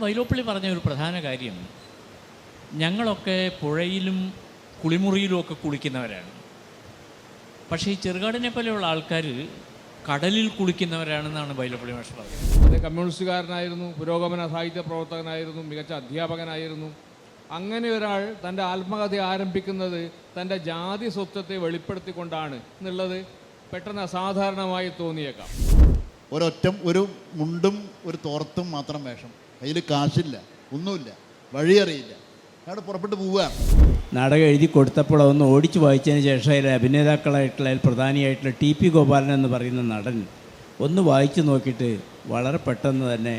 വൈലോപ്പിള്ളി പറഞ്ഞ ഒരു പ്രധാന കാര്യം, ഞങ്ങളൊക്കെ പുഴയിലും കുളിമുറിയിലും ഒക്കെ കുളിക്കുന്നവരാണ്. പക്ഷേ ഈ ചെറുകാടിനെ പോലെയുള്ള ആൾക്കാർ കടലിൽ കുളിക്കുന്നവരാണെന്നാണ് വൈലോപ്പിള്ളി മാഷ് പറഞ്ഞത്. അദ്ദേഹം കമ്മ്യൂണിസ്റ്റുകാരനായിരുന്നു, പുരോഗമന സാഹിത്യ പ്രവർത്തകനായിരുന്നു, മികച്ച അധ്യാപകനായിരുന്നു. അങ്ങനെ ഒരാൾ തൻ്റെ ആത്മകഥ ആരംഭിക്കുന്നത് തൻ്റെ ജാതി സ്വത്വത്തെ വെളിപ്പെടുത്തിക്കൊണ്ടാണ് എന്നുള്ളത് പെട്ടെന്ന് അസാധാരണമായി തോന്നിയേക്കാം. ഒരു മുണ്ടും ഒരു തോർത്തും മാത്രം വേഷം, കയ്യിൽ കാശില്ല, ഒന്നുമില്ല, വഴിയറിയില്ല, അവിടെ പുറപ്പെട്ട് പോവുകയാണ്. നാടകം എഴുതി കൊടുത്തപ്പോൾ അതൊന്ന് ഓടിച്ചു വായിച്ചതിന് ശേഷം അതിലെ അഭിനേതാക്കളായിട്ടുള്ള പ്രധാനിയായിട്ടുള്ള ടി പി ഗോപാലൻ എന്ന് പറയുന്ന നടൻ ഒന്ന് വായിച്ചു നോക്കിയിട്ട് വളരെ പെട്ടെന്ന് തന്നെ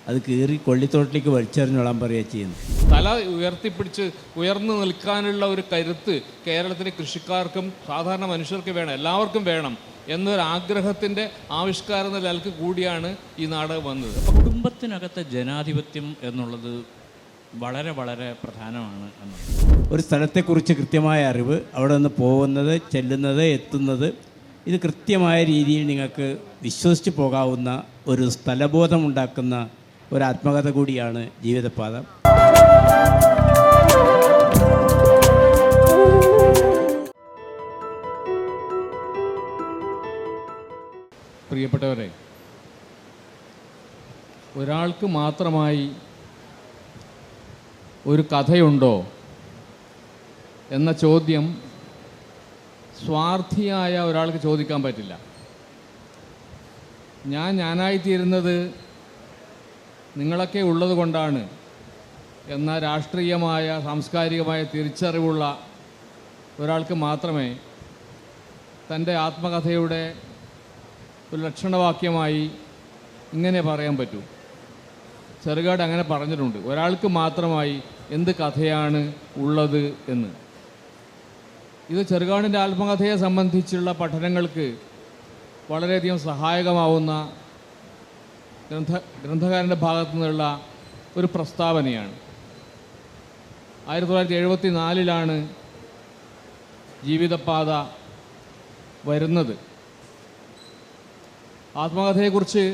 അത് കീറി കൊള്ളിത്തോട്ടിലേക്ക് വലിച്ചെറിഞ്ഞോളാൻ പറയുക ചെയ്യുന്നു. തല ഉയർത്തിപ്പിടിച്ച് ഉയർന്നു നിൽക്കാനുള്ള ഒരു കരുത്ത് കേരളത്തിലെ കൃഷിക്കാർക്കും സാധാരണ മനുഷ്യർക്ക് വേണം, എല്ലാവർക്കും വേണം എന്നൊരാഗ്രഹത്തിൻ്റെ ആവിഷ്കാരം എന്ന നിലക്ക് കൂടിയാണ് ഈ നാടകം വന്നത്. കുടുംബത്തിനകത്തെ ജനാധിപത്യം എന്നുള്ളത് വളരെ വളരെ പ്രധാനമാണ് എന്നുള്ളത്. ഒരു സ്ഥലത്തെക്കുറിച്ച് കൃത്യമായ അറിവ്, അവിടെ നിന്ന് പോകുന്നത്, ചെല്ലുന്നത്, എത്തുന്നത്, ഇത് കൃത്യമായ രീതിയിൽ നിങ്ങൾക്ക് വിശ്വസിച്ച് പോകാവുന്ന ഒരു സ്ഥലബോധമുണ്ടാക്കുന്ന ഒരു ആത്മകഥ കൂടിയാണ് ജീവിതപാത. പ്രിയപ്പെട്ടവരെ, ഒരാൾക്ക് മാത്രമായി ഒരു കഥയുണ്ടോ എന്ന ചോദ്യം സ്വാർത്ഥിയായ ഒരാൾക്ക് ചോദിക്കാൻ പറ്റില്ല. ഞാനായിത്തീരുന്നത് നിങ്ങളൊക്കെ ഉള്ളത് കൊണ്ടാണ് എന്ന രാഷ്ട്രീയമായ സാംസ്കാരികമായ തിരിച്ചറിവുള്ള ഒരാൾക്ക് മാത്രമേ തൻ്റെ ആത്മകഥയുടെ ഒരു ലക്ഷണവാക്യമായി ഇങ്ങനെ പറയാൻ പറ്റൂ. ചെറുകാട് അങ്ങനെ പറഞ്ഞിട്ടുണ്ട്, ഒരാൾക്ക് മാത്രമായി എന്ത് കഥയാണ് ഉള്ളത് എന്ന്. ഇത് ചെറുകാടിൻ്റെ ആത്മകഥയെ സംബന്ധിച്ചുള്ള പഠനങ്ങൾക്ക് വളരെയധികം സഹായകമാവുന്ന ഗ്രന്ഥകാരൻ്റെ ഭാഗത്തു നിന്നുള്ള ഒരു പ്രസ്താവനയാണ്. 1974 ജീവിതപാത വരുന്നത്. ആത്മകഥയെക്കുറിച്ച്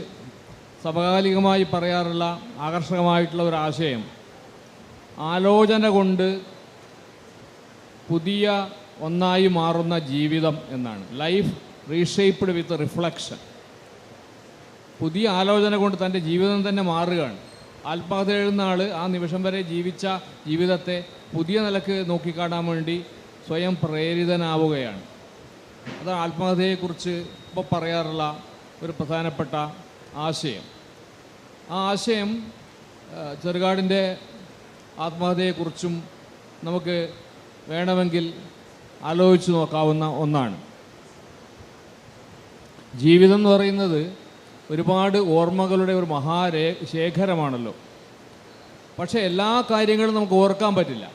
സമകാലികമായി പറയാറുള്ള ആകർഷകമായിട്ടുള്ള ഒരു ആശയം, ആലോചന കൊണ്ട് പുതിയ ഒന്നായി മാറുന്ന ജീവിതം എന്നാണ്. ലൈഫ് റീഷേപ്ഡ് വിത്ത് റിഫ്ലക്ഷൻ. പുതിയ ആലോചന കൊണ്ട് തൻ്റെ ജീവിതം തന്നെ മാറുകയാണ്. ആത്മകഥ എഴുതുന്ന ആൾ ആ നിമിഷം വരെ ജീവിച്ച ജീവിതത്തെ പുതിയ നിലക്ക് നോക്കിക്കാണാൻ വേണ്ടി സ്വയം പ്രേരിതനാവുകയാണ്. അതാണ് ആത്മകഥയെക്കുറിച്ച് ഇപ്പോൾ പറയാറുള്ള ഒരു പ്രധാനപ്പെട്ട ആശയം. ആ ആശയം ചെറുകാടിൻ്റെ ആത്മകഥയെക്കുറിച്ചും നമുക്ക് വേണമെങ്കിൽ ആലോചിച്ച് നോക്കാവുന്ന ഒന്നാണ്. ജീവിതം എന്ന് പറയുന്നത് ഒരുപാട് ഓർമ്മകളുടെ ഒരു ശേഖരമാണല്ലോ. പക്ഷേ എല്ലാ കാര്യങ്ങളും നമുക്ക് ഓർക്കാൻ പറ്റില്ല.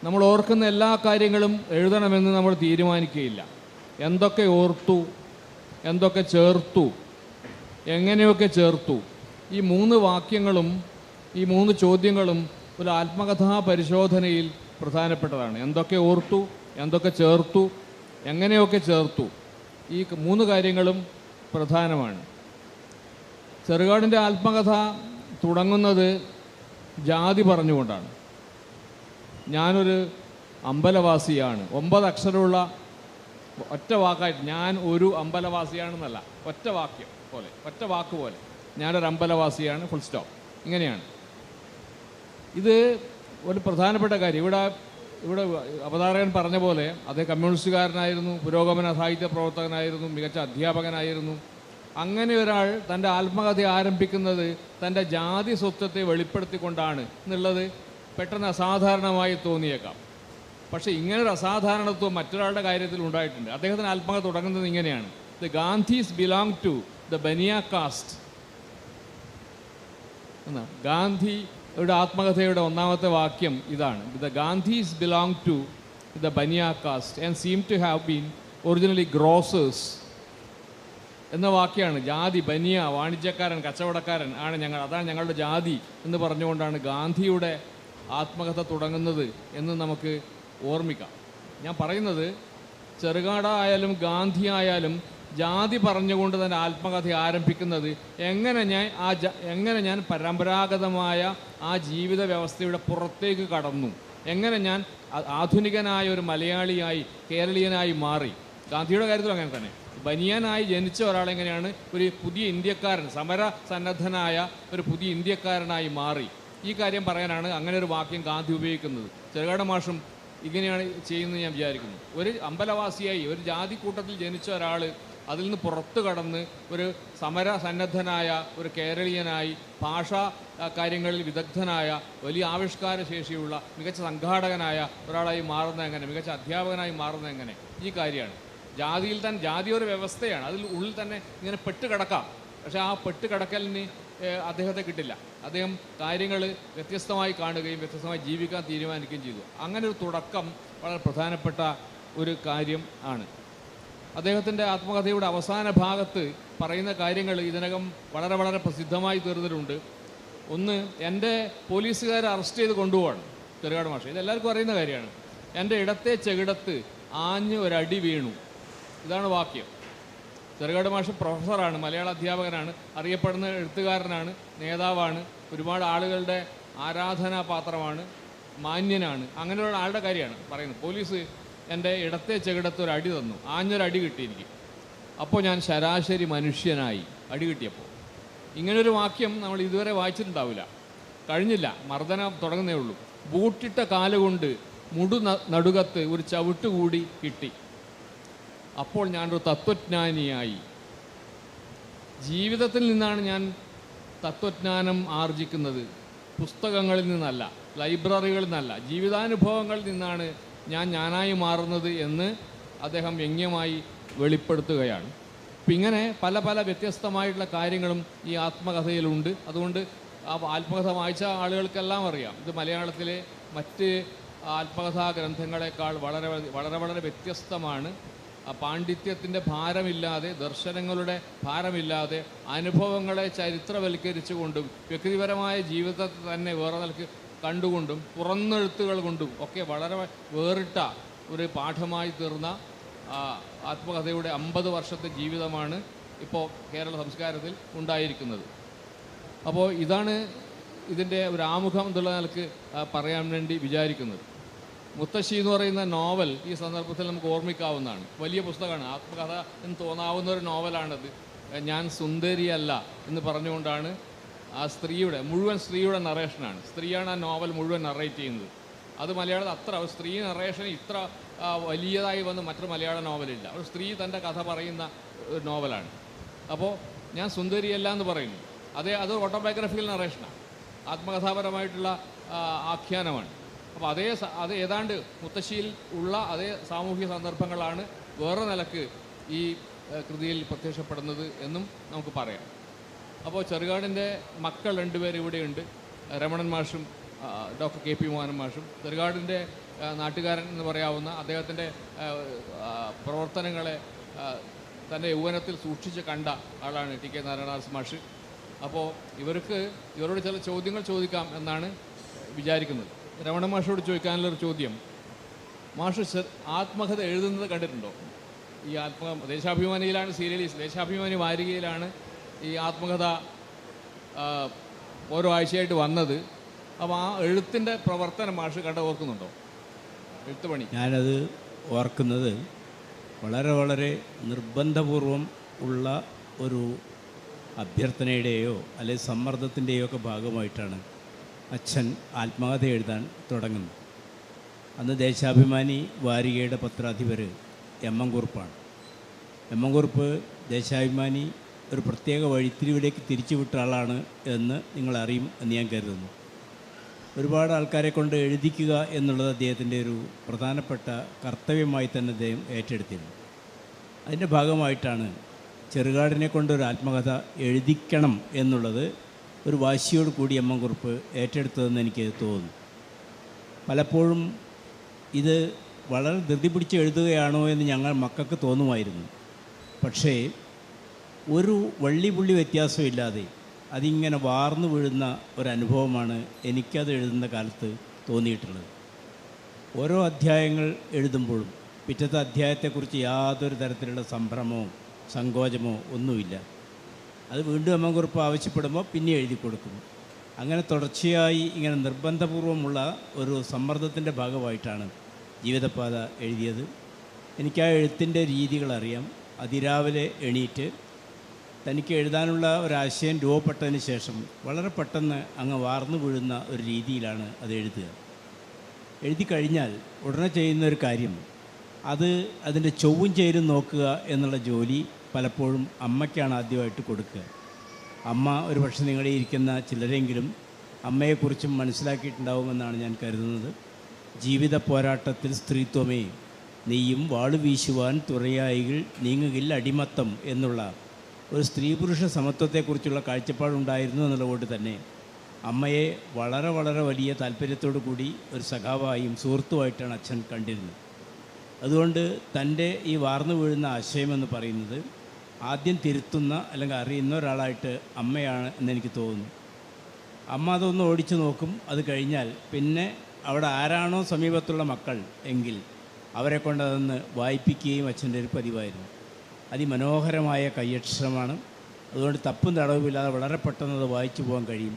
നമ്മൾ ഓർക്കുന്ന എല്ലാ കാര്യങ്ങളും എഴുതണമെന്ന് നമ്മൾ തീരുമാനിക്കുകയില്ല. എന്തൊക്കെ ഓർത്തു, എന്തൊക്കെ ചേർത്തു, എങ്ങനെയൊക്കെ ചേർത്തു, ഈ 3 വാക്യങ്ങളും ഈ 3 ചോദ്യങ്ങളും ഒരു ആത്മകഥാ പരിശോധനയിൽ പ്രധാനപ്പെട്ടതാണ്. എന്തൊക്കെ ഓർത്തു, എന്തൊക്കെ ചേർത്തു, എങ്ങനെയൊക്കെ ചേർത്തു, ഈ 3 കാര്യങ്ങളും പ്രധാനമാണ്. ചെറുകാടിൻ്റെ ആത്മകഥ തുടങ്ങുന്നത് ജാതി പറഞ്ഞുകൊണ്ടാണ്. ഞാനൊരു അമ്പലവാസിയാണ്, 9 അക്ഷരമുള്ള ഒറ്റ വാക്കായിട്ട്, ഞാൻ ഒരു അമ്പലവാസിയാണെന്നല്ല, ഒറ്റ വാക്യം പോലെ, ഒറ്റ വാക്ക് പോലെ, ഞാനൊരു അമ്പലവാസിയാണ്, ഫുൾ സ്റ്റോപ്പ്. ഇങ്ങനെയാണ്. ഇത് ഒരു പ്രധാനപ്പെട്ട കാര്യം. ഇവിടെ അവതാരകൻ പറഞ്ഞ പോലെ അദ്ദേഹം കമ്മ്യൂണിസ്റ്റുകാരനായിരുന്നു, പുരോഗമന സാഹിത്യ പ്രവർത്തകനായിരുന്നു, മികച്ച അധ്യാപകനായിരുന്നു. അങ്ങനെ ഒരാൾ തൻ്റെ ആത്മകഥ ആരംഭിക്കുന്നത് തൻ്റെ ജാതി സ്വത്വത്തെ വെളിപ്പെടുത്തിക്കൊണ്ടാണ് എന്നുള്ളത് പെട്ടെന്ന് അസാധാരണമായി തോന്നിയേക്കാം. പക്ഷേ ഇങ്ങനൊരു അസാധാരണത്വം മറ്റൊരാളുടെ കാര്യത്തിൽ ഉണ്ടായിട്ടുണ്ട്. അദ്ദേഹത്തിന് ആത്മകഥ തുടങ്ങുന്നത് ഇങ്ങനെയാണ്: the Gandhis belong to the Bania caste എന്നാണ്. ഗാന്ധിയുടെ ആത്മകഥയുടെ 1ാമത്തെ വാക്യം ഇതാണ്: the Gandhis belong to the Bania caste and seem to have been originally grocers എന്ന വാക്യമാണ്. ജാതി, ബനിയ, വാണിജ്യക്കാരൻ, കച്ചവടക്കാരൻ ആണ് ഞങ്ങൾ, അതാണ് ഞങ്ങളുടെ ജാതി എന്ന് പറഞ്ഞുകൊണ്ടാണ് ഗാന്ധിയുടെ ആത്മകഥ തുടങ്ങുന്നത് എന്ന് നമുക്ക് ഓർമ്മിക്കാം. ഞാൻ പറയുന്നത്, ചെറുകാടായാലും ഗാന്ധി ആയാലും ജാതി പറഞ്ഞുകൊണ്ട് തന്നെ ആത്മകഥ ആരംഭിക്കുന്നത് എങ്ങനെ ഞാൻ പരമ്പരാഗതമായ ആ ജീവിത വ്യവസ്ഥയുടെ പുറത്തേക്ക് കടന്നു, എങ്ങനെ ഞാൻ ആധുനികനായ ഒരു മലയാളിയായി കേരളീയനായി മാറി. ഗാന്ധിയുടെ കാര്യത്തിലും അങ്ങനെ തന്നെ. ബനിയനായി ജനിച്ച ഒരാളെങ്ങനെയാണ് ഒരു പുതിയ ഇന്ത്യക്കാരൻ, സമര സന്നദ്ധനായ ഒരു പുതിയ ഇന്ത്യക്കാരനായി മാറി. ഈ കാര്യം പറയാനാണ് അങ്ങനെ ഒരു വാക്യം ഗാന്ധി ഉപയോഗിക്കുന്നത്. ചെറുകാട് മാഷും ഇങ്ങനെയാണ് ചെയ്യുന്നത് ഞാൻ വിചാരിക്കുന്നു. ഒരു അമ്പലവാസിയായി ഒരു ജാതി കൂട്ടത്തിൽ ജനിച്ച ഒരാൾ അതിൽ നിന്ന് പുറത്തു കടന്ന് ഒരു സമര സന്നദ്ധനായ ഒരു കേരളീയനായി, ഭാഷാ കാര്യങ്ങളിൽ വിദഗ്ധനായ, വലിയ ആവിഷ്കാര ശേഷിയുള്ള മികച്ച സംഘാടകനായ ഒരാളായി മാറുന്നത് എങ്ങനെ, മികച്ച അധ്യാപകനായി മാറുന്നത് എങ്ങനെ, ഈ കാര്യമാണ്. ജാതിയിൽ തന്നെ, ജാതി ഒരു വ്യവസ്ഥയാണ്, അതിൽ ഉള്ളിൽ തന്നെ ഇങ്ങനെ പെട്ടുകിടക്കാം. പക്ഷേ ആ പെട്ടുകിടക്കലിന് അദ്ദേഹത്തെ കിട്ടില്ല. അദ്ദേഹം കാര്യങ്ങൾ വ്യത്യസ്തമായി കാണുകയും വ്യത്യസ്തമായി ജീവിക്കാൻ തീരുമാനിക്കുകയും ചെയ്തു. അങ്ങനെ ഒരു തുടക്കം വളരെ പ്രധാനപ്പെട്ട ഒരു കാര്യം ആണ്. അദ്ദേഹത്തിൻ്റെ ആത്മകഥയുടെ അവസാന ഭാഗത്ത് പറയുന്ന കാര്യങ്ങൾ ഇതിനകം വളരെ വളരെ പ്രസിദ്ധമായി തീർന്നിട്ടുണ്ട്. ഒന്ന്, എൻ്റെ പോലീസുകാരെ അറസ്റ്റ് ചെയ്ത് കൊണ്ടുപോവാണ് ചെറുകാട് മാഷ്. ഇതെല്ലാവർക്കും അറിയുന്ന കാര്യമാണ്. എൻ്റെ ഇടത്തെ ചെകിടത്ത് ആഞ്ഞ് ഒരടി വീണു, ഇതാണ് വാക്യം. ചെറുകാട് മാഷ് പ്രൊഫസറാണ്, മലയാള അധ്യാപകനാണ്, അറിയപ്പെടുന്ന എഴുത്തുകാരനാണ്, നേതാവാണ്, ഒരുപാട് ആളുകളുടെ ആരാധനാപാത്രമാണ്, മാന്യനാണ്. അങ്ങനെയുള്ള ആളുടെ കാര്യമാണ് പറയുന്നത്. പോലീസ് എൻ്റെ ഇടത്തെ ചെകിടത്ത് ഒരു അടി തന്നു, ആഞ്ഞൊരടി കിട്ടിയിരിക്കും. അപ്പോൾ ഞാൻ ശരാശരി മനുഷ്യനായി, അടി കിട്ടിയപ്പോൾ. ഇങ്ങനൊരു വാക്യം നമ്മൾ ഇതുവരെ വായിച്ചിട്ടുണ്ടാവില്ല, കഴിഞ്ഞില്ല, മർദ്ദനം തുടങ്ങുന്നേ ഉള്ളൂ. ബൂട്ടിട്ട കാലുകൊണ്ട് നടുകത്ത് ഒരു ചവിട്ട് കൂടി കിട്ടി. അപ്പോൾ ഞാനൊരു തത്വജ്ഞാനിയായി. ജീവിതത്തിൽ നിന്നാണ് ഞാൻ തത്വജ്ഞാനം ആർജിക്കുന്നത്, പുസ്തകങ്ങളിൽ നിന്നല്ല, ലൈബ്രറികളിൽ നിന്നല്ല, ജീവിതാനുഭവങ്ങളിൽ നിന്നാണ് ഞാനായി മാറുന്നത് എന്ന് അദ്ദേഹം വ്യംഗ്യമായി വെളിപ്പെടുത്തുകയാണ്. അപ്പം ഇങ്ങനെ പല പല വ്യത്യസ്തമായിട്ടുള്ള കാര്യങ്ങളും ഈ ആത്മകഥയിലുണ്ട്. അതുകൊണ്ട് ആ ആത്മകഥ വായിച്ച ആളുകൾക്കെല്ലാം അറിയാം ഇത് മലയാളത്തിലെ മറ്റ് ആത്മകഥാ ഗ്രന്ഥങ്ങളെക്കാൾ വളരെ വളരെ വളരെ വ്യത്യസ്തമാണ്. പാണ്ഡിത്യത്തിൻ്റെ ഭാരമില്ലാതെ, ദർശനങ്ങളുടെ ഭാരമില്ലാതെ, അനുഭവങ്ങളെ ചരിത്രവൽക്കരിച്ചുകൊണ്ടും വ്യക്തിപരമായ ജീവിതത്തെ തന്നെ വേറെ നിലക്ക് കണ്ടുകൊണ്ടും തുറന്നെഴുത്തുകൾ കൊണ്ടും ഒക്കെ വളരെ വേറിട്ട ഒരു പാഠമായി തീർന്ന ആത്മകഥയുടെ 50 വർഷത്തെ ജീവിതമാണ് ഇപ്പോൾ കേരള സംസ്കാരത്തിൽ ഉണ്ടായിരിക്കുന്നത്. അപ്പോൾ ഇതാണ് ഇതിൻ്റെ ഒരു ആമുഖം എന്നുള്ള നിലക്ക് പറയാൻ വേണ്ടി വിചാരിക്കുന്നത്. മുത്തശ്ശി എന്ന് പറയുന്ന നോവൽ ഈ സന്ദർഭത്തിൽ നമുക്ക് ഓർമ്മിക്കാവുന്നതാണ്. വലിയ പുസ്തകമാണ്, ആത്മകഥ എന്ന് തോന്നാവുന്ന ഒരു നോവലാണത്. ഞാൻ സുന്ദരിയല്ല എന്ന് പറഞ്ഞുകൊണ്ടാണ് ആ മുഴുവൻ സ്ത്രീയുടെ നറേഷനാണ്. സ്ത്രീയാണ് ആ നോവൽ മുഴുവൻ നറേറ്റ് ചെയ്യുന്നത്. അത് മലയാളത്തിൽ അത്ര സ്ത്രീ നറേഷൻ ഇത്ര വലിയതായി വന്ന് മറ്റൊരു മലയാള നോവലില്ല. ഒരു സ്ത്രീ തൻ്റെ കഥ പറയുന്ന ഒരു നോവലാണ്. അപ്പോൾ ഞാൻ സുന്ദരിയല്ല എന്ന് പറയുന്നു. അത് ഓട്ടോബയോഗ്രഫിക്കൽ നറേഷനാണ്, ആത്മകഥാപരമായിട്ടുള്ള ആഖ്യാനമാണ്. അപ്പോൾ അത് ഏതാണ്ട് മുത്തശ്ശിയിൽ ഉള്ള അതേ സാമൂഹിക സന്ദർഭങ്ങളാണ് വേറെ നിലക്ക് ഈ കൃതിയിൽ പ്രത്യക്ഷപ്പെടുന്നത് എന്നും നമുക്ക് പറയാം. അപ്പോൾ ചെറുകാടിൻ്റെ മക്കൾ 2 പേർ ഇവിടെയുണ്ട്, രമണൻ മാഷും ഡോക്ടർ KP മോഹനൻ മാഷും. ചെറുകാടിൻ്റെ നാട്ടുകാരൻ എന്ന് പറയാവുന്ന അദ്ദേഹത്തിൻ്റെ പ്രവർത്തനങ്ങളെ തൻ്റെ യൗവനത്തിൽ സൂക്ഷിച്ച് കണ്ട ആളാണ് TK നാരായണദാസ് മാഷ്. അപ്പോൾ ഇവരോട് ചില ചോദ്യങ്ങൾ ചോദിക്കാം എന്നാണ് വിചാരിക്കുന്നത്. രമണ മാഷോട് ചോദിക്കാനുള്ളൊരു ചോദ്യം, മാഷ് ആത്മകഥ എഴുതുന്നത് കണ്ടിട്ടുണ്ടോ? ഈ ദേശാഭിമാനിയിലാണ് സീരിയലീസ്, ദേശാഭിമാനി വാരികയിലാണ് ഈ ആത്മകഥ ഓരോ ആഴ്ചയായിട്ട് വന്നത്. അപ്പോൾ ആ എഴുത്തിൻ്റെ പ്രവർത്തനം മാഷ് ഓർക്കുന്നുണ്ടോ? എഴുത്തുപണി ഞാനത് ഓർക്കുന്നത് വളരെ വളരെ നിർബന്ധപൂർവം ഉള്ള ഒരു അഭ്യർത്ഥനയുടെയോ അല്ലെങ്കിൽ സമ്മർദ്ദത്തിൻ്റെയോ ഒക്കെ ഭാഗമായിട്ടാണ് അച്ഛൻ ആത്മകഥ എഴുതാൻ തുടങ്ങുന്നത്. അന്ന് ദേശാഭിമാനി വാരികയുടെ പത്രാധിപർ MM കുറുപ്പാണ്. MM കുറുപ്പ് ദേശാഭിമാനി ഒരു പ്രത്യേക വഴിത്തിരിവിലേക്ക് തിരിച്ചുവിട്ട ആളാണ് എന്ന് നിങ്ങളറിയും എന്ന് ഞാൻ കരുതുന്നു. ഒരുപാട് ആൾക്കാരെ കൊണ്ട് എഴുതിക്കുക എന്നുള്ളത് അദ്ദേഹത്തിൻ്റെ ഒരു പ്രധാനപ്പെട്ട കർത്തവ്യമായി തന്നെ അദ്ദേഹം ഏറ്റെടുത്തിരുന്നു. അതിൻ്റെ ഭാഗമായിട്ടാണ് ചെറുകാടിനെ കൊണ്ടൊരു ആത്മകഥ എഴുതിക്കണം എന്നുള്ളത് ഒരു വാശിയോട് കൂടി MM കുറുപ്പ് ഏറ്റെടുത്തതെന്ന് എനിക്ക് തോന്നുന്നു. പലപ്പോഴും ഇത് വളരെ ധൃതി പിടിച്ച് എഴുതുകയാണോ എന്ന് ഞങ്ങൾ മക്കൾക്ക് തോന്നുമായിരുന്നു. പക്ഷേ ഒരു വള്ളിപുള്ളി വ്യത്യാസമില്ലാതെ അതിങ്ങനെ വാർന്നു വീഴുന്ന ഒരനുഭവമാണ് എനിക്കത് എഴുതുന്ന കാലത്ത് തോന്നിയിട്ടുള്ളത്. ഓരോ അധ്യായങ്ങൾ എഴുതുമ്പോഴും പിറ്റത്തെ അധ്യായത്തെക്കുറിച്ച് യാതൊരു തരത്തിലുള്ള സംഭ്രമവും സങ്കോചമോ ഒന്നുമില്ല. അത് വീണ്ടും അമ്മക്കുറിപ്പ് ആവശ്യപ്പെടുമ്പോൾ പിന്നെ എഴുതി കൊടുക്കും. അങ്ങനെ തുടർച്ചയായി ഇങ്ങനെ നിർബന്ധപൂർവമുള്ള ഒരു സമ്മർദ്ദത്തിൻ്റെ ഭാഗമായിട്ടാണ് ജീവിതപാത എഴുതിയത്. എനിക്ക് ആ എഴുത്തിൻ്റെ രീതികളറിയാം. അതിരാവിലെ എണീറ്റ് തനിക്ക് എഴുതാനുള്ള ഒരാശയം രൂപപ്പെട്ടതിന് ശേഷം വളരെ പെട്ടെന്ന് അങ്ങ് വാർന്നു വീഴുന്ന ഒരു രീതിയിലാണ് അത് എഴുതുക. എഴുതി കഴിഞ്ഞാൽ ഉടനെ ചെയ്യുന്ന ഒരു കാര്യം അത് അതിൻ്റെ ചൊവ്വും ചേരും നോക്കുക എന്നുള്ള ജോലി പലപ്പോഴും അമ്മയ്ക്കാണ് ആദ്യമായിട്ട് കൊടുക്കുക. അമ്മ ഒരു പക്ഷേ നിങ്ങളെ ഇരിക്കുന്ന ചിലരെങ്കിലും അമ്മയെക്കുറിച്ചും മനസ്സിലാക്കിയിട്ടുണ്ടാവുമെന്നാണ് ഞാൻ കരുതുന്നത്. ജീവിത പോരാട്ടത്തിൽ സ്ത്രീത്വമേ നീയും വാളു വീശുവാൻ തുറയായികൾ നീങ്ങുകിൽ അടിമത്തം എന്നുള്ള ഒരു സ്ത്രീ പുരുഷ സമത്വത്തെക്കുറിച്ചുള്ള കാഴ്ചപ്പാടുണ്ടായിരുന്നു എന്നുള്ളതുകൊണ്ട് തന്നെ അമ്മയെ വളരെ വളരെ വലിയ താല്പര്യത്തോടു കൂടി ഒരു സഖാവായും സുഹൃത്തുമായിട്ടാണ് അച്ഛൻ കണ്ടിരുന്നത്. അതുകൊണ്ട് തൻ്റെ ഈ വാർന്നു വീഴുന്ന ആശയമെന്ന് പറയുന്നത് ആദ്യം തിരുത്തുന്ന അല്ലെങ്കിൽ അറിയുന്ന ഒരാളായിട്ട് അമ്മയാണ് എന്നെനിക്ക് തോന്നുന്നു. അമ്മ അതൊന്ന് ഓടിച്ചു നോക്കും. അത് കഴിഞ്ഞാൽ പിന്നെ അവിടെ ആരാണോ സമീപത്തുള്ള മക്കൾ എങ്കിൽ അവരെ കൊണ്ട് അതൊന്ന് വായിപ്പിക്കുകയും അച്ഛൻ്റെ ഒരു പതിവായിരുന്നു. അതിമനോഹരമായ കയ്യക്ഷരമാണ്. അതുകൊണ്ട് തപ്പും തടവുമില്ലാതെ വളരെ പെട്ടെന്ന് അത് വായിച്ചു പോകാൻ കഴിയും.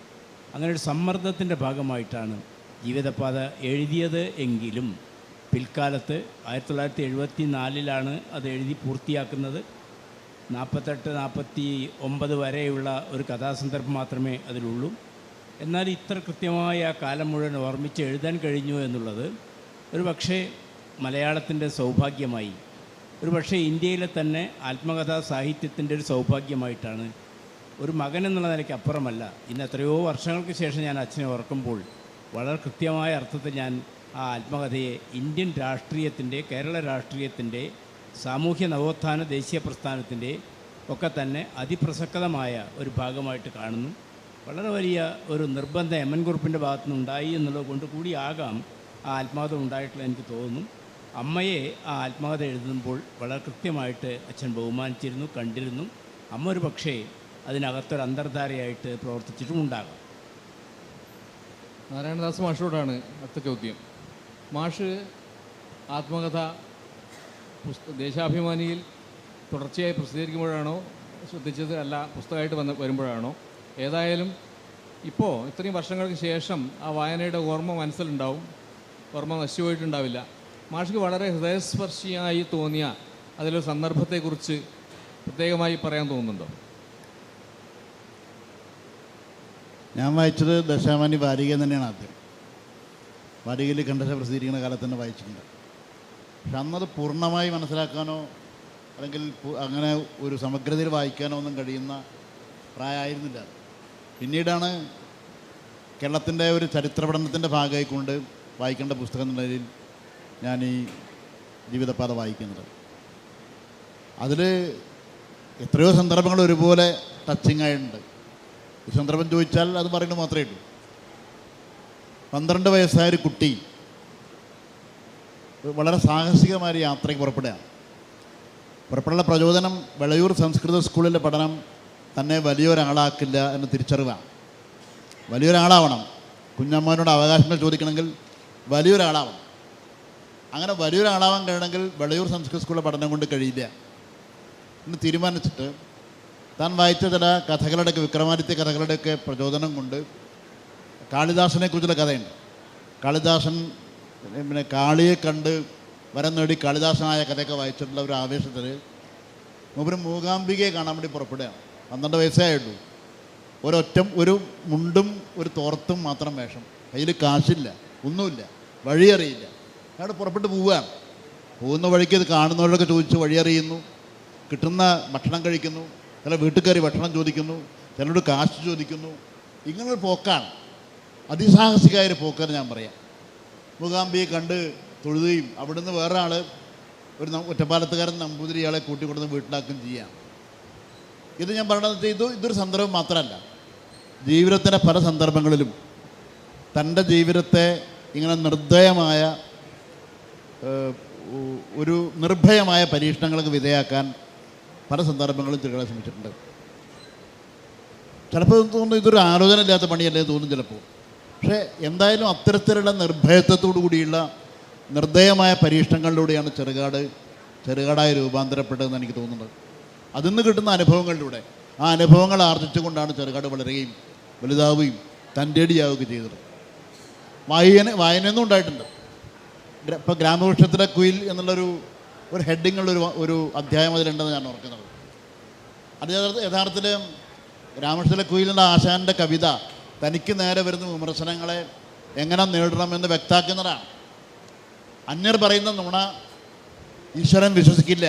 അങ്ങനെ ഒരു സമ്മർദ്ദത്തിൻ്റെ ഭാഗമായിട്ടാണ് ജീവിതപാത എഴുതിയത് എങ്കിലും പിൽക്കാലത്ത് 1974 അത് എഴുതി പൂർത്തിയാക്കുന്നത്. 48-49 വരെയുള്ള ഒരു കഥാസന്ദർഭം മാത്രമേ അതിലുള്ളൂ. എന്നാൽ ഇത്ര കൃത്യമായ ആ കാലം മുഴുവൻ ഓർമ്മിച്ച് എഴുതാൻ കഴിഞ്ഞു എന്നുള്ളത് ഒരു പക്ഷേ മലയാളത്തിൻ്റെ സൗഭാഗ്യമായി, ഒരു പക്ഷേ ഇന്ത്യയിലെ തന്നെ ആത്മകഥാ സാഹിത്യത്തിൻ്റെ ഒരു സൗഭാഗ്യമായിട്ടാണ്. ഒരു മകൻ എന്നുള്ള നിലയ്ക്ക് അപ്പുറമല്ല. ഇന്ന് എത്രയോ വർഷങ്ങൾക്ക് ശേഷം ഞാൻ അച്ഛനെ ഓർക്കുമ്പോൾ വളരെ കൃത്യമായ അർത്ഥത്തിൽ ഞാൻ ആ ആത്മകഥയെ ഇന്ത്യൻ രാഷ്ട്രീയത്തിൻ്റെ, കേരള രാഷ്ട്രീയത്തിൻ്റെ, സാമൂഹ്യ നവോത്ഥാന ദേശീയ പ്രസ്ഥാനത്തിൻ്റെ ഒക്കെ തന്നെ അതിപ്രസക്തമായ ഒരു ഭാഗമായിട്ട് കാണുന്നു. വളരെ വലിയ ഒരു നിർബന്ധം എം എൻ കുറുപ്പിൻ്റെ ഭാഗത്തുനിന്ന് ഉണ്ടായി എന്നുള്ളത് കൊണ്ട് കൂടിയാകാം ആ ആത്മകഥ ഉണ്ടായിട്ടുള്ള എനിക്ക് തോന്നുന്നു. അമ്മയെ ആ ആത്മകഥ എഴുതുമ്പോൾ വളരെ കൃത്യമായിട്ട് അച്ഛൻ ബഹുമാനിച്ചിരുന്നു, കണ്ടിരുന്നു. അമ്മ ഒരു പക്ഷേ അതിനകത്തൊരു അന്തർധാരയായിട്ട് പ്രവർത്തിച്ചിട്ടും ഉണ്ടാകാം. നാരായണദാസ് മാഷോടാണ് അടുത്ത ചോദ്യം. മാഷ് ആത്മകഥ ദേശാഭിമാനിയിൽ തുടർച്ചയായി പ്രസിദ്ധീകരിക്കുമ്പോഴാണോ ശ്രദ്ധിച്ചത്, അല്ല പുസ്തകമായിട്ട് വരുമ്പോഴാണോ? ഏതായാലും ഇപ്പോൾ ഇത്രയും വർഷങ്ങൾക്ക് ശേഷം ആ വായനയുടെ ഓർമ്മ മനസ്സിലുണ്ടാവും, ഓർമ്മ നശിച്ചുപോയിട്ടുണ്ടാവില്ല. മാഷിക്ക് വളരെ ഹൃദയസ്പർശിയായി തോന്നിയ അതിലൊരു സന്ദർഭത്തെക്കുറിച്ച് പ്രത്യേകമായി പറയാൻ തോന്നുന്നുണ്ടോ? ഞാൻ വായിച്ചത് ദേശാഭിമാനി വാരിക തന്നെയാണ്. ആദ്യം വാരികയിൽ കണ്ടശ പ്രസിദ്ധീകരിക്കുന്ന കാലത്ത് തന്നെ വായിച്ചിട്ടുണ്ട്. പക്ഷെ അന്നത് പൂർണ്ണമായി മനസ്സിലാക്കാനോ അല്ലെങ്കിൽ അങ്ങനെ ഒരു സമഗ്രതയിൽ വായിക്കാനോ ഒന്നും കഴിയുന്ന പ്രായമായിരുന്നില്ല. പിന്നീടാണ് കേരളത്തിൻ്റെ ഒരു ചരിത്ര പഠനത്തിൻ്റെ ഭാഗമായിക്കൊണ്ട് വായിക്കേണ്ട പുസ്തകം എന്ന നിലയിൽ ഞാൻ ഈ ജീവിതപാത വായിക്കുന്നത്. അതിൽ എത്രയോ സന്ദർഭങ്ങൾ ഒരുപോലെ ടച്ചിങ് ആയിട്ടുണ്ട്. ഈ സന്ദർഭം ചോദിച്ചാൽ അത് പറയുന്നത് മാത്രമേ ഉള്ളൂ. 12 വയസ്സായൊരു കുട്ടി വളരെ സാഹസികമായ യാത്രയ്ക്ക് പുറപ്പെടാനുള്ള പ്രചോദനം വെളയൂർ സംസ്കൃത സ്കൂളിലെ പഠനം തന്നെ വലിയൊരാളാക്കില്ല എന്ന് തിരിച്ചറിവാണ്. വലിയൊരാളാവണം, കുഞ്ഞമ്മനോട് അവകാശങ്ങൾ ചോദിക്കണമെങ്കിൽ വലിയൊരാളാവണം. അങ്ങനെ വലിയൊരാളാവാൻ കഴിയണമെങ്കിൽ വെളയൂർ സംസ്കൃത സ്കൂളിലെ പഠനം കൊണ്ട് കഴിയില്ല എന്ന് തീരുമാനിച്ചിട്ട് താൻ വായിച്ച ചില കഥകളുടെയൊക്കെ, വിക്രമാദിത്യ കഥകളുടെയൊക്കെ പ്രചോദനം കൊണ്ട് കാളിദാസനെക്കുറിച്ചുള്ള കഥയുണ്ട്. കാളിദാസൻ പിന്നെ കാളിയെ കണ്ട് വരം നേടി കാളിദാസനായ കഥയൊക്കെ വായിച്ചിട്ടുള്ള ഒരു ആവേശത്തിൽ മൂപ്പര് മൂകാംബികയെ കാണാൻ വേണ്ടി പുറപ്പെടുകയാണ്. 12 വയസ്സേ ആയുള്ളൂ. ഒരു മുണ്ടും ഒരു തോർത്തും മാത്രം വേഷം, കയ്യിൽ കാശില്ല, ഒന്നുമില്ല, വഴിയറിയില്ല. അയാൾ പുറപ്പെട്ട് പോവുകയാണ്. പോകുന്ന വഴിക്ക് ഇത് കാണുന്നവരൊക്കെ ചോദിച്ച് വഴിയറിയുന്നു, കിട്ടുന്ന ഭക്ഷണം കഴിക്കുന്നു, ചില വീട്ടിൽ കയറി ഭക്ഷണം ചോദിക്കുന്നു, ചിലരോട് കാശ് ചോദിക്കുന്നു. ഇങ്ങനൊരു പോക്കാണ്, അതിസാഹസികമായൊരു പോക്കാണ് ഞാൻ പറയാം. മൂകാംബിയെ കണ്ട് തൊഴുകയും അവിടുന്ന് വേറെ ആൾ, ഒരു ഒറ്റപ്പാലത്തുകാരൻ നമ്പൂതിരി ഇയാളെ കൂട്ടിക്കൊടുന്ന് വീട്ടിലാക്കുകയും ചെയ്യാം. ഇത് ഞാൻ പറയണത് ഇതൊരു സന്ദർഭം മാത്രമല്ല, ജീവിതത്തിൻ്റെ പല സന്ദർഭങ്ങളിലും തൻ്റെ ജീവിതത്തെ ഇങ്ങനെ ഒരു നിർഭയമായ പരീക്ഷണങ്ങൾക്ക് വിധേയാക്കാൻ പല സന്ദർഭങ്ങളും തിരികെ ശ്രമിച്ചിട്ടുണ്ട്. ചിലപ്പോൾ തോന്നുന്നു ഇതൊരു ആലോചന ഇല്ലാത്ത പണിയല്ലേ തോന്നും ചിലപ്പോൾ. പക്ഷേ എന്തായാലും അത്തരത്തിലുള്ള നിർഭയത്വത്തോടു കൂടിയുള്ള നിർദ്ദയമായ പരീക്ഷണങ്ങളിലൂടെയാണ് ചെറുകാടായി രൂപാന്തരപ്പെട്ടതെന്ന് എനിക്ക് തോന്നുന്നത്. അതിൽ നിന്ന് കിട്ടുന്ന അനുഭവങ്ങളിലൂടെ ആ അനുഭവങ്ങൾ ആർജിച്ചുകൊണ്ടാണ് ചെറുകാട് വളരുകയും വലുതാവുകയും തൻ്റെടിയാവുകയും ചെയ്തത്. വായനയൊന്നും ഉണ്ടായിട്ടുണ്ട്. ഇപ്പോൾ ഗ്രാമവൃക്ഷത്തിലെ കുയിൽ എന്നുള്ളൊരു ഹെഡിങ്ങുള്ളൊരു അധ്യായം അതിലുണ്ടെന്ന് ഞാൻ ഓർക്കുന്നത്. അത് യഥാർത്ഥത്തിൽ ഗ്രാമവൃക്ഷത്തിലെ കുയിൽ എന്ന ആശാൻ്റെ കവിത തനിക്ക് നേരെ വരുന്ന വിമർശനങ്ങളെ എങ്ങനെ നേടണമെന്ന് വ്യക്തമാക്കുന്നതാണ്. അന്യർ പറയുന്ന നുണ ഈശ്വരൻ വിശ്വസിക്കില്ല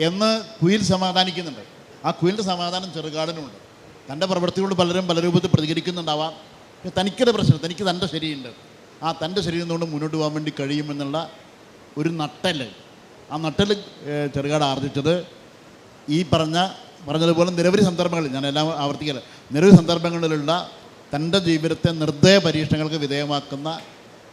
എന്ന് കുയിൽ സമാധാനിക്കുന്നുണ്ട്. ആ കുയിലിൻ്റെ സമാധാനം ചെറുകാടിനുമുണ്ട്. തൻ്റെ പ്രവൃത്തിയോട് പലരും പല രൂപത്തിൽ പ്രതികരിക്കുന്നുണ്ടാവാം. തനിക്കൊരു പ്രശ്നം, തനിക്ക് തൻ്റെ ശരിയുണ്ട്, ആ തൻ്റെ ശരീരം കൊണ്ട് മുന്നോട്ട് പോകാൻ വേണ്ടി കഴിയുമെന്നുള്ള ഒരു നട്ടൽ, ആ നട്ടൽ ചെറുകാട് ആർജിച്ചത് ഈ പറഞ്ഞതുപോലെ നിരവധി സന്ദർഭങ്ങളിൽ, ഞാൻ എല്ലാം ആവർത്തിക്കല്ല, നിരവധി സന്ദർഭങ്ങളിലുള്ള തൻ്റെ ജീവിതത്തെ നിർദ്ദയ പരീക്ഷണങ്ങൾക്ക് വിധേയമാക്കുന്ന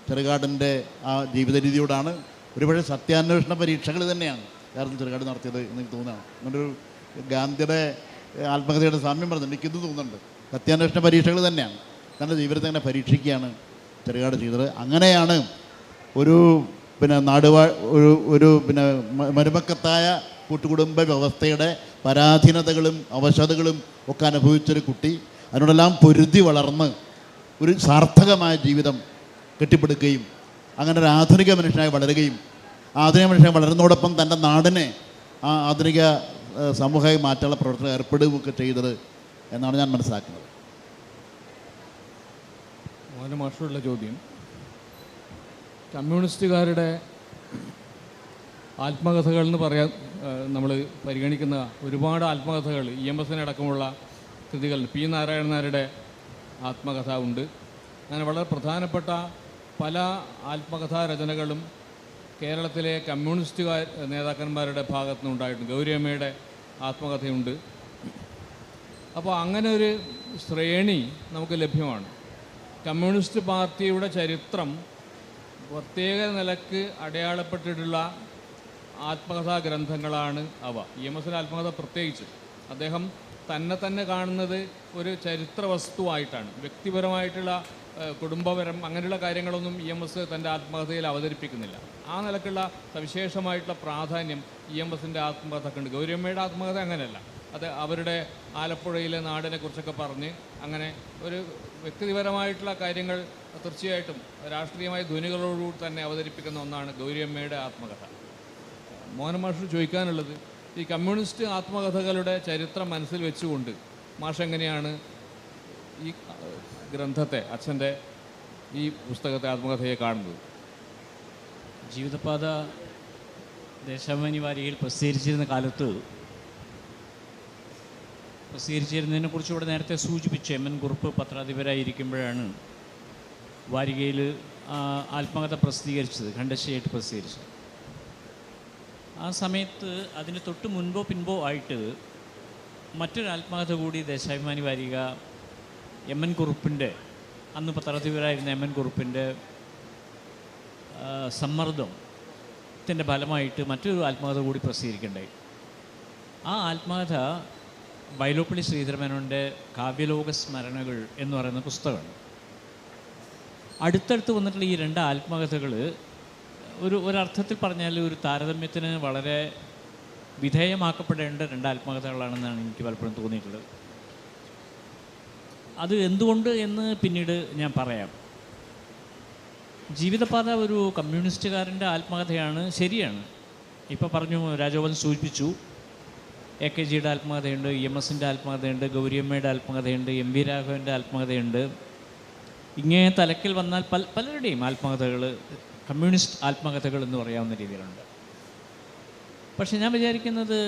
ചെറുകാടിൻ്റെ ആ ജീവിത രീതിയോടാണ്. ഒരുപക്ഷെ സത്യാന്വേഷണ പരീക്ഷകൾ തന്നെയാണ് യഥാർത്ഥത്തിൽ ചെറുകാട് നടത്തിയത് എനിക്ക് തോന്നുകയാണ്. അങ്ങനൊരു ഗാന്ധിയുടെ ആത്മകഥയുടെ സാമ്യം പറഞ്ഞിട്ടുണ്ട്, എനിക്കിത് തോന്നുന്നുണ്ട്. സത്യാന്വേഷണ പരീക്ഷകൾ തന്നെയാണ്, തൻ്റെ ജീവിതത്തെ അങ്ങനെ പരീക്ഷിക്കുകയാണ് ചെറുകാട് ചെയ്തത്. അങ്ങനെയാണ് ഒരു മരുമക്കത്തായ കൂട്ടുകുടുംബ വ്യവസ്ഥയുടെ പരാധീനതകളും അവശതകളും ഒക്കെ അനുഭവിച്ചൊരു കുട്ടി അതിനോടെല്ലാം പൊരുതി വളർന്ന് ഒരു സാർത്ഥകമായ ജീവിതം കെട്ടിപ്പടുക്കുകയും അങ്ങനെ ഒരു ആധുനിക മനുഷ്യനായി വളരുകയും ആധുനിക മനുഷ്യനായി വളരുന്നതോടൊപ്പം തൻ്റെ നാടിനെ ആ ആധുനിക സമൂഹമായി മാറ്റാനുള്ള പ്രവർത്തനം ഏർപ്പെടുകയൊക്കെ ചെയ്തത് എന്നാണ് ഞാൻ മനസ്സിലാക്കുന്നത്. മോഹന മാഷുള്ള ചോദ്യം, കമ്മ്യൂണിസ്റ്റുകാരുടെ ആത്മകഥകൾ എന്ന് പറയാൻ നമ്മൾ പരിഗണിക്കുന്ന ഒരുപാട് ആത്മകഥകൾ EMS അടക്കമുള്ള കൃതികൾ, പി നാരായണൻ നായരുടെ ആത്മകഥ ഉണ്ട്. അങ്ങനെ വളരെ പ്രധാനപ്പെട്ട പല ആത്മകഥാ രചനകളും കേരളത്തിലെ കമ്മ്യൂണിസ്റ്റ് നേതാക്കന്മാരുടെ ഭാഗത്തു നിന്നുണ്ടായിട്ടുണ്ട്. ഗൗരിയമ്മയുടെ ആത്മകഥയുണ്ട്. അപ്പോൾ അങ്ങനെ ഒരു ശ്രേണി നമുക്ക് ലഭ്യമാണ്. കമ്മ്യൂണിസ്റ്റ് പാർട്ടിയുടെ ചരിത്രം പ്രത്യേക നിലക്ക് അടയാളപ്പെട്ടിട്ടുള്ള ആത്മകഥാ ഗ്രന്ഥങ്ങളാണ് അവ. EMS ആത്മകഥ പ്രത്യേകിച്ച് അദ്ദേഹം തന്നെ കാണുന്നത് ഒരു ചരിത്ര വസ്തുവായിട്ടാണ്. വ്യക്തിപരമായിട്ടുള്ള കുടുംബപരം അങ്ങനെയുള്ള കാര്യങ്ങളൊന്നും EMS തൻ്റെ ആത്മകഥയിൽ അവതരിപ്പിക്കുന്നില്ല. ആ നിലക്കുള്ള സവിശേഷമായിട്ടുള്ള പ്രാധാന്യം EMSൻ്റെ ആത്മകഥക്കുണ്ട്. ഗൗരിയമ്മയുടെ ആത്മകഥ അങ്ങനെയല്ല. അത് അവരുടെ ആലപ്പുഴയിലെ നാടിനെ കുറിച്ചൊക്കെ പറഞ്ഞ് അങ്ങനെ ഒരു വ്യക്തിപരമായിട്ടുള്ള കാര്യങ്ങൾ തീർച്ചയായിട്ടും രാഷ്ട്രീയമായ ധ്വനികളോടുകൂടി തന്നെ അവതരിപ്പിക്കുന്ന ഒന്നാണ് ഗൗരിയമ്മയുടെ ആത്മകഥ. മോഹന മാഷ് ചോദിക്കാനുള്ളത്, ഈ കമ്മ്യൂണിസ്റ്റ് ആത്മകഥകളുടെ ചരിത്രം മനസ്സിൽ വെച്ചുകൊണ്ട് മാഷ് എങ്ങനെയാണ് ഈ ഗ്രന്ഥത്തെ, അച്ഛൻ്റെ ഈ പുസ്തകത്തെ, ആത്മകഥയെ കാണുന്നത്? ജീവിതപാത ദേശാഭിമാനി വാരികയിൽ പ്രസിദ്ധീകരിച്ചിരുന്ന കാലത്ത് പ്രസിദ്ധീകരിച്ചിരുന്നതിനെക്കുറിച്ച് ഇവിടെ നേരത്തെ സൂചിപ്പിച്ചു. MN കുറുപ്പ് പത്രാധിപരായിരിക്കുമ്പോഴാണ് വാരികയിൽ ആത്മകഥ പ്രസിദ്ധീകരിച്ചത്, ഖണ്ഡശയായിട്ട് പ്രസിദ്ധീകരിച്ചത്. ആ സമയത്ത് അതിന് തൊട്ട് മുൻപോ പിൻപോ ആയിട്ട് മറ്റൊരു ആത്മകഥ കൂടി ദേശാഭിമാനി വാരിക MN കുറുപ്പിൻ്റെ, അന്ന് പത്രാധിപരായിരുന്ന MN കുറുപ്പിൻ്റെ സമ്മർദ്ദത്തിൻ്റെ ഫലമായിട്ട് മറ്റൊരു ആത്മകഥ കൂടി പ്രസിദ്ധീകരിക്കേണ്ടായി. ആ ആത്മകഥ വൈലോപ്പിള്ളി ശ്രീധരമേനോൻ്റെ കാവ്യലോക സ്മരണകൾ എന്ന് പറയുന്ന പുസ്തകമാണ്. അടുത്തടുത്ത് വന്നിട്ടുള്ള ഈ രണ്ട് ആത്മകഥകൾ ഒരർത്ഥത്തിൽ പറഞ്ഞാൽ ഒരു താരതമ്യത്തിന് വളരെ വിധേയമാക്കപ്പെടേണ്ട രണ്ട് ആത്മകഥകളാണെന്നാണ് എനിക്ക് പലപ്പോഴും തോന്നിയിട്ടുള്ളത്. അത് എന്തുകൊണ്ട് എന്ന് പിന്നീട് ഞാൻ പറയാം. ജീവിതപാത ഒരു കമ്മ്യൂണിസ്റ്റുകാരൻ്റെ ആത്മകഥയാണ്, ശരിയാണ്. ഇപ്പോൾ പറഞ്ഞു, രാജഗോപാലൻ സൂചിപ്പിച്ചു, AKGയുടെ ആത്മകഥയുണ്ട്, EMSൻ്റെ ആത്മകഥയുണ്ട്, ഗൗരിയമ്മയുടെ ആത്മകഥയുണ്ട്, MV രാഘവൻ്റെ ആത്മകഥയുണ്ട്. ഇങ്ങനെ തലക്കിൽ വന്നാൽ പലരുടെയും ആത്മകഥകൾ കമ്മ്യൂണിസ്റ്റ് ആത്മകഥകൾ എന്ന് പറയാവുന്ന രീതിയിലുണ്ട്. പക്ഷെ ഞാൻ വിചാരിക്കുന്നത്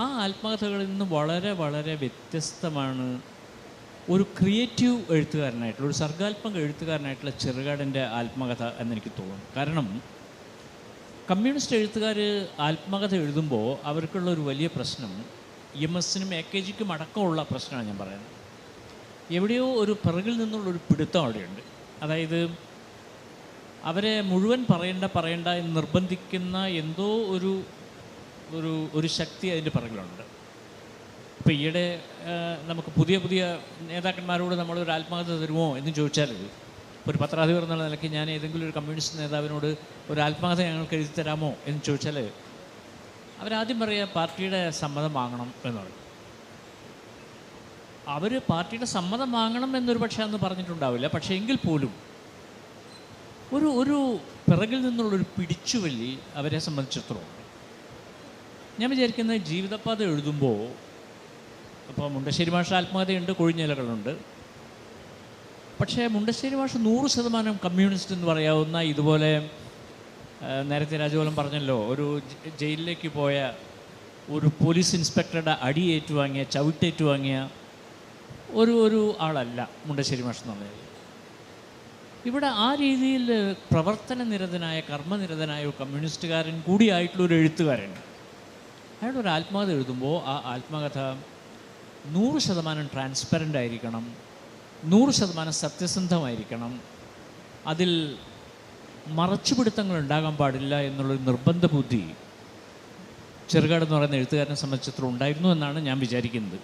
ആ ആത്മകഥകളിൽ നിന്ന് വളരെ വളരെ വ്യത്യസ്തമാണ് ഒരു ക്രിയേറ്റീവ് എഴുത്തുകാരനായിട്ടുള്ള, ഒരു സർഗാത്മക എഴുത്തുകാരനായിട്ടുള്ള ചെറുകാടിൻ്റെ ആത്മകഥ എന്നെനിക്ക് തോന്നുന്നു. കാരണം കമ്മ്യൂണിസ്റ്റ് എഴുത്തുകാർ ആത്മകഥ എഴുതുമ്പോൾ അവർക്കുള്ള ഒരു വലിയ പ്രശ്നം EMSനും AKGക്കും അടക്കമുള്ള പ്രശ്നമാണ് ഞാൻ പറയുന്നത്. എവിടെയോ ഒരു പിറകിൽ നിന്നുള്ളൊരു പിടുത്തം അവിടെയുണ്ട്. അതായത് അവരെ മുഴുവൻ പറയണ്ട എന്ന് നിർബന്ധിക്കുന്ന എന്തോ ഒരു ശക്തി അതിൻ്റെ പിറകിലുണ്ട്. ഇപ്പോൾ ഈയിടെ നമുക്ക് പുതിയ നേതാക്കന്മാരോട് നമ്മളൊരു ആത്മകഥ തരുമോ എന്ന് ചോദിച്ചാൽ, ഒരു പത്രാധിപർ എന്നുള്ള നിലയ്ക്ക് ഞാൻ ഏതെങ്കിലും ഒരു കമ്മ്യൂണിസ്റ്റ് നേതാവിനോട് ഒരു ആത്മകഥ ഞങ്ങൾക്ക് എഴുതി തരാമോ എന്ന് ചോദിച്ചാൽ അവരാദ്യം പറയുക പാർട്ടിയുടെ സമ്മതം വാങ്ങണം എന്ന് പറയും. അവർ പാർട്ടിയുടെ സമ്മതം വാങ്ങണം എന്നൊരു പക്ഷേ അന്ന് പറഞ്ഞിട്ടുണ്ടാവില്ല. പക്ഷേ എങ്കിൽ പോലും ഒരു പിറകിൽ നിന്നുള്ളൊരു പിടിച്ചുവല്ലി അവരെ സംബന്ധിച്ചിടത്തോളം. ഞാൻ വിചാരിക്കുന്നത് ജീവിതപാത എഴുതുമ്പോൾ ഇപ്പോൾ മുണ്ടശ്ശേരി മാഷ ആത്മകഥയുണ്ട്, കൊഴിഞ്ഞിലകളുണ്ട്. പക്ഷേ മുണ്ടശ്ശേരി മാഷ് 100% കമ്മ്യൂണിസ്റ്റ് എന്ന് പറയാവുന്ന, ഇതുപോലെ നേരത്തെ രാജഗോപാലൻ പറഞ്ഞല്ലോ, ഒരു ജയിലിലേക്ക് പോയ ഒരു പോലീസ് ഇൻസ്പെക്ടറുടെ അടി ഏറ്റുവാങ്ങിയ, ചവിട്ടേറ്റുവാങ്ങിയ ഒരു ആളല്ല മുണ്ടശ്ശേരി മാഷ് എന്ന് പറഞ്ഞത്. ഇവിടെ ആ രീതിയിൽ പ്രവർത്തന നിരതനായ, കർമ്മനിരതനായ ഒരു കമ്മ്യൂണിസ്റ്റുകാരൻ കൂടിയായിട്ടുള്ളൊരു എഴുത്തുകാരൻ. അയാളുടെ ഒരു ആത്മകഥ എഴുതുമ്പോൾ ആ ആത്മകഥ 100% ട്രാൻസ്പെറൻ്റ് ആയിരിക്കണം, 100% സത്യസന്ധമായിരിക്കണം, അതിൽ മറച്ചുപിടുത്തങ്ങൾ ഉണ്ടാകാൻ പാടില്ല എന്നുള്ളൊരു നിർബന്ധ ബുദ്ധി ചെറുകാട് എന്ന് പറയുന്ന എഴുത്തുകാരനെ സംബന്ധിച്ചിടത്തോളം ഉണ്ടായിരുന്നു എന്നാണ് ഞാൻ വിചാരിക്കുന്നത്.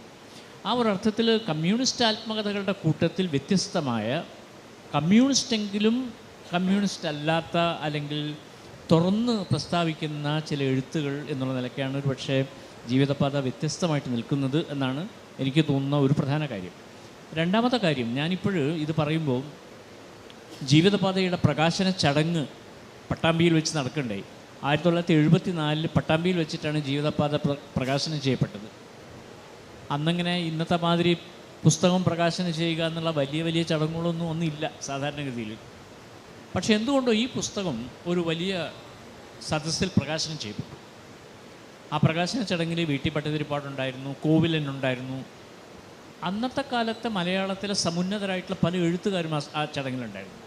ആ ഒരു അർത്ഥത്തിൽ കമ്മ്യൂണിസ്റ്റ് ആത്മകഥകളുടെ കൂട്ടത്തിൽ വ്യത്യസ്തമായ, കമ്മ്യൂണിസ്റ്റെങ്കിലും കമ്മ്യൂണിസ്റ്റ് അല്ലാത്ത, അല്ലെങ്കിൽ തുറന്ന് പ്രസ്താവിക്കുന്ന ചില എഴുത്തുകൾ എന്നുള്ള നിലയ്ക്കാണ് ഒരു പക്ഷേ ജീവിതപാത വ്യത്യസ്തമായിട്ട് നിൽക്കുന്നത് എന്നാണ് എനിക്ക് തോന്നുന്ന ഒരു പ്രധാന കാര്യം. രണ്ടാമത്തെ കാര്യം, ഞാനിപ്പോൾ ഇത് പറയുമ്പോൾ ജീവിതപാതയുടെ പ്രകാശന ചടങ്ങ് പട്ടാമ്പിയിൽ വെച്ച് നടക്കണ്ടായി. 1974 പട്ടാമ്പിയിൽ വെച്ചിട്ടാണ് ജീവിതപാത പ്രകാശനം ചെയ്യപ്പെട്ടത്. അന്നങ്ങനെ ഇന്നത്തെ മാതിരി പുസ്തകം പ്രകാശനം ചെയ്യുക എന്നുള്ള വലിയ ചടങ്ങുകളൊന്നും ഇല്ല സാധാരണഗതിയിൽ. പക്ഷെ എന്തുകൊണ്ടോ ഈ പുസ്തകം ഒരു വലിയ സദസ്സിൽ പ്രകാശനം ചെയ്യപ്പെട്ടു. ആ പ്രകാശന ചടങ്ങിൽ വീട്ടി ഭട്ടതിരിപ്പാടുണ്ടായിരുന്നു, കോവിലനുണ്ടായിരുന്നു. അന്നത്തെ കാലത്തെ മലയാളത്തിലെ സമുന്നതരായിട്ടുള്ള പല എഴുത്തുകാരും ആ ചടങ്ങിലുണ്ടായിരുന്നു.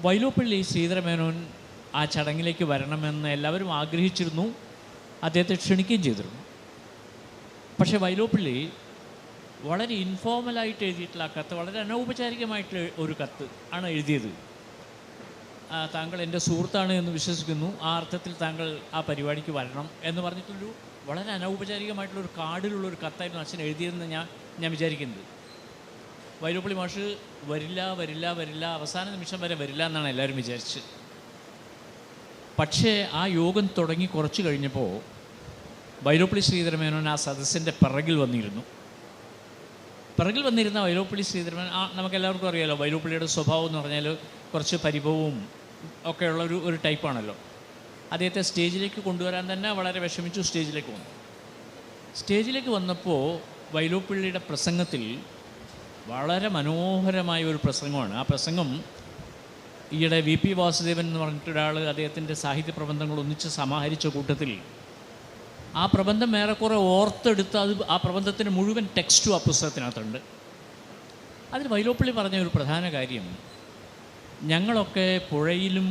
വൈലോപ്പിള്ളി ശ്രീധരമേനോൻ ആ ചടങ്ങിലേക്ക് വരണമെന്ന് എല്ലാവരും ആഗ്രഹിച്ചിരുന്നു, അദ്ദേഹത്തെ ക്ഷണിക്കുകയും ചെയ്തിരുന്നു. പക്ഷേ വൈലോപ്പിള്ളി വളരെ ഇൻഫോർമലായിട്ട് എഴുതിയിട്ടുള്ള ആ കത്ത്, വളരെ അനൗപചാരികമായിട്ട് ഒരു കത്ത് ആണ് എഴുതിയത്. താങ്കൾ എൻ്റെ സുഹൃത്താണ് എന്ന് വിശ്വസിക്കുന്നു, ആ അർത്ഥത്തിൽ താങ്കൾ ആ പരിപാടിക്ക് വരണം എന്ന് പറഞ്ഞിട്ടൊരു വളരെ അനൗപചാരികമായിട്ടുള്ളൊരു കാർഡിലുള്ളൊരു കത്തായിരുന്നു അച്ഛൻ എഴുതിയതെന്ന് ഞാൻ വിചാരിക്കുന്നത്. വൈലോപ്പിള്ളി മാഷ് വരില്ല, അവസാന നിമിഷം വരെ വരില്ല എന്നാണ് എല്ലാവരും വിചാരിച്ചത്. പക്ഷേ ആ യോഗം തുടങ്ങി കുറച്ച് കഴിഞ്ഞപ്പോൾ വൈലോപ്പിള്ളി ശ്രീധരമേനോൻ ആ സദസ്സിൻ്റെ പിറകിൽ വന്നിരുന്ന വൈലോപ്പിള്ളി ശ്രീധരമേനോൻ, നമുക്കെല്ലാവർക്കും അറിയാമല്ലോ വൈലോപ്പിള്ളിയുടെ സ്വഭാവം എന്ന് പറഞ്ഞാൽ കുറച്ച് പരിഭവവും ഒക്കെയുള്ള ഒരു ടൈപ്പാണല്ലോ. അദ്ദേഹത്തെ സ്റ്റേജിലേക്ക് കൊണ്ടുവരാൻ തന്നെ വളരെ വിഷമിച്ചു. സ്റ്റേജിലേക്ക് വന്നപ്പോൾ വൈലോപ്പിള്ളിയുടെ പ്രസംഗത്തിൽ വളരെ മനോഹരമായ ഒരു പ്രസംഗമാണ്. ആ പ്രസംഗം ഈയിടെ VP വാസുദേവൻ എന്ന് പറഞ്ഞിട്ടൊരാൾ അദ്ദേഹത്തിൻ്റെ സാഹിത്യ പ്രബന്ധങ്ങൾ ഒന്നിച്ച് സമാഹരിച്ച കൂട്ടത്തിൽ ആ പ്രബന്ധം ഏറെക്കുറെ ഓർത്തെടുത്ത് ആ പ്രബന്ധത്തിന് മുഴുവൻ ടെക്സ്റ്റും ആ പുസ്തകത്തിനകത്തുണ്ട്. അതിൽ വൈലോപ്പിള്ളി പറഞ്ഞ ഒരു പ്രധാന കാര്യം, ഞങ്ങളൊക്കെ പുഴയിലും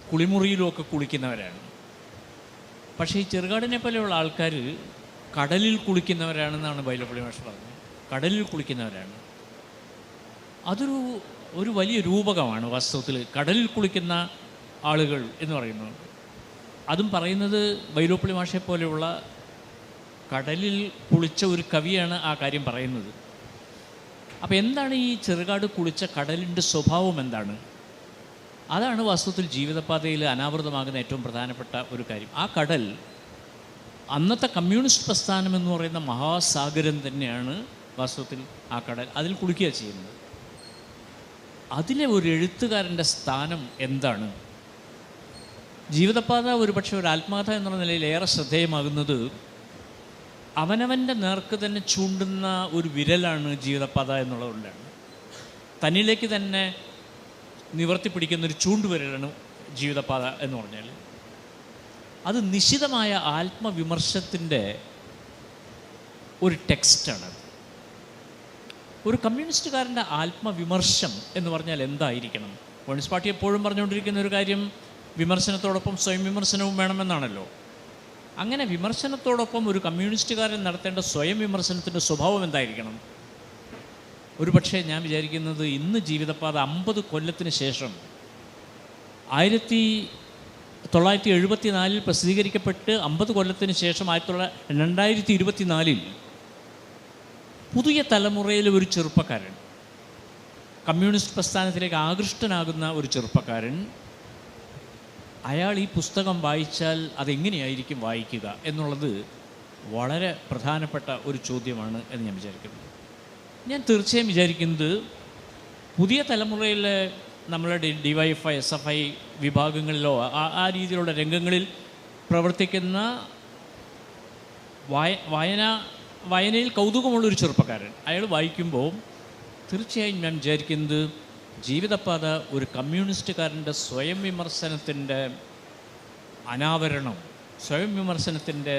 കുളിമുറിയിലും ഒക്കെ കുളിക്കുന്നവരാണ്. പക്ഷേ ഈ ചെറുകാടിനെ പോലെയുള്ള ആൾക്കാർ കടലിൽ കുളിക്കുന്നവരാണെന്നാണ് വൈലോപ്പിള്ളി മാഷ് പറഞ്ഞത്. കടലിൽ കുളിക്കുന്നവരാണ്. ഒരു വലിയ രൂപകമാണ് വാസ്തവത്തിൽ കടലിൽ കുളിക്കുന്ന ആളുകൾ എന്ന് പറയുന്നത്. അതും പറയുന്നത് വൈലോപ്പിള്ളി മാഷെ പോലെയുള്ള കടലിൽ കുളിച്ച ഒരു കവിയാണ് ആ കാര്യം പറയുന്നത്. അപ്പോൾ എന്താണ് ഈ ചെറുകാട് കുളിച്ച കടലിൻ്റെ സ്വഭാവം എന്താണ്? അതാണ് വാസ്തവത്തിൽ ജീവിതപാതയിൽ അനാവൃതമാകുന്ന ഏറ്റവും പ്രധാനപ്പെട്ട ഒരു കാര്യം. ആ കടൽ അന്നത്തെ കമ്മ്യൂണിസ്റ്റ് പ്രസ്ഥാനം എന്ന് പറയുന്ന മഹാസാഗരം തന്നെയാണ് വാസ്തവത്തിൽ ആ കടൽ. അതിൽ കുളിക്കുക ചെയ്യുന്നത്. അതിലെ ഒരു എഴുത്തുകാരൻ്റെ സ്ഥാനം എന്താണ്? ജീവിതപാത ഒരുപക്ഷെ ഒരു ആത്മകഥ എന്നുള്ള നിലയിൽ ഏറെ ശ്രദ്ധേയമാകുന്നത് അവനവൻ്റെ നേർക്ക് തന്നെ ചൂണ്ടുന്ന ഒരു വിരലാണ് ജീവിതപാത എന്നുള്ളതുകൊണ്ടാണ്. തന്നിലേക്ക് തന്നെ നിവർത്തി പിടിക്കുന്നൊരു ചൂണ്ടുവിരലാണ് ജീവിതപാത എന്ന് പറഞ്ഞാൽ. അത് നിശിതമായ ആത്മവിമർശത്തിൻ്റെ ഒരു ടെക്സ്റ്റാണ്. ഒരു കമ്മ്യൂണിസ്റ്റുകാരൻ്റെ ആത്മവിമർശം എന്ന് പറഞ്ഞാൽ എന്തായിരിക്കണം? കമ്മ്യൂണിസ്റ്റ് പാർട്ടി എപ്പോഴും പറഞ്ഞുകൊണ്ടിരിക്കുന്ന ഒരു കാര്യം വിമർശനത്തോടൊപ്പം സ്വയം വിമർശനവും വേണമെന്നാണല്ലോ. അങ്ങനെ വിമർശനത്തോടൊപ്പം ഒരു കമ്മ്യൂണിസ്റ്റുകാരൻ നടത്തേണ്ട സ്വയം വിമർശനത്തിൻ്റെ സ്വഭാവം എന്തായിരിക്കണം? ഒരു പക്ഷേ ഞാൻ വിചാരിക്കുന്നത് ഇന്ന് ജീവിതപാത 50 കൊല്ലത്തിന് ശേഷം 1974 പ്രസിദ്ധീകരിക്കപ്പെട്ട് 50 കൊല്ലത്തിന് ശേഷം 2024 പുതിയ തലമുറയിലെ ഒരു ചെറുപ്പക്കാരൻ, കമ്മ്യൂണിസ്റ്റ് പ്രസ്ഥാനത്തിലേക്ക് ആകൃഷ്ടനാകുന്ന ഒരു ചെറുപ്പക്കാരൻ അയാൾ ഈ പുസ്തകം വായിച്ചാൽ അതെങ്ങനെയായിരിക്കും വായിക്കുക എന്നുള്ളത് വളരെ പ്രധാനപ്പെട്ട ഒരു ചോദ്യമാണ് എന്ന് ഞാൻ വിചാരിക്കുന്നു. ഞാൻ തീർച്ചയായും വിചാരിക്കുന്നത് പുതിയ തലമുറയിലെ നമ്മളുടെ DYFI SFI വിഭാഗങ്ങളിലോ ആ രീതിയിലുള്ള രംഗങ്ങളിൽ പ്രവർത്തിക്കുന്ന വായനയിൽ കൗതുകമുള്ളൊരു ചെറുപ്പക്കാരൻ അയാൾ വായിക്കുമ്പോൾ തീർച്ചയായും ഞാൻ വിചാരിക്കുന്നത് ജീവിതപാത ഒരു കമ്മ്യൂണിസ്റ്റുകാരൻ്റെ സ്വയം വിമർശനത്തിൻ്റെ അനാവരണം, സ്വയം വിമർശനത്തിൻ്റെ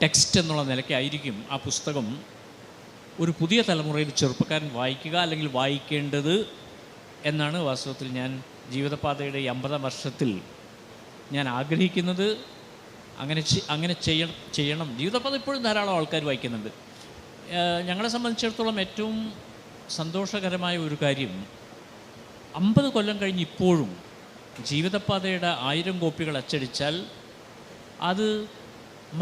ടെക്സ്റ്റ് എന്നുള്ള നിലയ്ക്കായിരിക്കും ആ പുസ്തകം ഒരു പുതിയ തലമുറയിൽ ചെറുപ്പക്കാരൻ വായിക്കുക അല്ലെങ്കിൽ വായിക്കേണ്ടത് എന്നാണ് വാസ്തവത്തിൽ ഞാൻ ജീവിതപാതയുടെ ഈ 50 വർഷത്തിൽ ഞാൻ ആഗ്രഹിക്കുന്നത്. അങ്ങനെ ചെയ്യണം. ജീവിതപാത ഇപ്പോഴും ധാരാളം ആൾക്കാർ വായിക്കുന്നുണ്ട്. ഞങ്ങളെ സംബന്ധിച്ചിടത്തോളം ഏറ്റവും സന്തോഷകരമായ ഒരു കാര്യം 50 കൊല്ലം കഴിഞ്ഞ് ഇപ്പോഴും ജീവിതപാതയുടെ 1000 കോപ്പികൾ അച്ചടിച്ചാൽ അത്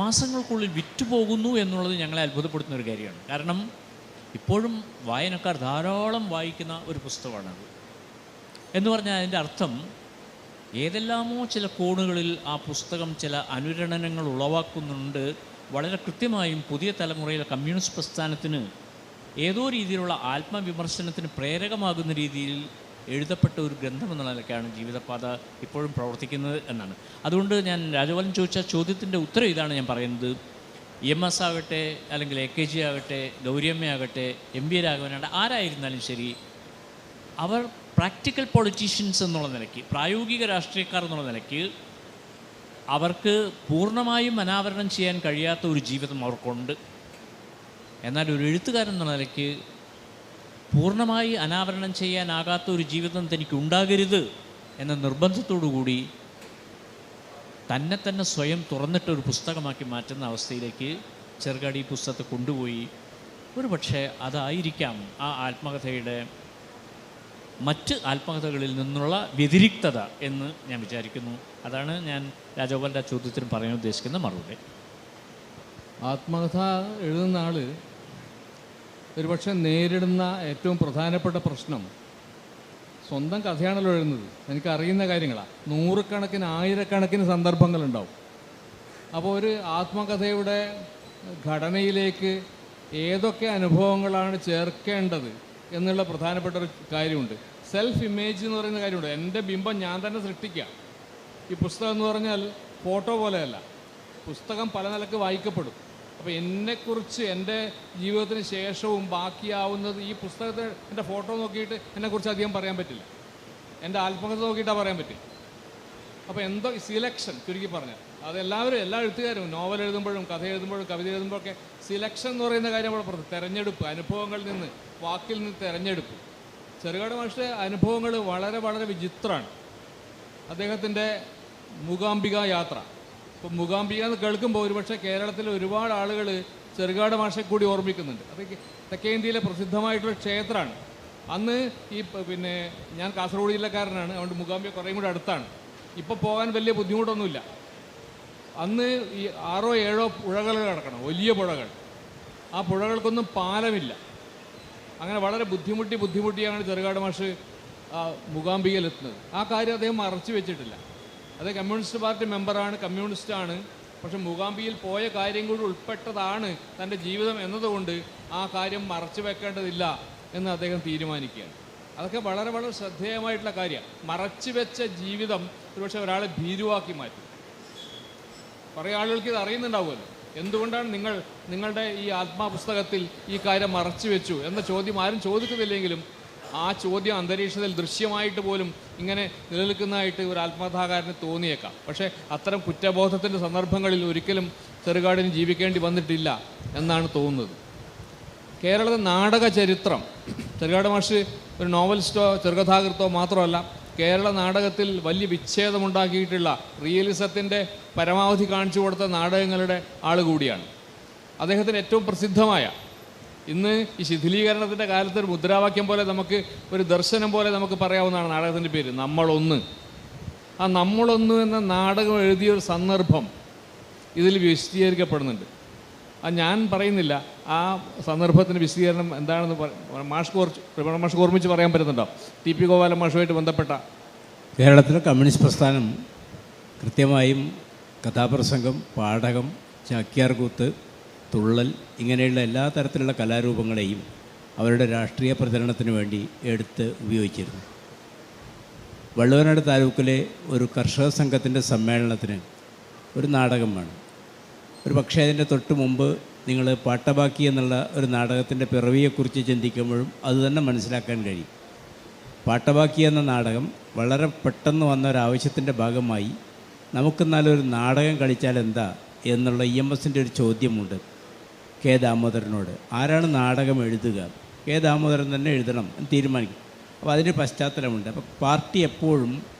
മാസങ്ങൾക്കുള്ളിൽ വിറ്റുപോകുന്നു എന്നുള്ളത് ഞങ്ങളെ അത്ഭുതപ്പെടുത്തുന്ന ഒരു കാര്യമാണ്. കാരണം ഇപ്പോഴും വായനക്കാർ ധാരാളം വായിക്കുന്ന ഒരു പുസ്തകമാണത്. എന്ന് പറഞ്ഞാൽ അതിൻ്റെ അർത്ഥം ഏതെല്ലാമോ ചില കോണുകളിൽ ആ പുസ്തകം ചില അനുരണനങ്ങൾ ഉളവാക്കുന്നുണ്ട്. വളരെ കൃത്യമായും പുതിയ തലമുറയിലെ കമ്മ്യൂണിസ്റ്റ് പ്രസ്ഥാനത്തിന് ഏതോ രീതിയിലുള്ള ആത്മവിമർശനത്തിന് പ്രേരകമാകുന്ന രീതിയിൽ എഴുതപ്പെട്ട ഒരു ഗ്രന്ഥം എന്നുള്ള നിലയ്ക്കാണ് ജീവിതപാത ഇപ്പോഴും പ്രവർത്തിക്കുന്നത് എന്നാണ്. അതുകൊണ്ട് ഞാൻ രാജഗോപാലൻ ചോദിച്ച ചോദ്യത്തിൻ്റെ ഉത്തരം ഇതാണ് ഞാൻ പറയുന്നത്. EMS ആകട്ടെ, അല്ലെങ്കിൽ AKG ആകട്ടെ, ഗൗരിയമ്മയാകട്ടെ, MB രാഘവനാകട്ടെ, ആരായിരുന്നാലും ശരി, അവർ പ്രാക്ടിക്കൽ പൊളിറ്റീഷ്യൻസ് എന്നുള്ള നിലയ്ക്ക്, പ്രായോഗിക രാഷ്ട്രീയക്കാർ എന്നുള്ള നിലയ്ക്ക് അവർക്ക് പൂർണ്ണമായും അനാവരണം ചെയ്യാൻ കഴിയാത്ത ഒരു ജീവിതം അവർക്കുണ്ട്. എന്നാൽ ഒരു എഴുത്തുകാരൻ എന്നുള്ള നിലയ്ക്ക് പൂർണ്ണമായി അനാവരണം ചെയ്യാനാകാത്ത ഒരു ജീവിതം തനിക്കുണ്ടാകരുത് എന്ന നിർബന്ധത്തോടു കൂടി തന്നെ സ്വയം തുറന്നിട്ട് ഒരു പുസ്തകമാക്കി മാറ്റുന്ന അവസ്ഥയിലേക്ക് ചെറുകാട് ഈ പുസ്തകത്തെ കൊണ്ടുപോയി. ഒരു പക്ഷേ അതായിരിക്കാം ആ ആത്മകഥയുടെ മറ്റ് ആത്മകഥകളിൽ നിന്നുള്ള വ്യതിരിക്തത എന്ന് ഞാൻ വിചാരിക്കുന്നു. അതാണ് ഞാൻ രാജഗോപാലിൻ്റെ ചോദ്യത്തിന് പറയാൻ ഉദ്ദേശിക്കുന്ന മറുപടി. ആത്മകഥ എഴുതുന്ന ആൾ ഒരുപക്ഷെ നേരിടുന്ന ഏറ്റവും പ്രധാനപ്പെട്ട പ്രശ്നം സ്വന്തം കഥയാണല്ലോ എഴുതുന്നത്, എനിക്കറിയുന്ന കാര്യങ്ങളാണ്. നൂറുകണക്കിന് ആയിരക്കണക്കിന് സന്ദർഭങ്ങളുണ്ടാവും. അപ്പോൾ ഒരു ആത്മകഥയുടെ ഘടനയിലേക്ക് ഏതൊക്കെ അനുഭവങ്ങളാണ് ചേർക്കേണ്ടത് എന്നുള്ള പ്രധാനപ്പെട്ട ഒരു കാര്യമുണ്ട്. സെൽഫ് ഇമേജ് എന്ന് പറയുന്ന കാര്യമുണ്ട്. എൻ്റെ ബിംബം ഞാൻ തന്നെ സൃഷ്ടിക്കുക. ഈ പുസ്തകം എന്ന് പറഞ്ഞാൽ ഫോട്ടോ പോലെയല്ല, പുസ്തകം പല നിലക്ക് വായിക്കപ്പെടും. അപ്പോൾ എന്നെക്കുറിച്ച് എൻ്റെ ജീവിതത്തിന് ശേഷവും ബാക്കിയാവുന്നത് ഈ പുസ്തകത്തിൽ എൻ്റെ ഫോട്ടോ നോക്കിയിട്ട് എന്നെക്കുറിച്ച് അധികം പറയാൻ പറ്റില്ല, എൻ്റെ ആത്മകഥ നോക്കിയിട്ടാണ് പറയാൻ പറ്റില്ല. അപ്പോൾ എന്തോ സിലക്ഷൻ, ചുരുക്കി പറഞ്ഞാൽ അതെല്ലാവരും, എല്ലാ എഴുത്തുകാരും നോവൽ എഴുതുമ്പോഴും കഥ എഴുതുമ്പോഴും കവിത എഴുതുമ്പോഴൊക്കെ സിലക്ഷൻ എന്ന് പറയുന്ന കാര്യം അവിടെ പറഞ്ഞു. തിരഞ്ഞെടുപ്പ്, അനുഭവങ്ങളിൽ നിന്ന്, വാക്കിൽ നിന്ന് തിരഞ്ഞെടുപ്പ്. ചെറുകാട് മാഷിൻ്റെ അനുഭവങ്ങൾ വളരെ വളരെ വിചിത്രമാണ്. അദ്ദേഹത്തിൻ്റെ മൂകാംബിക യാത്ര, ഇപ്പോൾ മൂകാംബിക എന്ന് കേൾക്കുമ്പോൾ ഒരുപക്ഷെ കേരളത്തിൽ ഒരുപാട് ആളുകൾ ചെറുകാട് മാഷെ കൂടി ഓർമ്മിക്കുന്നുണ്ട്. അത് തെക്കേ ഇന്ത്യയിലെ പ്രസിദ്ധമായിട്ടുള്ള ക്ഷേത്രമാണ്. അന്ന് ഈ ഞാൻ കാസർഗോഡ് ജില്ലക്കാരനാണ്, അതുകൊണ്ട് മൂകാംബിക കുറേയും കൂടി അടുത്താണ്. ഇപ്പോൾ പോകാൻ വലിയ ബുദ്ധിമുട്ടൊന്നുമില്ല. അന്ന് ഈ 6-7 പുഴകൾ കിടക്കണം, വലിയ പുഴകൾ. ആ പുഴകൾക്കൊന്നും പാലമില്ല. അങ്ങനെ വളരെ ബുദ്ധിമുട്ടിയാണ് ചെറുകാട് മാഷ് മൂകാംബികയിലെത്തുന്നത്. ആ കാര്യം അദ്ദേഹം മറച്ചു വെച്ചിട്ടില്ല. അദ്ദേഹം കമ്മ്യൂണിസ്റ്റ് പാർട്ടി മെമ്പറാണ്, കമ്മ്യൂണിസ്റ്റാണ്. പക്ഷെ മൂകാംബികയിൽ പോയ കാര്യം കൂടി ഉൾപ്പെട്ടതാണ് തൻ്റെ ജീവിതം എന്നതുകൊണ്ട് ആ കാര്യം മറച്ചു വെക്കേണ്ടതില്ല എന്ന് അദ്ദേഹം തീരുമാനിക്കുകയാണ്. അതൊക്കെ വളരെ വളരെ ശ്രദ്ധേയമായിട്ടുള്ള കാര്യമാണ്. മറച്ചു വെച്ച ജീവിതം ഒരുപക്ഷെ ഒരാളെ ഭീരുവാക്കി മാറ്റും. കുറേ ആളുകൾക്ക് ഇത് അറിയുന്നുണ്ടാവുമല്ലോ. എന്തുകൊണ്ടാണ് നിങ്ങളുടെ ഈ ആത്മാപുസ്തകത്തിൽ ഈ കാര്യം മറച്ചു വെച്ചു എന്ന ചോദ്യം ആരും ചോദിക്കുന്നില്ലെങ്കിലും ആ ചോദ്യം അന്തരീക്ഷത്തിൽ ദൃശ്യമായിട്ട് പോലും ഇങ്ങനെ നിലനിൽക്കുന്നതായിട്ട് ഒരു ആത്മകഥാകാരന് തോന്നിയേക്കാം. പക്ഷേ അത്തരം കുറ്റബോധത്തിൻ്റെ സന്ദർഭങ്ങളിൽ ഒരിക്കലും ചെറുകാടിന് ജീവിക്കേണ്ടി വന്നിട്ടില്ല എന്നാണ് തോന്നുന്നത്. കേരളത്തിലെ നാടക ചരിത്രം, ചെറുകാട് മാഷ് ഒരു നോവലിസ്റ്റോ ചെറുകഥാകൃത്തോ മാത്രമല്ല, കേരള നാടകത്തിൽ വലിയ വിച്ഛേദമുണ്ടാക്കിയിട്ടുള്ള, റിയലിസത്തിൻ്റെ പരമാവധി കാണിച്ചു കൊടുത്ത നാടകങ്ങളുടെ ആൾ കൂടിയാണ്. അദ്ദേഹത്തിന് ഏറ്റവും പ്രസിദ്ധമായ, ഇന്ന് ഈ ശിഥിലീകരണത്തിൻ്റെ കാലത്ത് ഒരു മുദ്രാവാക്യം പോലെ നമുക്ക്, ഒരു ദർശനം പോലെ നമുക്ക് പറയാവുന്നതാണ് നാടകത്തിൻ്റെ പേര് നമ്മളൊന്ന്. ആ നമ്മളൊന്ന് എന്ന നാടകം എഴുതിയൊരു സന്ദർഭം ഇതിൽ വിശദീകരിക്കപ്പെടുന്നുണ്ട്. ഞാൻ പറയുന്നില്ല ആ സന്ദർഭത്തിൻ്റെ വിശദീകരണം എന്താണെന്ന് മാഷ്ക്ക് ഓർമ്മിച്ച് പറയാൻ പറ്റുന്നുണ്ടോ? TP ഗോപാലൻ മാഷുമായിട്ട് ബന്ധപ്പെട്ട കേരളത്തിലെ കമ്മ്യൂണിസ്റ്റ് പ്രസ്ഥാനം കൃത്യമായും കഥാപ്രസംഗം, പാഠകം, ചാക്യാർകൂത്ത്, തുള്ളൽ ഇങ്ങനെയുള്ള എല്ലാ തരത്തിലുള്ള കലാരൂപങ്ങളെയും അവരുടെ രാഷ്ട്രീയ പ്രചരണത്തിന് വേണ്ടി എടുത്ത് ഉപയോഗിച്ചിരുന്നു. വള്ളുവനാട് താലൂക്കിലെ ഒരു കർഷക സംഘത്തിൻ്റെ സമ്മേളനത്തിന് ഒരു നാടകം വേണം. ഒരു പക്ഷേ അതിൻ്റെ തൊട്ട് മുമ്പ് നിങ്ങൾ പാട്ടബാക്കി എന്നുള്ള ഒരു നാടകത്തിൻ്റെ പിറവിയെക്കുറിച്ച് ചിന്തിക്കുമ്പോഴും അതുതന്നെ മനസ്സിലാക്കാൻ കഴിയും. പാട്ടബാക്കി എന്ന നാടകം വളരെ പെട്ടെന്ന് വന്ന ഒരാവശ്യത്തിൻ്റെ ഭാഗമായി നമുക്കെന്നാലൊരു നാടകം കളിച്ചാൽ എന്താ എന്നുള്ള EMSൻ്റെ ഒരു ചോദ്യമുണ്ട് കെ ദാമോദരനോട്. ആരാണ് നാടകം എഴുതുക? കെ ദാമോദരൻ തന്നെ എഴുതണം എന്ന് തീരുമാനിക്കും. അപ്പോൾ അതിൻ്റെ പശ്ചാത്തലമുണ്ട്. അപ്പോൾ പാർട്ടി എപ്പോഴും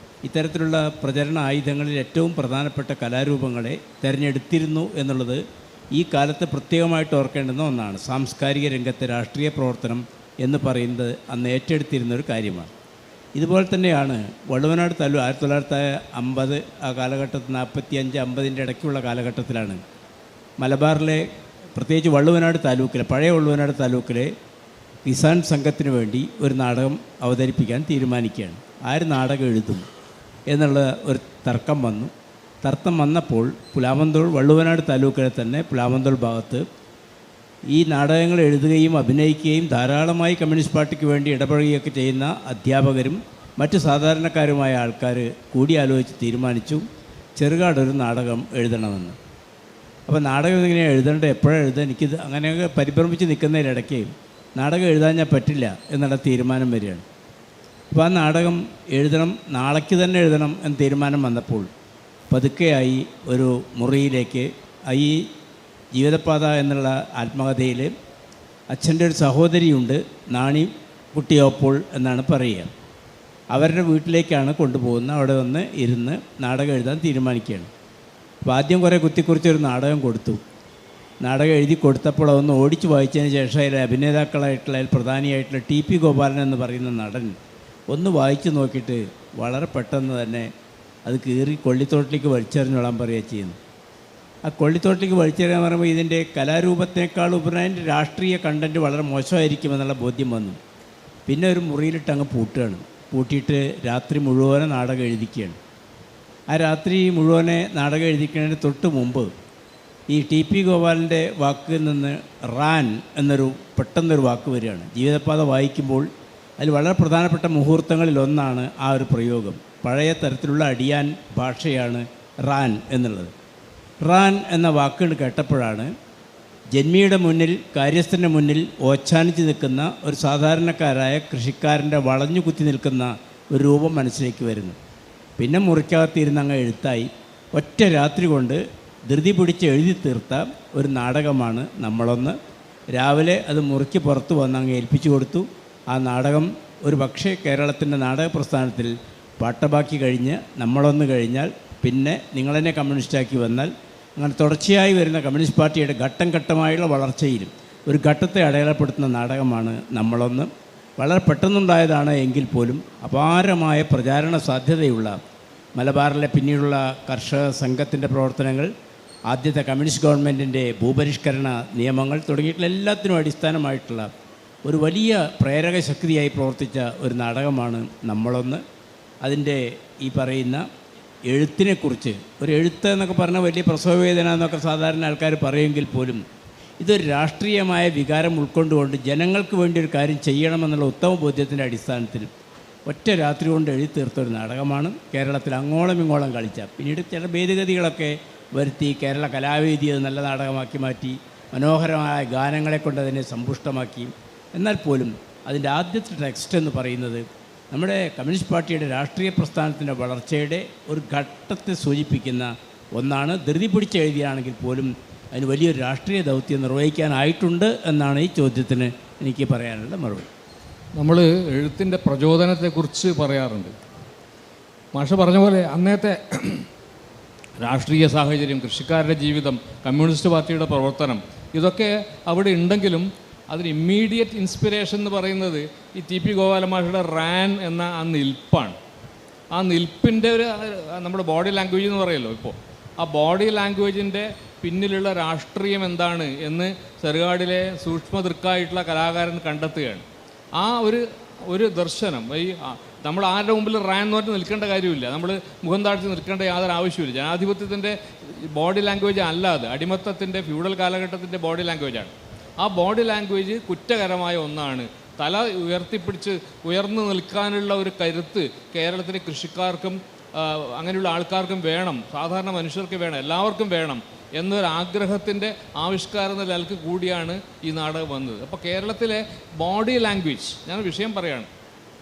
ഇത്തരത്തിലുള്ള പ്രചരണ ആയുധങ്ങളിൽ ഏറ്റവും പ്രധാനപ്പെട്ട കലാരൂപങ്ങളെ തിരഞ്ഞെടുത്തിരുന്നു എന്നുള്ളത് ഈ കാലത്ത് പ്രത്യേകമായിട്ട് ഓർക്കേണ്ടുന്ന ഒന്നാണ്. സാംസ്കാരിക രംഗത്തെ രാഷ്ട്രീയ പ്രവർത്തനം എന്ന് പറയുന്നത് അന്ന് ഏറ്റെടുത്തിരുന്നൊരു കാര്യമാണ്. ഇതുപോലെ തന്നെയാണ് വള്ളുവനാട് താലൂക്ക് 1950 ആ കാലഘട്ടത്തിൽ 45-50 ഇടയ്ക്കുള്ള കാലഘട്ടത്തിലാണ് മലബാറിലെ പ്രത്യേകിച്ച് വള്ളുവനാട് താലൂക്കിലെ പഴയ വള്ളുവനാട് താലൂക്കിലെ കിസാൻ സംഘത്തിന് വേണ്ടി ഒരു നാടകം അവതരിപ്പിക്കാൻ തീരുമാനിക്കുകയാണ്. ആര് നാടകം എഴുതും എന്നുള്ള ഒരു തർക്കം വന്നു. തർക്കം വന്നപ്പോൾ പുലാമന്തോൾ വള്ളുവനാട് താലൂക്കിലെ തന്നെ പുലാമന്തോൾ ഭാഗത്ത് ഈ നാടകങ്ങൾ എഴുതുകയും അഭിനയിക്കുകയും ധാരാളമായി കമ്മ്യൂണിസ്റ്റ് പാർട്ടിക്ക് വേണ്ടി ഇടപഴകുകയൊക്കെ ചെയ്യുന്ന അധ്യാപകരും മറ്റ് സാധാരണക്കാരുമായ ആൾക്കാർ കൂടിയാലോചിച്ച് തീരുമാനിച്ചു ചെറുകാട് ഒരു നാടകം എഴുതണമെന്ന്. അപ്പോൾ നാടകം ഇങ്ങനെ എഴുതേണ്ടത് എപ്പോഴാണ് എഴുതുക? എനിക്കിത് അങ്ങനെയൊക്കെ പരിഭ്രമിച്ച് നിൽക്കുന്നതിനിടയ്ക്ക് നാടകം എഴുതാൻ ഞാൻ പറ്റില്ല എന്നുള്ള തീരുമാനം വരികയാണ്. അപ്പോൾ ആ നാടകം എഴുതണം, നാളേക്ക് തന്നെ എഴുതണം എന്ന് തീരുമാനം വന്നപ്പോൾ പതുക്കെയായി ഒരു മുറിയിലേക്ക് ഈ ജീവിതപാത എന്നുള്ള ആത്മകഥയിൽ അച്ഛൻ്റെ ഒരു സഹോദരിയുണ്ട്, നാണി കുട്ടിയോപ്പോൾ എന്നാണ് പറയുക. അവരുടെ വീട്ടിലേക്കാണ് കൊണ്ടുപോകുന്നത്. അവിടെ വന്ന് ഇരുന്ന് നാടകം എഴുതാൻ തീരുമാനിക്കുകയാണ്. അപ്പോൾ ആദ്യം കുറേ കുത്തിക്കുറിച്ചൊരു നാടകം കൊടുത്തു. നാടകം എഴുതി കൊടുത്തപ്പോൾ അതൊന്ന് ഓടിച്ച് വായിച്ചതിന് ശേഷം അതിലെ അഭിനേതാക്കളായിട്ടുള്ള പ്രധാനിയായിട്ടുള്ള TP ഗോപാലൻ എന്ന് പറയുന്ന നടൻ ഒന്ന് വായിച്ച് നോക്കിയിട്ട് വളരെ പെട്ടെന്ന് തന്നെ അത് കീറി കൊള്ളിത്തോട്ടിലേക്ക് വലിച്ചെറിഞ്ഞോളാൻ പറയുക ചെയ്യുന്നു. ആ കൊള്ളിത്തോട്ടിലേക്ക് വലിച്ചെറിയാൻ പറയുമ്പോൾ ഇതിൻ്റെ കലാരൂപത്തേക്കാൾ ഉപരി രാഷ്ട്രീയ കണ്ടൻറ്റ് വളരെ മോശമായിരിക്കുമെന്നുള്ള ബോധ്യം വന്നു. പിന്നെ ഒരു മുറിയിലിട്ട് അങ്ങ് പൂട്ടുകയാണ്. പൂട്ടിയിട്ട് രാത്രി മുഴുവനെ നാടകം എഴുതിക്കുകയാണ്. ആ രാത്രി മുഴുവനെ നാടകം എഴുതിക്കുന്നതിന് തൊട്ട് മുമ്പ് ഈ TP ഗോപാലൻ്റെ വാക്കിൽ നിന്ന് റാൻ എന്നൊരു പെട്ടെന്നൊരു വാക്ക് വരികയാണ്. ജീവിതപാത വായിക്കുമ്പോൾ അതിൽ വളരെ പ്രധാനപ്പെട്ട മുഹൂർത്തങ്ങളിലൊന്നാണ് ആ ഒരു പ്രയോഗം. പഴയ തരത്തിലുള്ള അടിയാൻ ഭാഷയാണ് റാൻ എന്നുള്ളത്. റാൻ എന്ന വാക്കുകൾ കേട്ടപ്പോഴാണ് ജന്മിയുടെ മുന്നിൽ, കാര്യസ്ഥൻ്റെ മുന്നിൽ ഓച്ചാനിച്ച് നിൽക്കുന്ന ഒരു സാധാരണക്കാരായ കൃഷിക്കാരൻ്റെ വളഞ്ഞു കുത്തി നിൽക്കുന്ന ഒരു രൂപം മനസ്സിലേക്ക് വരുന്നു. പിന്നെ മുറിക്കകത്തിരുന്ന് അങ്ങ് എഴുത്തായി. ഒറ്റ രാത്രി കൊണ്ട് ധൃതി പിടിച്ച് എഴുതി തീർത്ത ഒരു നാടകമാണ് നമ്മളൊന്ന്. രാവിലെ അത് മുറിക്ക് പുറത്ത് വന്ന് അങ്ങ് ഏൽപ്പിച്ചു കൊടുത്തു. ആ നാടകം ഒരു പക്ഷേ കേരളത്തിൻ്റെ നാടക പ്രസ്ഥാനത്തിൽ പാട്ടബാക്കി കഴിഞ്ഞ് നമ്മളൊന്ന് കഴിഞ്ഞാൽ പിന്നെ നിങ്ങളെന്നെ കമ്മ്യൂണിസ്റ്റാക്കി വന്നാൽ അങ്ങനെ തുടർച്ചയായി വരുന്ന കമ്മ്യൂണിസ്റ്റ് പാർട്ടിയുടെ ഘട്ടം ഘട്ടമായുള്ള വളർച്ചയിലും ഒരു ഘട്ടത്തെ അടയാളപ്പെടുത്തുന്ന നാടകമാണ് നമ്മളൊന്ന്. വളരെ പെട്ടെന്നുണ്ടായതാണ് എങ്കിൽ പോലും അപാരമായ പ്രചാരണ സാധ്യതയുള്ള മലബാറിലെ പിന്നീടുള്ള കർഷക സംഘത്തിൻ്റെ പ്രവർത്തനങ്ങൾ, ആദ്യത്തെ കമ്മ്യൂണിസ്റ്റ് ഗവൺമെൻറ്റിൻ്റെ ഭൂപരിഷ്കരണ നിയമങ്ങൾ തുടങ്ങിയിട്ടുള്ള എല്ലാത്തിനും അടിസ്ഥാനമായിട്ടുള്ള ഒരു വലിയ പ്രേരക ശക്തിയായി പ്രവർത്തിച്ച ഒരു നാടകമാണ് നമ്മളൊന്ന്. അതിൻ്റെ ഈ പറയുന്ന എഴുത്തിനെക്കുറിച്ച്, ഒരു എഴുത്ത് എന്നൊക്കെ പറഞ്ഞാൽ വലിയ പ്രസവവേദന എന്നൊക്കെ സാധാരണ ആൾക്കാർ പറയുമെങ്കിൽ പോലും ഇതൊരു രാഷ്ട്രീയമായ വികാരം ഉൾക്കൊണ്ടുകൊണ്ട് ജനങ്ങൾക്ക് വേണ്ടി ഒരു കാര്യം ചെയ്യണമെന്നുള്ള ഉത്തമ ബോധ്യത്തിൻ്റെ അടിസ്ഥാനത്തിൽ ഒറ്റ രാത്രി കൊണ്ട് എഴുതി തീർത്തൊരു നാടകമാണ്. കേരളത്തിൽ അങ്ങോളം ഇങ്ങോളം കളിച്ച, പിന്നീട് ചില ഭേദഗതികളൊക്കെ വരുത്തി കേരള കലാവേദി അത് നല്ല നാടകമാക്കി മാറ്റി, മനോഹരമായ ഗാനങ്ങളെ കൊണ്ട് അതിനെ സമ്പുഷ്ടമാക്കി. എന്നാൽ പോലും അതിൻ്റെ ആദ്യത്തെ ടെക്സ്റ്റ് എന്ന് പറയുന്നത് നമ്മുടെ കമ്മ്യൂണിസ്റ്റ് പാർട്ടിയുടെ രാഷ്ട്രീയ പ്രസ്ഥാനത്തിൻ്റെ വളർച്ചയുടെ ഒരു ഘട്ടത്തെ സൂചിപ്പിക്കുന്ന ഒന്നാണ്. ധൃതി പിടിച്ച് എഴുതിയാണെങ്കിൽ പോലും അതിന് വലിയൊരു രാഷ്ട്രീയ ദൗത്യം നിർവഹിക്കാനായിട്ടുണ്ട് എന്നാണ് ഈ ചോദ്യത്തിന് എനിക്ക് പറയാനുള്ള മറുപടി. നമ്മൾ എഴുത്തിൻ്റെ പ്രചോദനത്തെക്കുറിച്ച് പറയാറുണ്ട്. മാഷ പറഞ്ഞ പോലെ അന്നത്തെ രാഷ്ട്രീയ സാഹചര്യം, കൃഷിക്കാരുടെ ജീവിതം, കമ്മ്യൂണിസ്റ്റ് പാർട്ടിയുടെ പ്രവർത്തനം ഇതൊക്കെ അവിടെ ഉണ്ടെങ്കിലും അതിന് ഇമ്മീഡിയറ്റ് ഇൻസ്പിറേഷൻ എന്ന് പറയുന്നത് ഈ TP ഗോപാല മാഷയുടെ റാൻ എന്ന ആ നിൽപ്പാണ്. ആ നിൽപ്പിൻ്റെ ഒരു നമ്മുടെ ബോഡി ലാംഗ്വേജ് എന്ന് പറയുമല്ലോ, ഇപ്പോൾ ആ ബോഡി ലാംഗ്വേജിൻ്റെ പിന്നിലുള്ള രാഷ്ട്രീയം എന്താണ് എന്ന് ചെറുകാടിലെ സൂക്ഷ്മ ദൃക്കായിട്ടുള്ള കലാകാരൻ കണ്ടെത്തുകയാണ്. ആ ഒരു ഒരു ദർശനം, നമ്മൾ ആരുടെ മുമ്പിൽ റാന്ന് പറഞ്ഞ് നിൽക്കേണ്ട കാര്യമില്ല, നമ്മൾ മുഖം താഴ്ത്തി നിൽക്കേണ്ട യാതൊരു ആവശ്യമില്ല. ജനാധിപത്യത്തിൻ്റെ ബോഡി ലാംഗ്വേജ് അല്ലാതെ അടിമത്തത്തിൻ്റെ ഫ്യൂഡൽ കാലഘട്ടത്തിൻ്റെ ബോഡി ലാംഗ്വേജാണ്. ആ ബോഡി ലാംഗ്വേജ് കുറ്റകരമായ ഒന്നാണ്. തല ഉയർത്തിപ്പിടിച്ച് ഉയർന്നു നിൽക്കാനുള്ള ഒരു കരുത്ത് കേരളത്തിലെ കൃഷിക്കാർക്കും അങ്ങനെയുള്ള ആൾക്കാർക്കും വേണം, സാധാരണ മനുഷ്യർക്ക് വേണം, എല്ലാവർക്കും വേണം എന്നൊരാഗ്രഹത്തിൻ്റെ ആവിഷ്കാരം എന്ന നിലക്ക് കൂടിയാണ് ഈ നാടകം വന്നത്. അപ്പോൾ കേരളത്തിലെ ബോഡി ലാംഗ്വേജ്, ഞാൻ വിഷയം പറയുകയാണ്,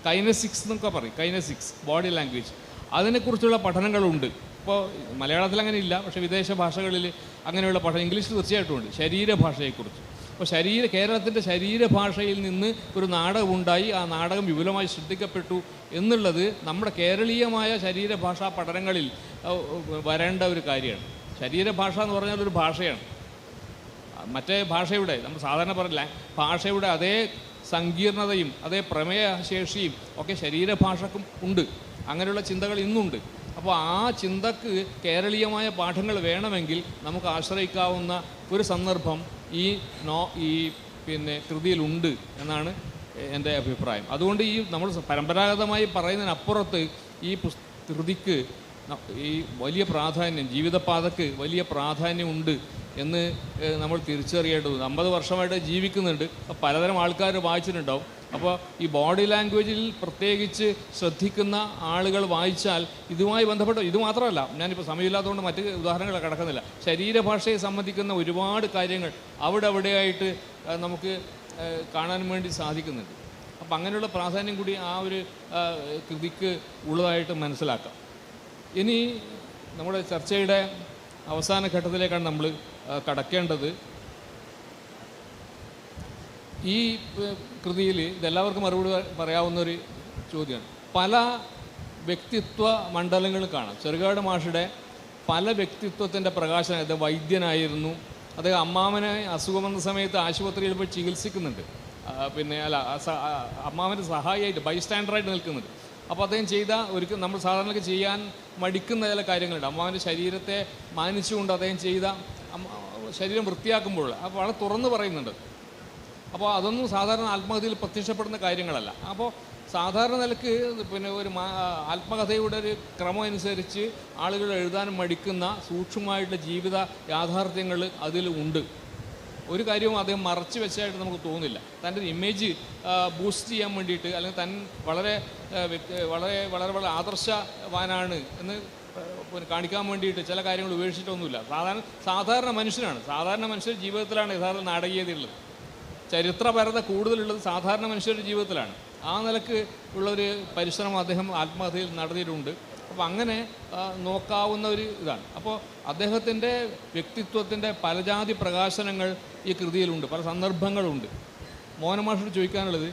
കൈനസിക്സ് എന്നൊക്കെ പറയും, കൈനസിക്സ് ബോഡി ലാംഗ്വേജ്, അതിനെക്കുറിച്ചുള്ള പഠനങ്ങളുണ്ട്. ഇപ്പോൾ മലയാളത്തിൽ അങ്ങനെ ഇല്ല, പക്ഷേ വിദേശ ഭാഷകളിൽ അങ്ങനെയുള്ള പഠനം, ഇംഗ്ലീഷിൽ തീർച്ചയായിട്ടും ഉണ്ട്, ശരീരഭാഷയെക്കുറിച്ച്. അപ്പോൾ കേരളത്തിൻ്റെ ശരീരഭാഷയിൽ നിന്ന് ഒരു നാടകം ഉണ്ടായി, ആ നാടകം വിപുലമായി ശ്രദ്ധിക്കപ്പെട്ടു എന്നുള്ളത് നമ്മുടെ കേരളീയമായ ശരീരഭാഷാ പഠനങ്ങളിൽ വരേണ്ട ഒരു കാര്യമാണ്. ശരീരഭാഷ എന്ന് പറഞ്ഞാൽ ഒരു ഭാഷയാണ്. മറ്റേ ഭാഷയുടെ, നമ്മൾ സാധാരണ പറഞ്ഞ ഭാഷയുടെ അതേ സങ്കീർണതയും അതേ പ്രമേയശേഷിയും ഒക്കെ ശരീരഭാഷക്കും ഉണ്ട്. അങ്ങനെയുള്ള ചിന്തകൾ ഇന്നുണ്ട്. അപ്പോൾ ആ ചിന്തക്ക് കേരളീയമായ പാഠങ്ങൾ വേണമെങ്കിൽ നമുക്ക് ആശ്രയിക്കാവുന്ന ഒരു സന്ദർഭം ഈ കൃതിയിലുണ്ട് എന്നാണ് എൻ്റെ അഭിപ്രായം. അതുകൊണ്ട് നമ്മൾ പരമ്പരാഗതമായി പറയുന്നതിനപ്പുറത്ത് ഈ കൃതിക്ക് ഈ വലിയ പ്രാധാന്യം, ജീവിതപാതക്ക് വലിയ പ്രാധാന്യമുണ്ട് എന്ന് നമ്മൾ തിരിച്ചറിയേണ്ടത്. 50 വർഷമായിട്ട് ജീവിക്കുന്നുണ്ട്, പലതരം ആൾക്കാർ വായിച്ചിട്ടുണ്ടാവും. അപ്പോൾ ഈ ബോഡി ലാംഗ്വേജിൽ പ്രത്യേകിച്ച് ശ്രദ്ധിക്കുന്ന ആളുകൾ വായിച്ചാൽ ഇതുമായി ബന്ധപ്പെട്ട്, ഇത് മാത്രമല്ല, ഞാനിപ്പോൾ സമയമില്ലാത്തതുകൊണ്ട് മറ്റ് ഉദാഹരണങ്ങൾ കിടക്കുന്നില്ല, ശരീരഭാഷയെ സംബന്ധിക്കുന്ന ഒരുപാട് കാര്യങ്ങൾ അവിടെയായിട്ട് നമുക്ക് കാണാൻ വേണ്ടി സാധിക്കുന്നുണ്ട്. അപ്പം അങ്ങനെയുള്ള പ്രാധാന്യം കൂടി ആ ഒരു കൃതിക്ക് ഉള്ളതായിട്ട് മനസ്സിലാക്കാം. ഇനി നമ്മുടെ ചർച്ചയുടെ അവസാന ഘട്ടത്തിലേക്കാണ് നമ്മൾ കടക്കേണ്ടത്. ഈ കൃതിയിൽ ഇതെല്ലാവർക്കും മറുപടി പറയാവുന്നൊരു ചോദ്യമാണ്. പല വ്യക്തിത്വ മണ്ഡലങ്ങളും കാണാം. ചെറുകാട് മാഷുടെ പല വ്യക്തിത്വത്തിൻ്റെ പ്രകാശനം. അദ്ദേഹം വൈദ്യനായിരുന്നു, അദ്ദേഹം അമ്മാവനെ അസുഖം വന്ന സമയത്ത് ആശുപത്രിയിൽ പോയി ചികിത്സിക്കുന്നുണ്ട്, അമ്മാവൻ്റെ സഹായിയായിട്ട് ബൈസ്റ്റാൻഡറായിട്ട് നിൽക്കുന്നുണ്ട്. അപ്പോൾ അദ്ദേഹം ചെയ്ത നമ്മൾ സാധാരണ ചെയ്യാൻ മടിക്കുന്ന ചില കാര്യങ്ങളുണ്ട്. അമ്മാവൻ്റെ ശരീരത്തെ മാനിച്ചുകൊണ്ട് അദ്ദേഹം ചെയ്ത, ശരീരം വൃത്തിയാക്കുമ്പോൾ അപ്പോൾ വളരെ തുറന്ന് പറയുന്നുണ്ട്. അപ്പോൾ അതൊന്നും സാധാരണ ആത്മകഥയിൽ പ്രത്യക്ഷപ്പെടുന്ന കാര്യങ്ങളല്ല. അപ്പോൾ സാധാരണ നിലക്ക് ഒരു ആത്മകഥയുടെ ഒരു ക്രമം അനുസരിച്ച് ആളുകൾ എഴുതാൻ മടിക്കുന്ന സൂക്ഷ്മമായിട്ടുള്ള ജീവിത യാഥാർത്ഥ്യങ്ങൾ അതിൽ ഉണ്ട്. ഒരു കാര്യവും അദ്ദേഹം മറച്ചു വെച്ചായിട്ട് നമുക്ക് തോന്നില്ല. തൻ്റെ ഇമേജ് ബൂസ്റ്റ് ചെയ്യാൻ വേണ്ടിയിട്ട്, അല്ലെങ്കിൽ വളരെ വളരെ വളരെ വളരെ ആദർശവാനാണ് എന്ന് കാണിക്കാൻ വേണ്ടിയിട്ട് ചില കാര്യങ്ങൾ ഉപേക്ഷിച്ചിട്ടൊന്നുമില്ല. സാധാരണ മനുഷ്യനാണ്. സാധാരണ മനുഷ്യരുടെ ജീവിതത്തിലാണ് യഥാർത്ഥ നാടകീയതയുള്ളത്. ചരിത്രപരത കൂടുതലുള്ളത് സാധാരണ മനുഷ്യരുടെ ജീവിതത്തിലാണ്. ആ നിലക്ക് ഉള്ളൊരു പരിശ്രമം അദ്ദേഹം ആത്മകഥയിൽ നടത്തിയിട്ടുണ്ട്. അപ്പോൾ അങ്ങനെ നോക്കാവുന്ന ഒരു ഇതാണ്. അപ്പോൾ അദ്ദേഹത്തിൻ്റെ വ്യക്തിത്വത്തിൻ്റെ പലജാതി പ്രകാശനങ്ങൾ ഈ കൃതിയിലുണ്ട്, പല സന്ദർഭങ്ങളുണ്ട്. മോഹനമാഷോട് ചോദിക്കാനുള്ളത്,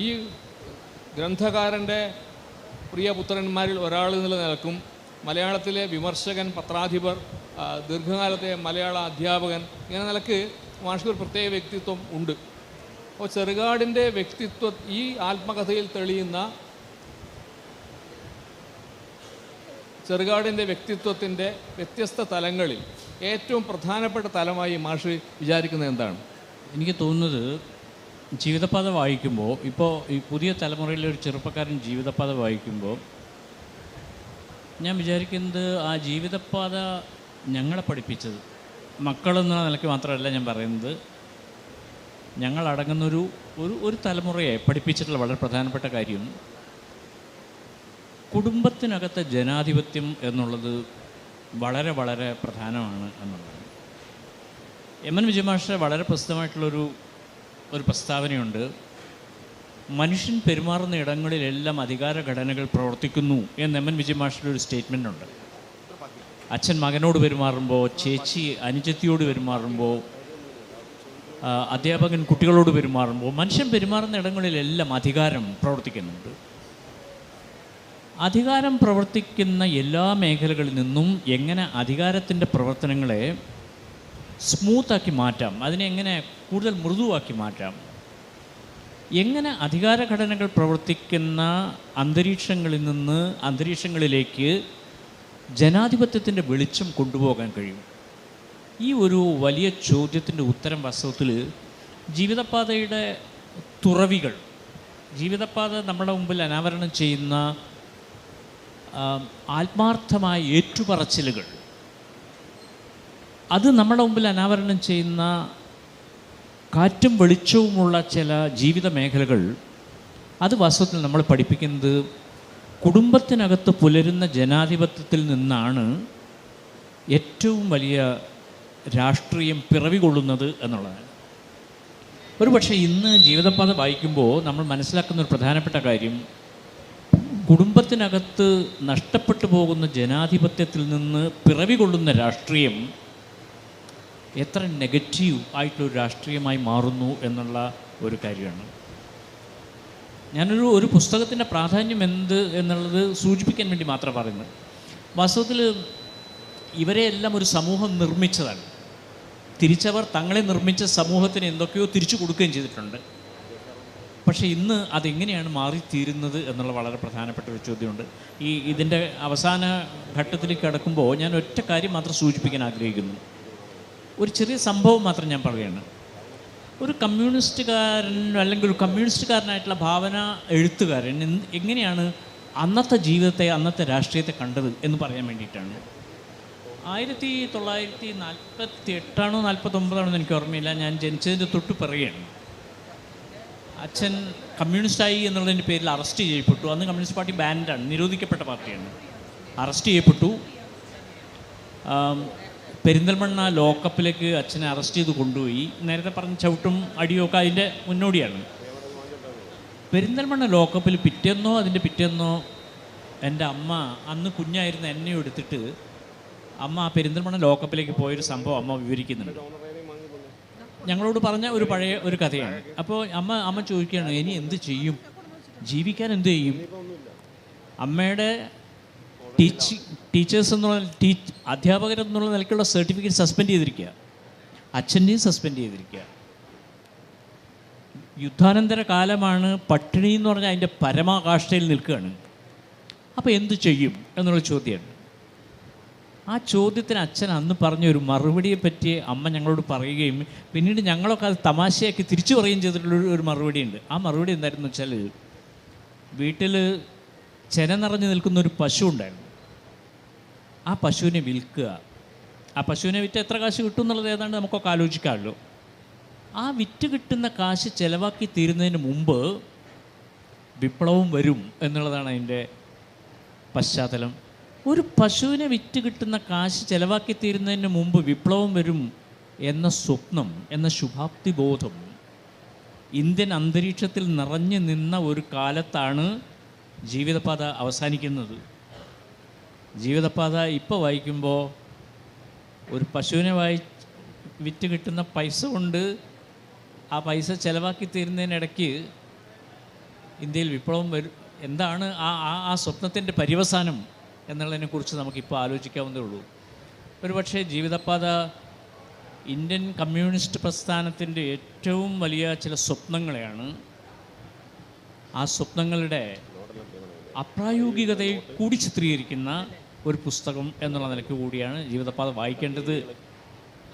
ഈ ഗ്രന്ഥകാരൻ്റെ പ്രിയപുത്രന്മാരിൽ ഒരാൾ എന്നുള്ള നിലക്കും മലയാളത്തിലെ വിമർശകൻ, പത്രാധിപർ, ദീർഘകാലത്തെ മലയാള അധ്യാപകൻ, ഇങ്ങനെ നിലക്ക് മാഷ്ക്ക് ഒരു പ്രത്യേക വ്യക്തിത്വം ഉണ്ട്. അപ്പോൾ ചെറുകാടിൻ്റെ വ്യക്തിത്വം ഈ ആത്മകഥയിൽ തെളിയുന്ന ചെറുകാടിൻ്റെ വ്യക്തിത്വത്തിൻ്റെ വ്യത്യസ്ത തലങ്ങളിൽ ഏറ്റവും പ്രധാനപ്പെട്ട തലമായി മാഷ് വിചാരിക്കുന്നത് എന്താണ്? എനിക്ക് തോന്നുന്നത്, ജീവിതപാത വായിക്കുമ്പോൾ, ഇപ്പോൾ ഈ പുതിയ തലമുറയിലെ ഒരു ചെറുപ്പക്കാരൻ ജീവിതപാത വായിക്കുമ്പോൾ ഞാൻ വിചാരിക്കുന്നത്, ആ ജീവിതപാത ഞങ്ങളെ പഠിപ്പിച്ചത്, മക്കളെന്ന നിലയ്ക്ക് മാത്രമല്ല ഞാൻ പറയുന്നത്, ഞങ്ങളടങ്ങുന്നൊരു ഒരു തലമുറയെ പഠിപ്പിച്ചിട്ടുള്ള വളരെ പ്രധാനപ്പെട്ട കാര്യം, കുടുംബത്തിനകത്തെ ജനാധിപത്യം എന്നുള്ളത് വളരെ വളരെ പ്രധാനമാണ് എന്നുള്ളതാണ്. എം എൻ വിജയമാഷ വളരെ പ്രസിദ്ധമായിട്ടുള്ളൊരു പ്രസ്താവനയുണ്ട്. മനുഷ്യൻ പെരുമാറുന്ന ഇടങ്ങളിലെല്ലാം അധികാര ഘടനകൾ പ്രവർത്തിക്കുന്നു എന്ന് എം എൻ വിജയമാഷയുടെ ഒരു സ്റ്റേറ്റ്മെൻ്റ് ഉണ്ട്. അച്ഛൻ മകനോട് പെരുമാറുമ്പോൾ, ചേച്ചി അനുജത്തിയോട് പെരുമാറുമ്പോൾ, അധ്യാപകൻ കുട്ടികളോട് പെരുമാറുമ്പോൾ, മനുഷ്യൻ പെരുമാറുന്ന ഇടങ്ങളിലെല്ലാം അധികാരം പ്രവർത്തിക്കുന്നുണ്ട്. അധികാരം പ്രവർത്തിക്കുന്ന എല്ലാ മേഖലകളിൽ നിന്നും എങ്ങനെ അധികാരത്തിൻ്റെ പ്രവർത്തനങ്ങളെ സ്മൂത്താക്കി മാറ്റാം, അതിനെ എങ്ങനെ കൂടുതൽ മൃദുവാക്കി മാറ്റാം, എങ്ങനെ അധികാരഘടനകൾ പ്രവർത്തിക്കുന്ന അന്തരീക്ഷങ്ങളിലേക്ക് ജനാധിപത്യത്തിൻ്റെ വെളിച്ചം കൊണ്ടുപോകാൻ കഴിയും. ഈ ഒരു വലിയ ചോദ്യത്തിൻ്റെ ഉത്തരം വാസ്തവത്തിൽ ജീവിതപാതയുടെ തുറവികൾ, ജീവിതപാത നമ്മുടെ മുമ്പിൽ അനാവരണം ചെയ്യുന്ന ആത്മാർത്ഥമായ ഏറ്റുപറച്ചിലുകൾ, അത് നമ്മുടെ മുമ്പിൽ അനാവരണം ചെയ്യുന്ന കാറ്റും വെളിച്ചവുമുള്ള ചില ജീവിത മേഖലകൾ, അത് വാസ്തവത്തിൽ നമ്മൾ പഠിപ്പിക്കുന്നത് കുടുംബത്തിനകത്ത് പുലരുന്ന ജനാധിപത്യത്തിൽ നിന്നാണ് ഏറ്റവും വലിയ രാഷ്ട്രീയം പിറവി കൊള്ളുന്നത് എന്നുള്ളതാണ്. ഒരുപക്ഷെ ഇന്ന് ജീവിതപാത വായിക്കുമ്പോൾ നമ്മൾ മനസ്സിലാക്കുന്ന ഒരു പ്രധാനപ്പെട്ട കാര്യം, കുടുംബത്തിനകത്ത് നഷ്ടപ്പെട്ടു പോകുന്ന ജനാധിപത്യത്തിൽ നിന്ന് പിറവി കൊള്ളുന്ന രാഷ്ട്രീയം എത്ര നെഗറ്റീവ് ആയിട്ടുള്ളൊരു രാഷ്ട്രീയമായി മാറുന്നു എന്നുള്ള ഒരു കാര്യമാണ്. ഞാനൊരു പുസ്തകത്തിൻ്റെ പ്രാധാന്യം എന്ത് എന്നുള്ളത് സൂചിപ്പിക്കാൻ വേണ്ടി മാത്രം പറയുന്നത്. വാസ്തവത്തിൽ ഇവരെയെല്ലാം ഒരു സമൂഹം നിർമ്മിച്ചതാണ്. തിരിച്ചവർ തങ്ങളെ നിർമ്മിച്ച സമൂഹത്തിന് എന്തൊക്കെയോ തിരിച്ചു കൊടുക്കുകയും ചെയ്തിട്ടുണ്ട്. പക്ഷേ ഇന്ന് അതെങ്ങനെയാണ് മാറിത്തീരുന്നത് എന്നുള്ള വളരെ പ്രധാനപ്പെട്ട ഒരു ചോദ്യമുണ്ട്. ഇതിൻ്റെ അവസാന ഘട്ടത്തിലേക്ക് കടക്കുമ്പോൾ ഞാൻ ഒറ്റ കാര്യം മാത്രം സൂചിപ്പിക്കാൻ ആഗ്രഹിക്കുന്നു. ഒരു ചെറിയ സംഭവം മാത്രം ഞാൻ പറയുകയാണ്. ഒരു കമ്മ്യൂണിസ്റ്റുകാരൻ അല്ലെങ്കിൽ ഒരു കമ്മ്യൂണിസ്റ്റുകാരനായിട്ടുള്ള ഭാവന എഴുത്തുകാരൻ എങ്ങനെയാണ് അന്നത്തെ ജീവിതത്തെ, അന്നത്തെ രാഷ്ട്രീയത്തെ കണ്ടത് എന്ന് പറയാൻ വേണ്ടിയിട്ടാണ്. 1948 49 എനിക്ക് ഓർമ്മയില്ല, ഞാൻ ജനിച്ചതിൻ്റെ തൊട്ട് പറയുകയാണ്. അച്ഛൻ കമ്മ്യൂണിസ്റ്റായി എന്നുള്ളതിൻ്റെ പേരിൽ അറസ്റ്റ് ചെയ്യപ്പെട്ടു. അന്ന് കമ്മ്യൂണിസ്റ്റ് പാർട്ടി ബാൻഡാണ്, നിരോധിക്കപ്പെട്ട പാർട്ടിയാണ്. അറസ്റ്റ് ചെയ്യപ്പെട്ടു. പെരിന്തൽമണ്ണ ലോക്കപ്പിലേക്ക് അച്ഛനെ അറസ്റ്റ് ചെയ്ത് കൊണ്ടുപോയി. നേരത്തെ പറഞ്ഞ ചവിട്ടും അടിയൊക്കെ അതിൻ്റെ മുന്നോടിയാണ്. പെരിന്തൽമണ്ണ ലോക്കപ്പിൽ അതിൻ്റെ പിറ്റേന്നോ എൻ്റെ അമ്മ, അന്ന് കുഞ്ഞായിരുന്ന എന്നെ എടുത്തിട്ട് അമ്മ ആ പെരിന്തൽമണ്ണ ലോക്കപ്പിലേക്ക് പോയൊരു സംഭവം അമ്മ വിവരിക്കുന്നുണ്ട്. ഞങ്ങളോട് പറഞ്ഞ ഒരു പഴയ ഒരു കഥയാണ്. അപ്പോൾ അമ്മ ചോദിക്കുകയാണ്, ഇനി എന്ത് ചെയ്യും, ജീവിക്കാൻ എന്ത് ചെയ്യും? അമ്മയുടെ ടീച്ചേഴ്സ് എന്നുള്ള അധ്യാപകരെന്നുള്ള നിലയ്ക്കുള്ള സർട്ടിഫിക്കറ്റ് സസ്പെൻഡ് ചെയ്തിരിക്കുക, അച്ഛൻ്റെയും സസ്പെൻഡ് ചെയ്തിരിക്കുക. യുദ്ധാനന്തര കാലമാണ്, പട്ടിണി എന്ന് പറഞ്ഞാൽ അതിൻ്റെ പരമാകാഷ്ഠയിൽ നിൽക്കുകയാണ്. അപ്പോൾ എന്ത് ചെയ്യും എന്നുള്ള ചോദ്യമാണ്. ആ ചോദ്യത്തിന് അച്ഛൻ അന്ന് പറഞ്ഞ ഒരു മറുപടിയെ പറ്റി അമ്മ ഞങ്ങളോട് പറയുകയും പിന്നീട് ഞങ്ങളൊക്കെ അത് തമാശയാക്കി തിരിച്ചു പറയുകയും ചെയ്തിട്ടുള്ള ഒരു മറുപടിയുണ്ട്. ആ മറുപടി എന്തായിരുന്നു വെച്ചാൽ, വീട്ടിൽ ചെന നിറഞ്ഞു നിൽക്കുന്ന ഒരു പശു ഉണ്ടായിരുന്നു. ആ പശുവിനെ വിൽക്കുക. ആ പശുവിനെ വിറ്റ് എത്ര കാശ് കിട്ടും എന്നുള്ളത് ഏതാണ്ട് നമുക്കൊക്കെ ആലോചിക്കാമല്ലോ. ആ വിറ്റ് കിട്ടുന്ന കാശ് ചിലവാക്കി തീരുന്നതിന് മുമ്പ് വിപ്ലവം വരും എന്നുള്ളതാണ് അതിൻ്റെ പശ്ചാത്തലം. ഒരു പശുവിനെ വിറ്റ് കിട്ടുന്ന കാശ് ചിലവാക്കി തീരുന്നതിന് മുമ്പ് വിപ്ലവം വരും എന്ന സ്വപ്നം, എന്ന ശുഭാപ്തി ബോധം ഇന്ത്യൻ അന്തരീക്ഷത്തിൽ നിറഞ്ഞു നിന്ന ഒരു കാലത്താണ് ജീവിതപാത അവസാനിക്കുന്നത്. ജീവിതപാത ഇപ്പോൾ വായിക്കുമ്പോൾ ഒരു പശുവിനെ വിറ്റ് കിട്ടുന്ന പൈസ കൊണ്ട് ആ പൈസ ചിലവാക്കി തീരുന്നതിനിടയ്ക്ക് ഇന്ത്യയിൽ വിപ്ലവം വരും. എന്താണ് ആ സ്വപ്നത്തിൻ്റെ പര്യവസാനം എന്നുള്ളതിനെക്കുറിച്ച് നമുക്കിപ്പോൾ ആലോചിക്കാവുന്നതേ ഉള്ളൂ. ഒരുപക്ഷെ ജീവിതപാത ഇന്ത്യൻ കമ്മ്യൂണിസ്റ്റ് പ്രസ്ഥാനത്തിൻ്റെ ഏറ്റവും വലിയ ചില സ്വപ്നങ്ങളെയാണ്, ആ സ്വപ്നങ്ങളുടെ അപ്രായോഗികതയെ കൂടി ചിത്രീകരിക്കുന്ന ഒരു പുസ്തകം എന്നുള്ള നിലയ്ക്ക് കൂടിയാണ് ജീവിതപാത വായിക്കേണ്ടത്.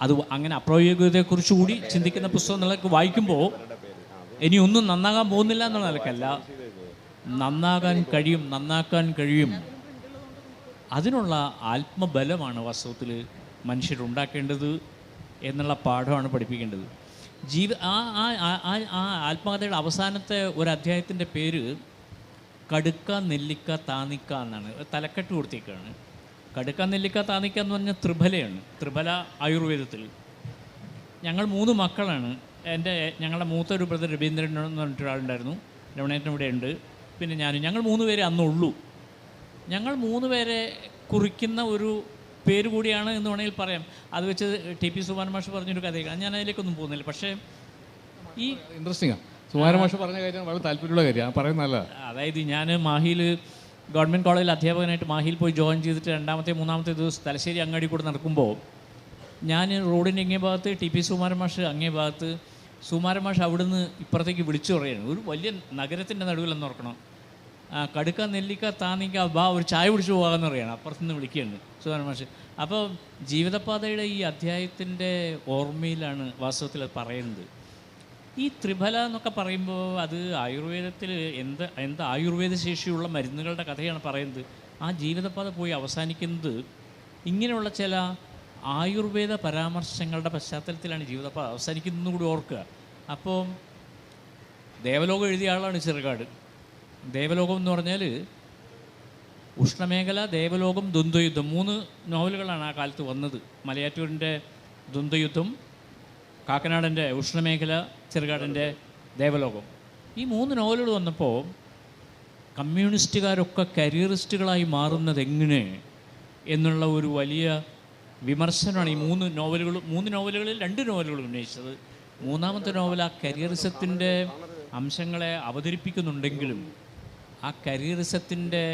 അത് അങ്ങനെ അപ്രായോഗികതയെക്കുറിച്ച് കൂടി ചിന്തിക്കുന്ന പുസ്തകം നിലയ്ക്ക് വായിക്കുമ്പോൾ ഇനി ഒന്നും നന്നാകാൻ പോകുന്നില്ല എന്നുള്ള നിലയ്ക്കല്ല, നന്നാക്കാൻ കഴിയും. അതിനുള്ള ആത്മബലമാണ് വാസ്തവത്തിൽ മനുഷ്യരുണ്ടാക്കേണ്ടത് എന്നുള്ള പാഠമാണ് പഠിപ്പിക്കേണ്ടത്. ആ ആത്മകഥയുടെ അവസാനത്തെ ഒരു അധ്യായത്തിൻ്റെ പേര് കടുക്ക നെല്ലിക്ക താന്നിക്ക എന്നാണ്. തലക്കെട്ട് കൊടുത്തേക്കാണ്. കടുക്ക നെല്ലിക്ക താന്നിക്ക എന്ന് പറഞ്ഞാൽ ത്രിഫലയാണ്. ത്രിഫല ആയുർവേദത്തിൽ. ഞങ്ങൾ 3 മക്കളാണ്. ഞങ്ങളുടെ മൂത്തൊരു ബ്രദർ രവീന്ദ്രൻ എന്ന് പറഞ്ഞിട്ടൊരാളുണ്ടായിരുന്നു. രമണേട്ടൻ ഇവിടെ ഉണ്ട്. പിന്നെ ഞങ്ങൾ 3 പേരെ അന്നുള്ളൂ. ഞങ്ങൾ 3 പേരെ കുറിക്കുന്ന ഒരു പേര് കൂടിയാണ് എന്ന് വേണമെങ്കിൽ പറയാം. അത് വെച്ച് ടി.പി. സുകുമാരൻ മാഷ് പറഞ്ഞൊരു കഥയാണ്. ഞാൻ അതിലേക്കൊന്നും പോകുന്നില്ല. പക്ഷേ ഈ ഇൻട്രസ്റ്റിംഗാണ്. സുകുമാരൻ മാഷ് പറഞ്ഞ കാര്യം വളരെ താല്പര്യമുള്ള കാര്യമാണ്, പറയുന്നതല്ല. അതായത് ഞാൻ മാഹിയിൽ ഗവൺമെൻറ് കോളേജിൽ അധ്യാപകനായിട്ട് മാഹിയിൽ പോയി ജോയിൻ ചെയ്തിട്ട് 2-3 ദിവസം തലശ്ശേരി അങ്ങാടി കൂടെ നടക്കുമ്പോൾ ഞാൻ റോഡിൻ്റെ അങ്ങേ ഭാഗത്ത് ടി.പി. സുകുമാരൻ മാഷ് അങ്ങേ ഭാഗത്ത്, സുകുമാരൻ മാഷ് അവിടുന്ന് ഇപ്പുറത്തേക്ക് വിളിച്ചു പറയുകയാണ്. ഒരു വലിയ നഗരത്തിൻ്റെ നടുവിലെന്ന് ഓർക്കണം. കടുക്ക നെല്ലിക്ക താന്നിക്ക ഒരു ചായ കുടിച്ചു പോകാമെന്ന് പറയുകയാണ്. അപ്പുറത്തുനിന്ന് വിളിക്കുകയാണ് സുകുമാരൻ മാഷ്. അപ്പോൾ ജീവിതപാതയുടെ ഈ അധ്യായത്തിൻ്റെ ഓർമ്മയിലാണ് വാസ്തവത്തിൽ അത് പറയുന്നത്. ഈ ത്രിഫല എന്നൊക്കെ പറയുമ്പോൾ അത് ആയുർവേദത്തിൽ എന്ത് ആയുർവേദ ശേഷിയുള്ള മരുന്നുകളുടെ കഥയാണ് പറയുന്നത്. ആ ജീവിതപാത പോയി അവസാനിക്കുന്നത് ഇങ്ങനെയുള്ള ചില ആയുർവേദ പരാമർശങ്ങളുടെ പശ്ചാത്തലത്തിലാണ് ജീവിതപാത അവസാനിക്കുന്നതെന്ന് കൂടി ഓർക്കുക. അപ്പോൾ ദേവലോകം എഴുതിയ ആളാണ് ചെറുകാട്. ദേവലോകം എന്ന് പറഞ്ഞാൽ ഉഷ്ണമേഖല, ദേവലോകം, ദ്വന്ദ്വയുദ്ധം, 3 നോവലുകളാണ് ആ കാലത്ത് വന്നത്. മലയാറ്റൂരിൻ്റെ ദ്വന്ദ്വയുദ്ധം, കാക്കനാടൻ്റെ ഉഷ്ണമേഖല, ചെറുകാടിൻ്റെ ദേവലോകം. ഈ 3 നോവലുകൾ വന്നപ്പോൾ കമ്മ്യൂണിസ്റ്റുകാരൊക്കെ കരിയറിസ്റ്റുകളായി മാറുന്നത് എങ്ങനെ എന്നുള്ള ഒരു വലിയ വിമർശനമാണ് ഈ 3 നോവലുകളിൽ 2 നോവലുകൾ ഉന്നയിച്ചത്. 3ാമത്തെ നോവൽ ആ കരിയറിസത്തിൻ്റെ അംശങ്ങളെ അവതരിപ്പിക്കുന്നുണ്ടെങ്കിലും ആ കരിയറിസത്തിൻ്റെ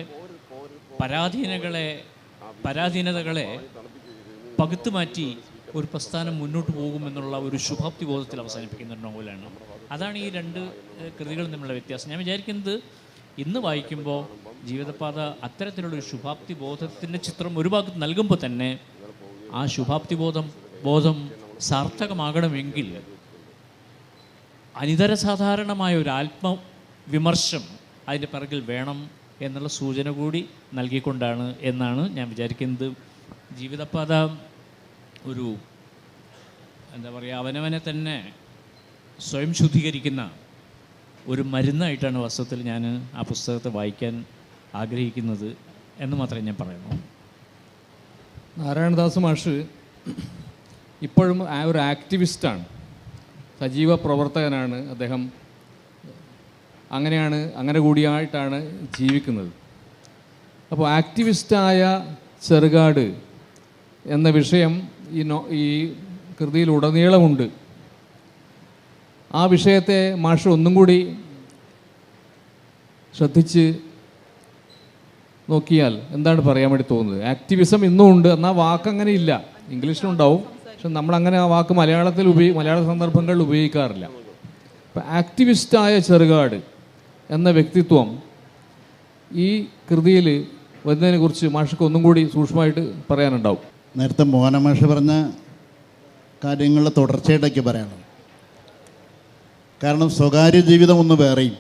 പരാധീനതകളെ പകുത്തു മാറ്റി ഒരു പ്രസ്ഥാനം മുന്നോട്ട് പോകുമെന്നുള്ള ഒരു ശുഭാപ്തി ബോധത്തിൽ അവസാനിപ്പിക്കുന്ന ഒരു നോവലാണ്. അതാണ് ഈ 2 കൃതികളും തമ്മിലുള്ള വ്യത്യാസം. ഞാൻ വിചാരിക്കുന്നത് ഇന്ന് വായിക്കുമ്പോൾ ജീവിതപാത അത്തരത്തിലുള്ളൊരു ശുഭാപ്തി ബോധത്തിൻ്റെ ചിത്രം ഒരു ഭാഗത്ത് നൽകുമ്പോൾ തന്നെ ആ ശുഭാപ്തി ബോധം സാർത്ഥകമാകണമെങ്കിൽ അനിതര സാധാരണമായ ഒരു ആത്മവിമർശം അതിൻ്റെ പിറകിൽ വേണം എന്നുള്ള സൂചന കൂടി നൽകിക്കൊണ്ടാണ് എന്നാണ് ഞാൻ വിചാരിക്കുന്നത്. ജീവിതപാത ഒരു എന്താ പറയുക, അവനവനെ തന്നെ സ്വയം ശുദ്ധീകരിക്കുന്ന ഒരു മരുന്നായിട്ടാണ് വാസ്തവത്തിൽ ഞാൻ ആ പുസ്തകത്തെ വായിക്കാൻ ആഗ്രഹിക്കുന്നത് എന്ന് മാത്രമേ ഞാൻ പറയുന്നു. നാരായണദാസ് മാഷ് ഇപ്പോഴും ഒരു ആക്ടിവിസ്റ്റാണ്, സജീവ പ്രവർത്തകനാണ് അദ്ദേഹം. അങ്ങനെ കൂടിയായിട്ടാണ് ജീവിക്കുന്നത്. അപ്പോൾ ആക്ടിവിസ്റ്റായ ചെറുകാട് എന്ന വിഷയം ഈ കൃതിയിലുടനീളമുണ്ട്. ആ വിഷയത്തെ മാഷ് ഒന്നും കൂടി ശ്രദ്ധിച്ച് നോക്കിയാൽ എന്താണ് പറയാൻ വേണ്ടി തോന്നുന്നത്? ആക്ടിവിസം ഇന്നും ഉണ്ട്, എന്നാൽ വാക്കങ്ങനെ ഇല്ല. ഇംഗ്ലീഷിലുണ്ടാവും, പക്ഷെ നമ്മളങ്ങനെ ആ വാക്ക് മലയാള സന്ദർഭങ്ങളിൽ ഉപയോഗിക്കാറില്ല. അപ്പം ആക്ടിവിസ്റ്റായ ചെറുകാട് എന്ന വ്യക്തിത്വം ഈ കൃതിയിൽ വരുന്നതിനെക്കുറിച്ച് മാഷക്ക് ഒന്നും കൂടി സൂക്ഷ്മമായിട്ട് പറയാനുണ്ടാവും. നേരത്തെ മോഹനമാഷ് പറഞ്ഞ കാര്യങ്ങളുടെ തുടർച്ചയായിട്ടൊക്കെ പറയണം. കാരണം സ്വകാര്യ ജീവിതം ഒന്ന് വേറെയും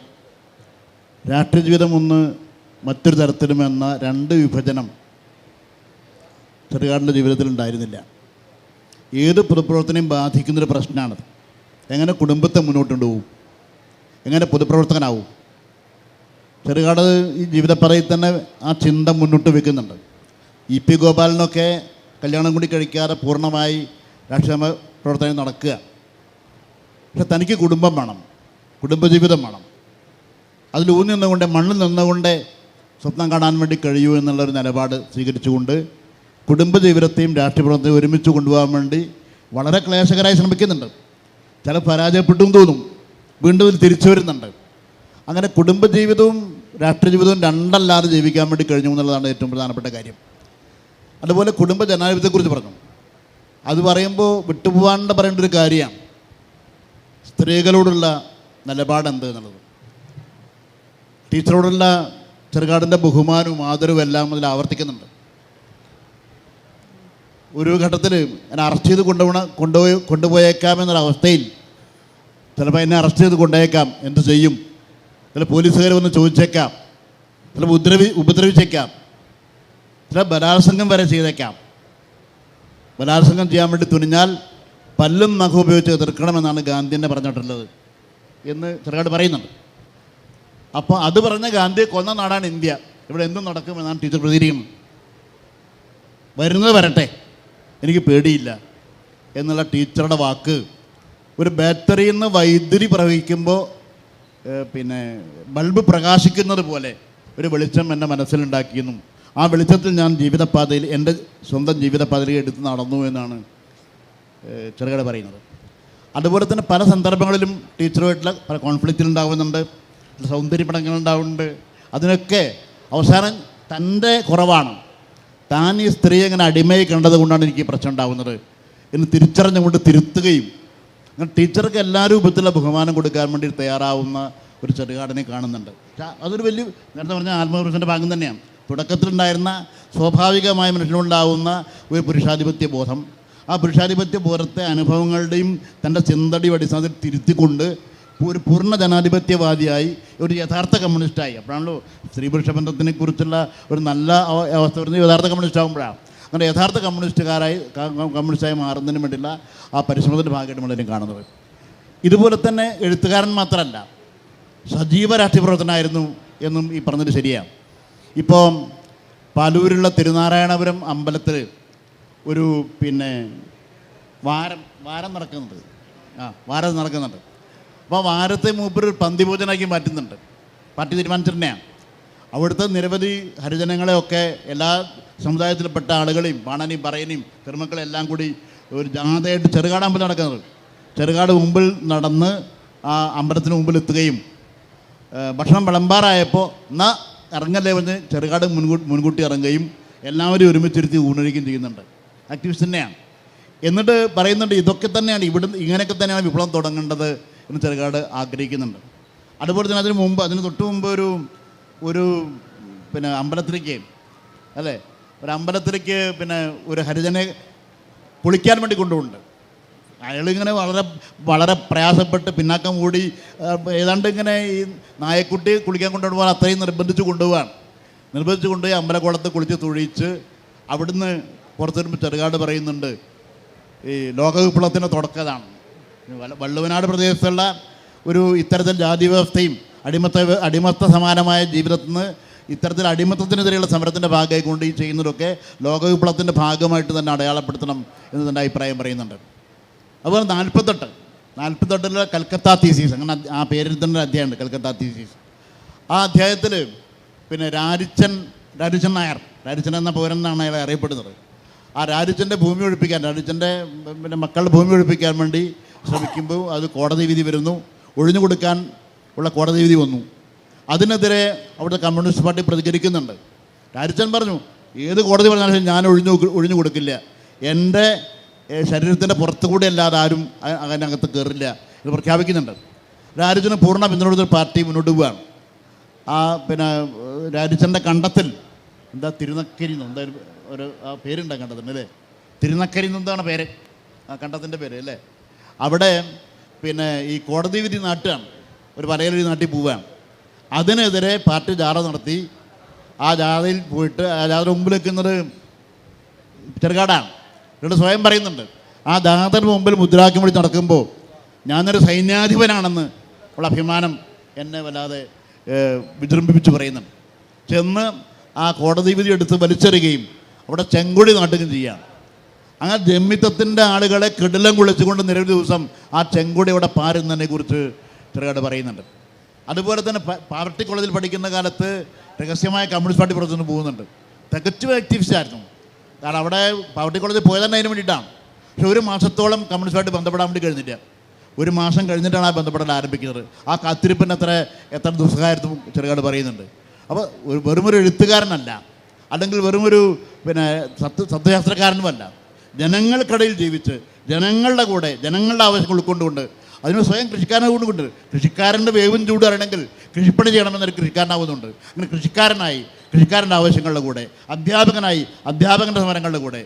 രാഷ്ട്രീയ ജീവിതം ഒന്ന് മറ്റൊരു തരത്തിലും എന്ന 2 വിഭജനം ചെറുകാടിൻ്റെ ജീവിതത്തിൽ ഉണ്ടായിരുന്നില്ല. ഏത് പൊതുപ്രവർത്തനയും ബാധിക്കുന്നൊരു പ്രശ്നമാണത്. എങ്ങനെ കുടുംബത്തെ മുന്നോട്ട് കൊണ്ടുപോകും, എങ്ങനെ പൊതുപ്രവർത്തകനാവും. ചെറുകാട് ഈ ജീവിതപ്പാതയിൽ തന്നെ ആ ചിന്ത മുന്നോട്ട് വെക്കുന്നുണ്ട്. ഇ.പി. ഗോപാലനൊക്കെ കല്യാണം കൂടി കഴിക്കാതെ പൂർണ്ണമായി രാഷ്ട്രീയ പ്രവർത്തനം നടക്കുക. പക്ഷെ തനിക്ക് കുടുംബം വേണം, കുടുംബജീവിതം വേണം. അതിലൂന്നി നിന്നുകൊണ്ട് മണ്ണിൽ നിന്നുകൊണ്ട് സ്വപ്നം കാണാൻ വേണ്ടി കഴിയൂ എന്നുള്ളൊരു നിലപാട് സ്വീകരിച്ചുകൊണ്ട് കുടുംബജീവിതത്തെയും രാഷ്ട്രീയ പ്രവർത്തനത്തെയും ഒരുമിച്ച് കൊണ്ടുപോകാൻ വേണ്ടി വളരെ ക്ലേശകരായി ശ്രമിക്കുന്നുണ്ട്. ചില പരാജയപ്പെട്ടും തോന്നും, വീണ്ടും ഇതിൽ തിരിച്ചു വരുന്നുണ്ട്. അങ്ങനെ കുടുംബജീവിതവും രാഷ്ട്രീയ ജീവിതവും 2 ജീവിക്കാൻ വേണ്ടി കഴിഞ്ഞു എന്നുള്ളതാണ് ഏറ്റവും പ്രധാനപ്പെട്ട കാര്യം. അതുപോലെ കുടുംബ ജനാധിപത്യത്തെക്കുറിച്ച് പറഞ്ഞു. അത് പറയുമ്പോൾ വിട്ടുപോകാണ്ട് പറയേണ്ട ഒരു കാര്യമാണ് സ്ത്രീകളോടുള്ള നിലപാടെന്ത് എന്നുള്ളത്. ടീച്ചറോടുള്ള ചെറുകാടിൻ്റെ ബഹുമാനവും ആദരവും എല്ലാം അതിൽ ആവർത്തിക്കുന്നുണ്ട്. ഒരു ഘട്ടത്തിൽ എന്നെ അറസ്റ്റ് ചെയ്ത് കൊണ്ടുപോയേക്കാമെന്നൊരവസ്ഥയിൽ ചിലപ്പോൾ എന്നെ അറസ്റ്റ് ചെയ്ത് കൊണ്ടുപോയേക്കാം, എന്ത് ചെയ്യും? ചില പോലീസുകാർ വന്ന് ചോദിച്ചേക്കാം, ചിലപ്പോൾ ഉപദ്രവിച്ചേക്കാം, ചില ബലാത്സംഗം വരെ ചെയ്തേക്കാം. ബലാത്സംഗം ചെയ്യാൻ വേണ്ടി തുനിഞ്ഞാൽ പല്ലും നഖം ഉപയോഗിച്ച് എതിർക്കണമെന്നാണ് ഗാന്ധി തന്നെ പറഞ്ഞിട്ടുള്ളത് എന്ന് ചെറുകാട് പറയുന്നുണ്ട്. അപ്പോൾ അത് പറഞ്ഞ ഗാന്ധിയെ കൊന്ന നാടാണ് ഇന്ത്യ, ഇവിടെ എന്തും നടക്കുമെന്നാണ് ടീച്ചർ പ്രതികരിക്കുന്നത്. വരുന്നത് വരട്ടെ, എനിക്ക് പേടിയില്ല എന്നുള്ള ടീച്ചറുടെ വാക്ക് ഒരു ബാറ്ററിയിൽ നിന്ന് വൈദ്യുതി പ്രവഹിക്കുമ്പോൾ ബൾബ് പ്രകാശിക്കുന്നത് പോലെ ഒരു വെളിച്ചം എൻ്റെ മനസ്സിലുണ്ടാക്കിയെന്നും ആ വെളിച്ചത്തിൽ ഞാൻ ജീവിതപാതയിൽ എൻ്റെ സ്വന്തം ജീവിതപാതയിൽ എടുത്ത് നടന്നു എന്നാണ് ചെറുകാട് പറയുന്നത്. അതുപോലെ തന്നെ പല സന്ദർഭങ്ങളിലും ടീച്ചറുമായിട്ടുള്ള പല കോൺഫ്ലിക്റ്റിലുണ്ടാകുന്നുണ്ട്, സൗന്ദര്യപടങ്ങളുണ്ടാവുന്നുണ്ട്. അതിനൊക്കെ അവസാനം തൻ്റെ കുറവാണ്, താൻ ഈ സ്ത്രീയെ ഇങ്ങനെ അടിമയെ കണ്ടത് കൊണ്ടാണ് എനിക്ക് പ്രശ്നം ഉണ്ടാകുന്നത് എന്ന് തിരിച്ചറിഞ്ഞുകൊണ്ട് തിരുത്തുകയും അങ്ങനെ ടീച്ചർക്ക് എല്ലാ രൂപത്തിലുള്ള ബഹുമാനം കൊടുക്കാൻ വേണ്ടി തയ്യാറാവുന്ന ഒരു ചെറുകാടിനെ കാണുന്നുണ്ട്. അതൊരു വലിയ നേരത്തെ പറഞ്ഞ ആത്മവിമർശൻ്റെ ഭാഗം തന്നെയാണ്. തുടക്കത്തിലുണ്ടായിരുന്ന സ്വാഭാവികമായ മനുഷ്യനുണ്ടാവുന്ന ഒരു പുരുഷാധിപത്യ ബോധം, ആ പുരുഷാധിപത്യ ബോധത്തെ അനുഭവങ്ങളുടെയും തൻ്റെ ചിന്തയുടെയും അടിസ്ഥാനത്തിൽ തിരുത്തിക്കൊണ്ട് ഒരു പൂർണ്ണ ജനാധിപത്യവാദിയായി ഒരു യഥാർത്ഥ കമ്മ്യൂണിസ്റ്റായി. അപ്പോഴാണല്ലോ സ്ത്രീ പുരുഷ ബന്ധത്തിനെ കുറിച്ചുള്ള ഒരു നല്ല അവസ്ഥ വരുന്നത് യഥാർത്ഥ കമ്മ്യൂണിസ്റ്റ് ആകുമ്പോഴാണ്. അങ്ങനെ യഥാർത്ഥ കമ്മ്യൂണിസ്റ്റായി മാറുന്നതിന് വേണ്ടിയുള്ള ആ പരിശ്രമത്തിൻ്റെ ഭാഗമായിട്ട് നമ്മളതിനെ കാണുന്നത്. ഇതുപോലെ തന്നെ എഴുത്തുകാരൻ മാത്രമല്ല, സജീവ രാഷ്ട്രീയ പ്രവർത്തനമായിരുന്നു എന്നും ഈ പറഞ്ഞത് ശരിയാണ്. ഇപ്പോൾ പാലൂരിലുള്ള തിരുനാരായണപുരം അമ്പലത്തിൽ ഒരു വാരം നടക്കുന്നുണ്ട്. വാരം നടക്കുന്നുണ്ട്. അപ്പോൾ വാരത്തെ മൂപ്പർ പന്തിഭോജനാക്കി മാറ്റുന്നുണ്ട്. പാർട്ടി തീരുമാനിച്ചിട്ടുതന്നെയാണ്. അവിടുത്തെ നിരവധി ഹരിജനങ്ങളെയൊക്കെ എല്ലാ സമുദായത്തിൽപ്പെട്ട ആളുകളെയും പാണനെയും പറയനെയും പെരുമക്കളെയും എല്ലാം കൂടി ഒരു ജാഥയായിട്ട് ചെറുകാട് അമ്പലം നടക്കുന്നത്. ചെറുകാട് മുമ്പിൽ നടന്ന് ആ അമ്പലത്തിന് മുമ്പിൽ എത്തുകയും ഭക്ഷണം വിളമ്പാറായപ്പോൾ എന്നാൽ ഇറങ്ങല്ലേ പറഞ്ഞ് ചെറുകാട് മുൻകൂട്ടി ഇറങ്ങുകയും എല്ലാവരും ഒരുമിച്ചിരുത്തി ഊണഴിക്കുകയും ചെയ്യുന്നുണ്ട്. ആക്ടിവിസ്റ്റ് തന്നെയാണ്. എന്നിട്ട് പറയുന്നുണ്ട് ഇതൊക്കെ തന്നെയാണ് ഇങ്ങനെയൊക്കെ തന്നെയാണ് വിപ്ലവം തുടങ്ങേണ്ടത് എന്ന് ചെറുകാട് ആഗ്രഹിക്കുന്നുണ്ട്. അതുപോലെ തന്നെ അതിന് തൊട്ട് മുമ്പ് ഒരു അമ്പലത്തിലേക്ക് ഒരു അമ്പലത്തിലേക്ക് ഒരു ഹരിജനെ കുളിക്കാൻ വേണ്ടി കൊണ്ടുപോകുന്നുണ്ട്. അയാളിങ്ങനെ വളരെ പ്രയാസപ്പെട്ട് പിന്നാക്കം കൂടി ഏതാണ്ട് ഇങ്ങനെ ഈ നായക്കുട്ടി കുളിക്കാൻ കൊണ്ടുപോകാൻ അത്രയും നിർബന്ധിച്ച് കൊണ്ടുപോയി അമ്പലക്കുളത്ത് കുളിച്ച് തൊഴിച്ച് അവിടുന്ന് പുറത്തു വരുമ്പോൾ ചെറുകാട് പറയുന്നുണ്ട് ഈ ലോകവിപ്ലവത്തിൻ്റെ തുടക്കതാണ്. വള്ളുവനാട് പ്രദേശത്തുള്ള ഒരു ഇത്തരത്തിൽ ജാതി വ്യവസ്ഥയും അടിമത്ത സമാനമായ ജീവിതത്തിൽ നിന്ന് ഇത്തരത്തിൽ അടിമത്തത്തിനെതിരെയുള്ള സമരത്തിൻ്റെ ഭാഗമായി കൊണ്ട് ഈ ചെയ്യുന്നതൊക്കെ ലോകവിപ്ലവത്തിൻ്റെ ഭാഗമായിട്ട് തന്നെ അടയാളപ്പെടുത്തണം എന്ന് തൻ്റെ അഭിപ്രായം പറയുന്നുണ്ട്. അതുപോലെ 48 കൽക്കത്ത തീസീസ്, അങ്ങനെ ആ പേരിൽ തന്നെ അധ്യായമുണ്ട്, കൽക്കത്ത തീസീസ്. ആ അധ്യായത്തിൽ രാരിച്ചൻ എന്ന പൗരനാണ് അയാളെ അറിയപ്പെടുന്നത്. ആ രാരിച്ചൻ്റെ ഭൂമി ഒഴിപ്പിക്കാൻ, രാരിച്ചൻ്റെ മക്കളുടെ ഭൂമി ഒഴിപ്പിക്കാൻ വേണ്ടി ശ്രമിക്കുമ്പോൾ അത് കോടതി വിധി വരുന്നു. ഒഴിഞ്ഞു കൊടുക്കാൻ ഉള്ള കോടതി വിധി വന്നു. അതിനെതിരെ അവിടുത്തെ കമ്മ്യൂണിസ്റ്റ് പാർട്ടി പ്രതികരിക്കുന്നുണ്ട്. രാരിച്ചൻ പറഞ്ഞു ഏത് കോടതി പറഞ്ഞാലും ഞാൻ ഒഴിഞ്ഞു കൊടുക്കില്ല, എൻ്റെ ശരീരത്തിൻ്റെ പുറത്തുകൂടി അല്ലാതെ ആരും അതിനകത്ത് കയറില്ല എന്ന് പ്രഖ്യാപിക്കുന്നുണ്ട്. രാരിച്ചന് പൂർണ്ണ പിന്തുണ പാർട്ടി മുന്നോട്ട് പോവുകയാണ്. ആ രാരിച്ചൻ്റെ കണ്ടത്തിൽ തിരുനക്കരി എന്തായാലും ഒരു ആ പേരുണ്ട് കണ്ടത്തിന് അല്ലേ, തിരുനക്കരി എന്താണ് പേര്, ആ കണ്ടത്തിൻ്റെ പേര് അല്ലേ. അവിടെ ഈ കോടതി വിധി നാട്ടുകയാണ്, ഒരു വലയിലൊരു നാട്ടിൽ പോവുകയാണ്. അതിനെതിരെ പാർട്ടി ജാഥ നടത്തി. ആ ജാഥയിൽ പോയിട്ട് ആ ജാഥയുടെ മുമ്പിൽ വെക്കുന്നത് ചെറുകാടാണ്. ഇവിടെ സ്വയം പറയുന്നുണ്ട് ആ ജാഥയുടെ മുമ്പിൽ മുദ്രാവാക്യം വിളിച്ച് നടക്കുമ്പോൾ ഞാനൊരു സൈന്യാധിപനാണെന്ന് ഉള്ള അഭിമാനം എന്നെ വല്ലാതെ വിജൃംഭിപ്പിച്ച് പറയുന്നുണ്ട്. ചെന്ന് ആ കോടതി വിധി എടുത്ത് വലിച്ചെറിയുകയും അവിടെ ചെങ്കൊടി നാട്ടുകയും ചെയ്യുകയാണ്. അങ്ങനെ ജമ്മിത്തത്തിൻ്റെ ആളുകളെ കിടിലം കുളിച്ചുകൊണ്ട് നിരവധി ദിവസം ആ ചെങ്കൊടി അവിടെ പാരുന്നതിനെ കുറിച്ച് ചെറുകാട് പറയുന്നുണ്ട്. അതുപോലെ തന്നെ പാർട്ടി കോളേജിൽ പഠിക്കുന്ന കാലത്ത് രഹസ്യമായ കമ്മ്യൂണിസ്റ്റ് പാർട്ടി പ്രവർത്തനം പോകുന്നുണ്ട്. തികച്ചും ആക്ടിവിസ്റ്റ് ആയിരുന്നു. കാരണം അവിടെ പാർട്ടി കോളേജിൽ പോയത് തന്നെ അതിന് വേണ്ടിയിട്ടാണ്. പക്ഷെ ഒരു മാസത്തോളം കമ്മ്യൂണിസ്റ്റ് പാർട്ടി ബന്ധപ്പെടാൻ വേണ്ടി കഴിഞ്ഞില്ല. ഒരു മാസം കഴിഞ്ഞിട്ടാണ് ആ ബന്ധപ്പെടൽ ആരംഭിക്കുന്നത്. ആ കാത്തിരിപ്പിന് എത്ര ദുസ്സഹമായിരുന്നു ചെറുകാട് പറയുന്നുണ്ട്. അപ്പോൾ വെറുമൊരു എഴുത്തുകാരനല്ല, അല്ലെങ്കിൽ വെറുമൊരു സത്യശാസ്ത്രക്കാരനുമല്ല, ജനങ്ങൾക്കിടയിൽ ജീവിച്ച് ജനങ്ങളുടെ കൂടെ ജനങ്ങളുടെ ആവശ്യങ്ങൾ ഉൾക്കൊണ്ടുകൊണ്ട് അതിന് സ്വയം കൃഷിക്കാരനെ കൊണ്ടുകൊണ്ട് കൃഷിക്കാരൻ്റെ വേവും ചൂട് അറിയണമെങ്കിൽ കൃഷിപ്പണി ചെയ്യണമെന്നൊരു കൃഷിക്കാരനാവുന്നുണ്ട്. അങ്ങനെ കൃഷിക്കാരൻ്റെ ആവശ്യങ്ങളുടെ കൂടെ, അധ്യാപകൻ്റെ സമരങ്ങളുടെ കൂടെ,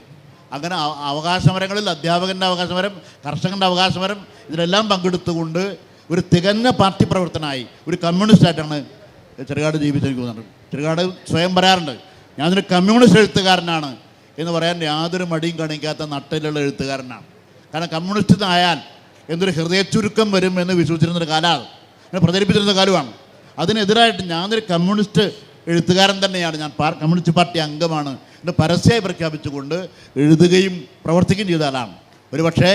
അങ്ങനെ അവകാശമരങ്ങളിൽ അധ്യാപകൻ്റെ അവകാശമരം, കർഷകൻ്റെ അവകാശമരം, ഇതിലെല്ലാം പങ്കെടുത്തുകൊണ്ട് ഒരു തികഞ്ഞ പാർട്ടി പ്രവർത്തനമായി ഒരു കമ്മ്യൂണിസ്റ്റായിട്ടാണ് ചെറുകാട് ജീവിച്ചെനിക്ക് തോന്നുന്നുണ്ട്. ചെറുകാട് സ്വയം പറയാറുണ്ട് ഞാനൊരു കമ്മ്യൂണിസ്റ്റ് എഴുത്തുകാരനാണ് എന്ന് പറയാൻ യാതൊരു മടിയും കാണിക്കാത്ത നട്ടിലുള്ള എഴുത്തുകാരനാണ്. കാരണം കമ്മ്യൂണിസ്റ്റ് ആയാൽ എന്തൊരു ഹൃദയച്ചുരുക്കം വരും എന്ന് വിശ്വസിച്ചിരുന്നൊരു കാലമാണ്, അങ്ങനെ പ്രചരിപ്പിച്ചിരുന്ന കാലമാണ്. അതിനെതിരായിട്ട് ഞാനൊരു കമ്മ്യൂണിസ്റ്റ് എഴുത്തുകാരൻ തന്നെയാണ്, ഞാൻ കമ്മ്യൂണിസ്റ്റ് പാർട്ടി അംഗമാണ് എന്ന് പരസ്യമായി പ്രഖ്യാപിച്ചുകൊണ്ട് എഴുതുകയും പ്രവർത്തിക്കുകയും ചെയ്ത ആളാണ്. ഒരുപക്ഷേ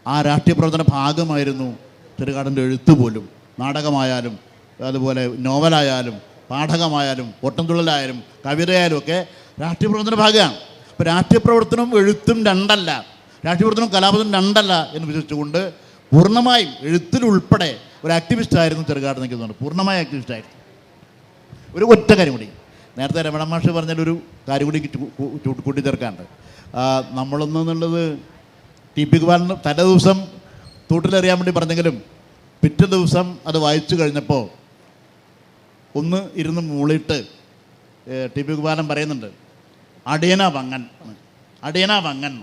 ആ രാഷ്ട്രീയ പ്രവർത്തന ഭാഗമായിരുന്നു ചെറുകാടിൻ്റെ എഴുത്ത് പോലും. നാടകമായാലും അതുപോലെ നോവലായാലും പാഠകമായാലും ഓട്ടംതുള്ളലായാലും കവിതയായാലും ഒക്കെ രാഷ്ട്രീയ പ്രവർത്തന ഭാഗമാണ്. അപ്പോൾ രാഷ്ട്രീയ പ്രവർത്തനവും എഴുത്തും രണ്ടല്ല, രാഷ്ട്രീയ പ്രവർത്തനവും കലാപത്തിനും രണ്ടല്ല എന്ന് വിശ്വസിച്ചുകൊണ്ട് പൂർണ്ണമായും എഴുത്തിലുൾപ്പെടെ ഒരു ആക്ടിവിസ്റ്റായിരുന്നു ചെറുകാട് നിൽക്കുന്നുണ്ട്. പൂർണ്ണമായ ആക്ടിവിസ്റ്റായിരുന്നു. ഒരു ഒറ്റ കാര്യം കൂടി നേരത്തെ രമണ മാഷ് പറഞ്ഞൊരു കാര്യം കൂടി കൂട്ടിച്ചേർക്കാണ്ട്, നമ്മളൊന്നെന്നുള്ളത് ടി പി കുമാരന് തലേ ദിവസം തൂട്ടിലെറിയാൻ വേണ്ടി പറഞ്ഞെങ്കിലും പിറ്റേ ദിവസം അത് വായിച്ചു കഴിഞ്ഞപ്പോൾ ഒന്ന് ഇരുന്ന് മൂളിയിട്ട് ടി പി കുമാരൻ പറയുന്നുണ്ട് അടിയനാ വങ്ങൻ.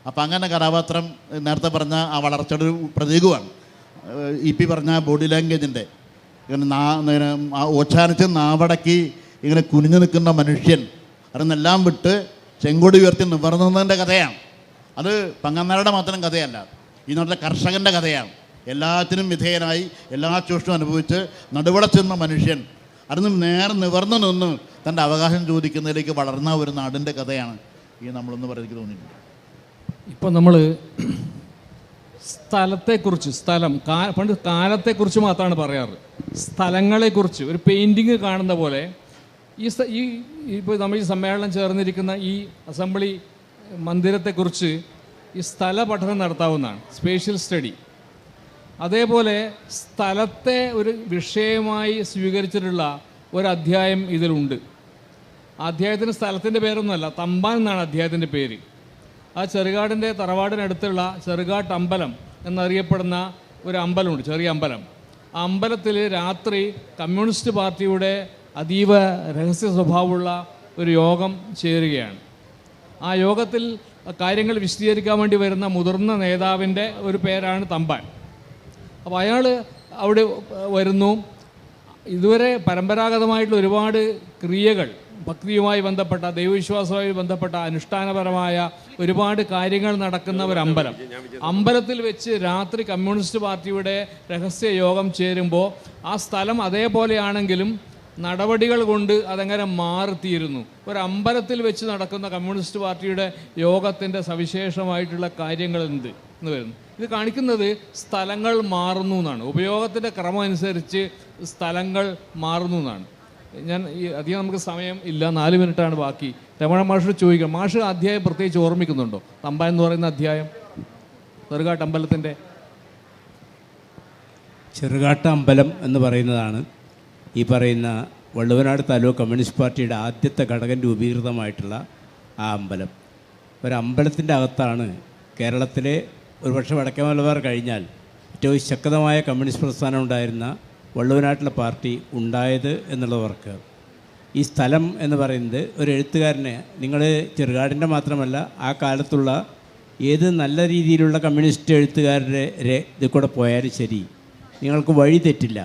അപ്പം അങ്ങനെ കഥാപാത്രം നേരത്തെ പറഞ്ഞ ആ വളർച്ചയുടെ ഒരു പ്രതീകമാണ്. EP പറഞ്ഞ ബോഡി ലാംഗ്വേജിൻ്റെ ഇങ്ങനെ ഓച്ചാനിച്ച് നാവടക്കി ഇങ്ങനെ കുനിഞ്ഞു നിൽക്കുന്ന മനുഷ്യൻ അതിനെല്ലാം വിട്ട് ചെങ്കൊടി ഉയർത്തി നിവർന്നതിൻ്റെ കഥയാണ്. അത് പങ്ങന്മാരുടെ മാത്രം കഥയല്ല, ഈ നാട്ടിലെ കർഷകൻ്റെ കഥയാണ്. എല്ലാത്തിനും വിധേയനായി എല്ലാ ചൂഷണവും അനുഭവിച്ച് നടുവടച്ചുന്ന മനുഷ്യൻ അതിന് നേരെ നിവർന്നു നിന്ന് തൻ്റെ അവകാശം ചോദിക്കുന്നതിലേക്ക് വളർന്ന ഒരു നാടിൻ്റെ കഥയാണ് ഈ നമ്മളൊന്ന് പറയുന്നത് തോന്നിയിട്ടുണ്ട്. ഇപ്പം നമ്മൾ സ്ഥലത്തെക്കുറിച്ച്, പണ്ട് കാലത്തെക്കുറിച്ച് മാത്രമാണ് പറയാറ്. സ്ഥലങ്ങളെക്കുറിച്ച് ഒരു പെയിൻറ്റിങ് കാണുന്ന പോലെ ഈ ഇപ്പോൾ നമ്മൾ ഈ സമ്മേളനം ചേർന്നിരിക്കുന്ന ഈ അസംബ്ലി മന്ദിരത്തെക്കുറിച്ച് ഈ സ്ഥല പഠനം നടത്താവുന്നതാണ്, സ്പേഷ്യൽ സ്റ്റഡി. അതേപോലെ സ്ഥലത്തെ ഒരു വിഷയമായി സ്വീകരിച്ചിട്ടുള്ള ഒരു അധ്യായം ഇതിലുണ്ട്. അധ്യായത്തിന് സ്ഥലത്തിൻ്റെ പേരൊന്നുമല്ല, തമ്പാൻ എന്നാണ് അധ്യായത്തിൻ്റെ പേര്. ആ ചെറുകാടിൻ്റെ തറവാടിനടുത്തുള്ള ചെറുകാട്ട് അമ്പലം എന്നറിയപ്പെടുന്ന ഒരു അമ്പലമുണ്ട്, ചെറിയ അമ്പലം. ആ അമ്പലത്തിൽ രാത്രി കമ്മ്യൂണിസ്റ്റ് പാർട്ടിയുടെ അതീവ രഹസ്യ സ്വഭാവമുള്ള ഒരു യോഗം ചേരുകയാണ്. ആ യോഗത്തിൽ കാര്യങ്ങൾ വിശദീകരിക്കാൻ വേണ്ടി വരുന്ന മുതിർന്ന നേതാവിൻ്റെ ഒരു പേരാണ് തമ്പാൻ. അപ്പോൾ അയാൾ അവിടെ വരുന്നു. ഇതുവരെ പരമ്പരാഗതമായിട്ടുള്ള ഒരുപാട് ക്രിയകൾ, ഭക്തിയുമായി ബന്ധപ്പെട്ട, ദൈവവിശ്വാസവുമായി ബന്ധപ്പെട്ട അനുഷ്ഠാനപരമായ ഒരുപാട് കാര്യങ്ങൾ നടക്കുന്ന ഒരു അമ്പലം. അമ്പലത്തിൽ വെച്ച് രാത്രി കമ്മ്യൂണിസ്റ്റ് പാർട്ടിയുടെ രഹസ്യ യോഗം ചേരുമ്പോൾ ആ സ്ഥലം അതേപോലെയാണെങ്കിലും നടപടികൾ കൊണ്ട് അതങ്ങനെ മാറിത്തീരുന്നു. ഒരു അമ്പലത്തിൽ വെച്ച് നടക്കുന്ന കമ്മ്യൂണിസ്റ്റ് പാർട്ടിയുടെ യോഗത്തിൻ്റെ സവിശേഷമായിട്ടുള്ള കാര്യങ്ങൾ എന്ത് എന്ന് വരുന്നു. ഇത് കാണിക്കുന്നത് സ്ഥലങ്ങൾ മാറുന്നു എന്നാണ്, ഉപയോഗത്തിൻ്റെ ക്രമം അനുസരിച്ച് സ്ഥലങ്ങൾ മാറുന്നു എന്നാണ്. ഞാൻ അധികം നമുക്ക് സമയം ഇല്ല, 4 മിനിറ്റാണ് ബാക്കി. രമണ മാഷോട് ചോദിക്കാം, മാഷ് അധ്യായം പ്രത്യേകിച്ച് ഓർമ്മിക്കുന്നുണ്ടോ? തമ്പാൻ എന്ന് പറയുന്ന അധ്യായം, ചെറുകാട്ട് അമ്പലത്തിൻ്റെ. ചെറുകാട്ട് അമ്പലം എന്ന് പറയുന്നതാണ് ഈ പറയുന്ന വള്ളുവനാട് താലൂക്ക് കമ്മ്യൂണിസ്റ്റ് പാർട്ടിയുടെ ആദ്യത്തെ ഘടകം രൂപീകൃതമായിട്ടുള്ള ആ അമ്പലം. ഒരമ്പലത്തിൻ്റെ അകത്താണ് കേരളത്തിലെ ഒരുപക്ഷെ വടക്കേ മലബാർ കഴിഞ്ഞാൽ ഏറ്റവും ശക്തമായ കമ്മ്യൂണിസ്റ്റ് പ്രസ്ഥാനം ഉണ്ടായിരുന്ന വള്ളുവനാട്ടിലെ പാർട്ടി ഉണ്ടായത് എന്നുള്ളവർക്ക് ഈ സ്ഥലം എന്ന് പറയുന്നത് ഒരു എഴുത്തുകാരനെ, നിങ്ങൾ ചെറുകാടിൻ്റെ മാത്രമല്ല ആ കാലത്തുള്ള ഏത് നല്ല രീതിയിലുള്ള കമ്മ്യൂണിസ്റ്റ് എഴുത്തുകാരുടെ ഇതിൽ കൂടെ പോയാലും ശരി, നിങ്ങൾക്ക് വഴി തെറ്റില്ല.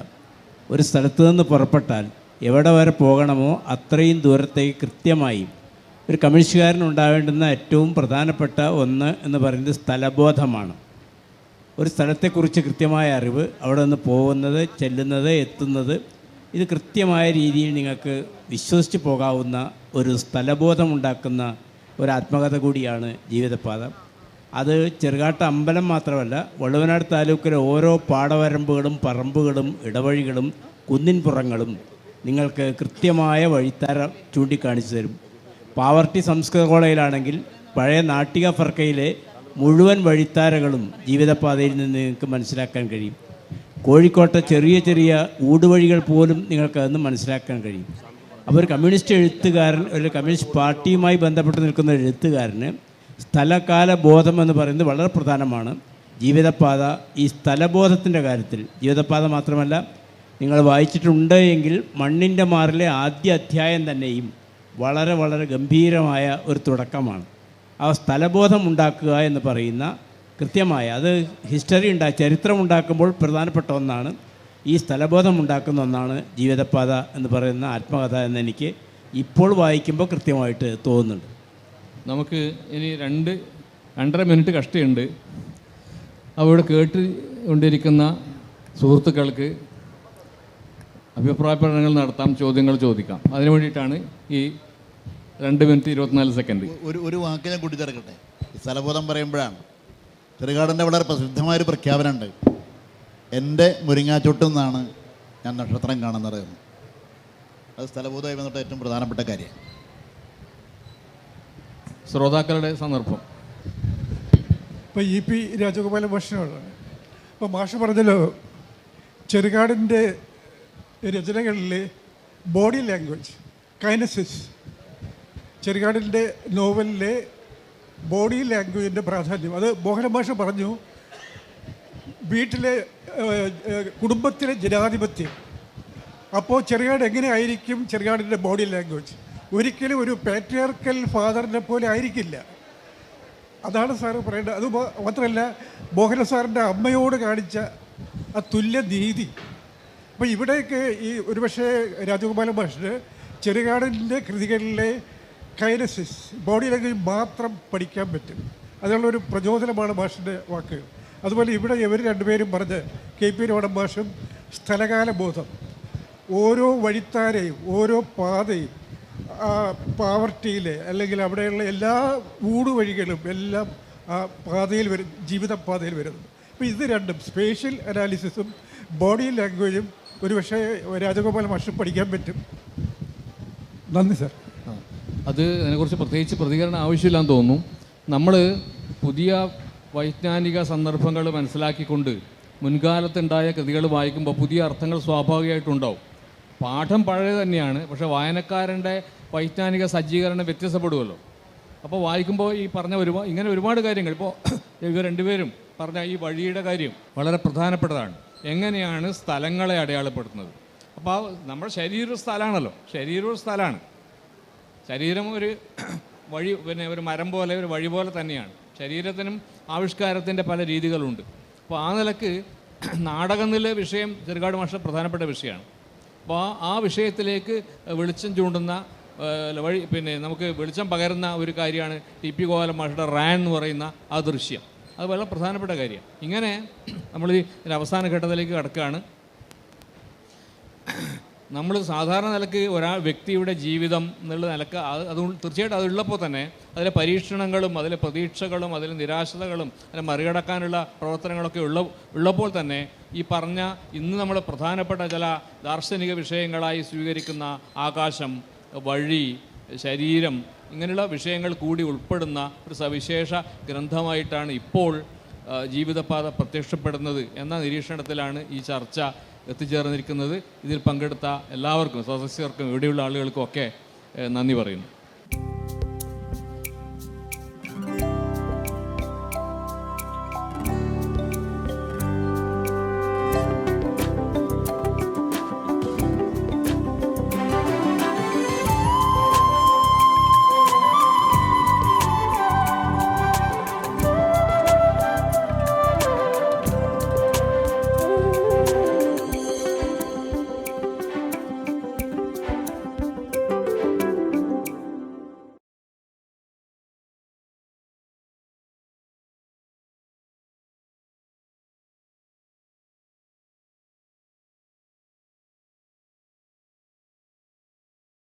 ഒരു സ്ഥലത്ത് നിന്ന് പുറപ്പെട്ടാൽ എവിടെ വരെ പോകണമോ അത്രയും ദൂരത്തേക്ക് കൃത്യമായി ഒരു കമ്മ്യൂണിസ്റ്റുകാരൻ ഉണ്ടാവേണ്ടുന്ന ഏറ്റവും പ്രധാനപ്പെട്ട ഒന്ന് എന്ന് പറയുന്നത് സ്ഥലബോധമാണ്. ഒരു സ്ഥലത്തെക്കുറിച്ച് കൃത്യമായ അറിവ്, അവിടെ നിന്ന് പോകുന്നത്, ചെല്ലുന്നത്, എത്തുന്നത്, ഇത് കൃത്യമായ രീതിയിൽ നിങ്ങൾക്ക് വിശ്വസിച്ച് പോകാവുന്ന ഒരു സ്ഥലബോധമുണ്ടാക്കുന്ന ഒരു ആത്മകഥ കൂടിയാണ് ജീവിതപാത. അത് ചെറുകാട്ട് അമ്പലം മാത്രമല്ല, വള്ളുവനാട് താലൂക്കിലെ ഓരോ പാടവരമ്പുകളും പറമ്പുകളും ഇടവഴികളും കുന്നിൻപുറങ്ങളും നിങ്ങൾക്ക് കൃത്യമായ വഴിത്താര ചൂണ്ടിക്കാണിച്ചു തരും. പാവർട്ടി സംസ്കൃത കോളേജിലാണെങ്കിൽ പഴയ നാട്ടിക ഫർക്കയിലെ മുഴുവൻ വഴിത്താരകളും ജീവിതപാതയിൽ നിന്ന് നിങ്ങൾക്ക് മനസ്സിലാക്കാൻ കഴിയും. കോഴിക്കോട്ടെ ചെറിയ ചെറിയ ഊടുവഴികൾ പോലും നിങ്ങൾക്ക് അതൊന്ന് മനസ്സിലാക്കാൻ കഴിയും. അപ്പോൾ ഒരു കമ്മ്യൂണിസ്റ്റ് എഴുത്തുകാരൻ, ഒരു കമ്മ്യൂണിസ്റ്റ് പാർട്ടിയുമായി ബന്ധപ്പെട്ട് നിൽക്കുന്ന ഒരു എഴുത്തുകാരന് സ്ഥലകാല ബോധം എന്ന് പറയുന്നത് വളരെ പ്രധാനമാണ്. ജീവിതപാത ഈ സ്ഥലബോധത്തിൻ്റെ കാര്യത്തിൽ, ജീവിതപാത മാത്രമല്ല, നിങ്ങൾ വായിച്ചിട്ടുണ്ട് എങ്കിൽ മണ്ണിൻ്റെ മാറിലെ ആദ്യ അധ്യായം തന്നെയും വളരെ വളരെ ഗംഭീരമായ ഒരു തുടക്കമാണ്. ആ സ്ഥലബോധം ഉണ്ടാക്കുക എന്ന് പറയുന്ന കൃത്യമായ, അത് ചരിത്രം ഉണ്ടാക്കുമ്പോൾ പ്രധാനപ്പെട്ട ഒന്നാണ്. ഈ സ്ഥലബോധം ഉണ്ടാക്കുന്ന ഒന്നാണ് ജീവിതപാത എന്ന് പറയുന്ന ആത്മകഥ എന്ന് എനിക്ക് ഇപ്പോൾ വായിക്കുമ്പോൾ കൃത്യമായിട്ട് തോന്നുന്നുണ്ട്. നമുക്ക് ഇനി 2.5 മിനിറ്റ് കഷ്ടിയുണ്ട്. അവിടെ കേട്ടുകൊണ്ടിരിക്കുന്ന സുഹൃത്തുക്കൾക്ക് അഭിപ്രായ പ്രകടനങ്ങൾ നടത്താം, ചോദ്യങ്ങൾ ചോദിക്കാം. അതിനു വേണ്ടിയിട്ടാണ് ഈ 2 മിനിറ്റ് 24 സെക്കൻഡ്. ഒരു വാക്ക് ഞാൻ കൂട്ടിച്ചേർക്കട്ടെ. ഈ സ്ഥലബോധം പറയുമ്പോഴാണ് ചെറുകാടിൻ്റെ വളരെ പ്രസിദ്ധമായൊരു പ്രഖ്യാപനമുണ്ട്, എൻ്റെ മുരിങ്ങാച്ചോട്ടിൽ നിന്നാണ് ഞാൻ നക്ഷത്രം കാണുന്നത് എന്ന്. അത് സ്ഥലബോധമായി ബന്ധപ്പെട്ട ഏറ്റവും പ്രധാനപ്പെട്ട കാര്യം. ശ്രോതാക്കളുടെ സന്ദർഭം. ഇപ്പോൾ EP രാജഗോപാല മാഷിനോട്, ഇപ്പോൾ മാഷ് പറഞ്ഞല്ലോ ചെറുകാടിൻ്റെ രചനകളിൽ ബോഡി ലാംഗ്വേജ്, കൈനസിസ്, ചെറുകാടിൻ്റെ നോവലിലെ ബോഡി ലാംഗ്വേജിൻ്റെ പ്രാധാന്യം, അത് മോഹന മാഷ് പറഞ്ഞു. വീട്ടിലെ കുടുംബത്തിലെ ജനാധിപത്യം, അപ്പോൾ ചെറുകാട് എങ്ങനെ ആയിരിക്കും ചെറുകാടിൻ്റെ ബോഡി ലാംഗ്വേജ്? ഒരിക്കലും ഒരു പാട്രിയാർക്കൽ ഫാദറിനെ പോലെ ആയിരിക്കില്ല. അതാണ് സാറ് പറയേണ്ടത്. അത് മാത്രമല്ല, മോഹന സാറിൻ്റെ അമ്മയോട് കാണിച്ച ആ തുല്യ നീതി. അപ്പോൾ ഇവിടേക്ക് ഈ ഒരുപക്ഷെ രാജഗോപാലൻ മാഷിന് ചെറുകാടിൻ്റെ കൃതികളിലെ കൈനസിസ്, ബോഡി ലാംഗ്വേജ് മാത്രം പഠിക്കാൻ പറ്റും. അതിനുള്ളൊരു പ്രചോദനമാണ് മാഷിൻ്റെ വാക്കുകൾ. അതുപോലെ ഇവിടെ ഇവർ രണ്ടുപേരും പറഞ്ഞ് KP രമണൻ മാഷും സ്ഥലകാല ബോധം, ഓരോ വഴിത്താരയും ഓരോ പാതയും പാവർട്ടിയിലെ അല്ലെങ്കിൽ അവിടെയുള്ള എല്ലാ ഊടുവഴികളും എല്ലാം ആ പാതയിൽ ജീവിത പാതയിൽ വരുന്നത്. അപ്പോൾ ഇത് രണ്ടും സ്പേഷ്യൽ അനാലിസിസും ബോഡി ലാംഗ്വേജും ഒരുപക്ഷെ രാജഗോപാൽ മാഷ് പഠിക്കാൻ പറ്റും. നന്ദി സാർ. അത് അതിനെക്കുറിച്ച് പ്രത്യേകിച്ച് പ്രതികരണം ആവശ്യമില്ലാന്ന് തോന്നുന്നു. നമ്മൾ പുതിയ വൈജ്ഞാനിക സന്ദർഭങ്ങൾ മനസ്സിലാക്കിക്കൊണ്ട് മുൻകാലത്തുണ്ടായ കൃതികൾ വായിക്കുമ്പോൾ പുതിയ അർത്ഥങ്ങൾ സ്വാഭാവികമായിട്ടുണ്ടാവും. പാഠം പഴയ തന്നെയാണ്, പക്ഷേ വായനക്കാരൻ്റെ വൈജ്ഞാനിക സജ്ജീകരണം വ്യത്യസ്തപ്പെടുമല്ലോ. അപ്പോൾ വായിക്കുമ്പോൾ ഈ പറഞ്ഞ ഇങ്ങനെ ഒരുപാട് കാര്യങ്ങൾ, ഇപ്പോൾ ഇവർ രണ്ടുപേരും പറഞ്ഞ ഈ വഴിയുടെ കാര്യം വളരെ പ്രധാനപ്പെട്ടതാണ്. എങ്ങനെയാണ് സ്ഥലങ്ങളെ അടയാളപ്പെടുത്തുന്നത്? അപ്പോൾ നമ്മുടെ ശരീരം സ്ഥലമാണല്ലോ, ശരീരം ഒരു സ്ഥലമാണ്. ശരീരം ഒരു വഴി, പിന്നെ ഒരു മരം പോലെ ഒരു വഴി പോലെ തന്നെയാണ്. ശരീരത്തിനും ആവിഷ്കാരത്തിൻ്റെ പല രീതികളുണ്ട്. അപ്പോൾ ആ നിലക്ക് നാടകത്തിലെ വിഷയം ചെറുകാട് മാഷ പ്രധാനപ്പെട്ട വിഷയമാണ്. അപ്പോൾ ആ വിഷയത്തിലേക്ക് വെളിച്ചം ചൂണ്ടുന്ന വഴി, പിന്നെ നമുക്ക് വെളിച്ചം പകരുന്ന ഒരു കാര്യമാണ് TP ഗോപാലൻ മാഷയുടെ റാൻ എന്ന് പറയുന്ന ആ ദൃശ്യം. അത് വളരെ പ്രധാനപ്പെട്ട കാര്യം. ഇങ്ങനെ നമ്മൾ ഈ അവസാന ഘട്ടത്തിലേക്ക് കടക്കുകയാണ്. നമ്മൾ സാധാരണ നിലക്ക് വ്യക്തിയുടെ ജീവിതം എന്നുള്ള നിലക്ക് അത് തീർച്ചയായിട്ടും അതുള്ളപ്പോൾ തന്നെ അതിലെ പരീക്ഷണങ്ങളും അതിലെ പ്രതീക്ഷകളും അതിലെ നിരാശതകളും അതിനെ മറികടക്കാനുള്ള പ്രവർത്തനങ്ങളൊക്കെ ഉള്ളപ്പോൾ തന്നെ ഈ പറഞ്ഞ ഇന്ന് നമ്മൾ പ്രധാനപ്പെട്ട ചില ദാർശനിക വിഷയങ്ങളായി സ്വീകരിക്കുന്ന ആകാശം, വഴി, ശരീരം, ഇങ്ങനെയുള്ള വിഷയങ്ങൾ കൂടി ഉൾപ്പെടുന്ന ഒരു സവിശേഷ ഗ്രന്ഥമായിട്ടാണ് ഇപ്പോൾ ജീവിതപാത പ്രത്യക്ഷപ്പെടുന്നത് എന്ന നിരീക്ഷണത്തിലാണ് ഈ ചർച്ച എത്തിച്ചേർന്നിരിക്കുന്നത്. ഇതിൽ പങ്കെടുത്ത എല്ലാവർക്കും, സദസ്യർക്കും, ഇവിടെയുള്ള ആളുകൾക്കും ഒക്കെ നന്ദി പറയുന്നു.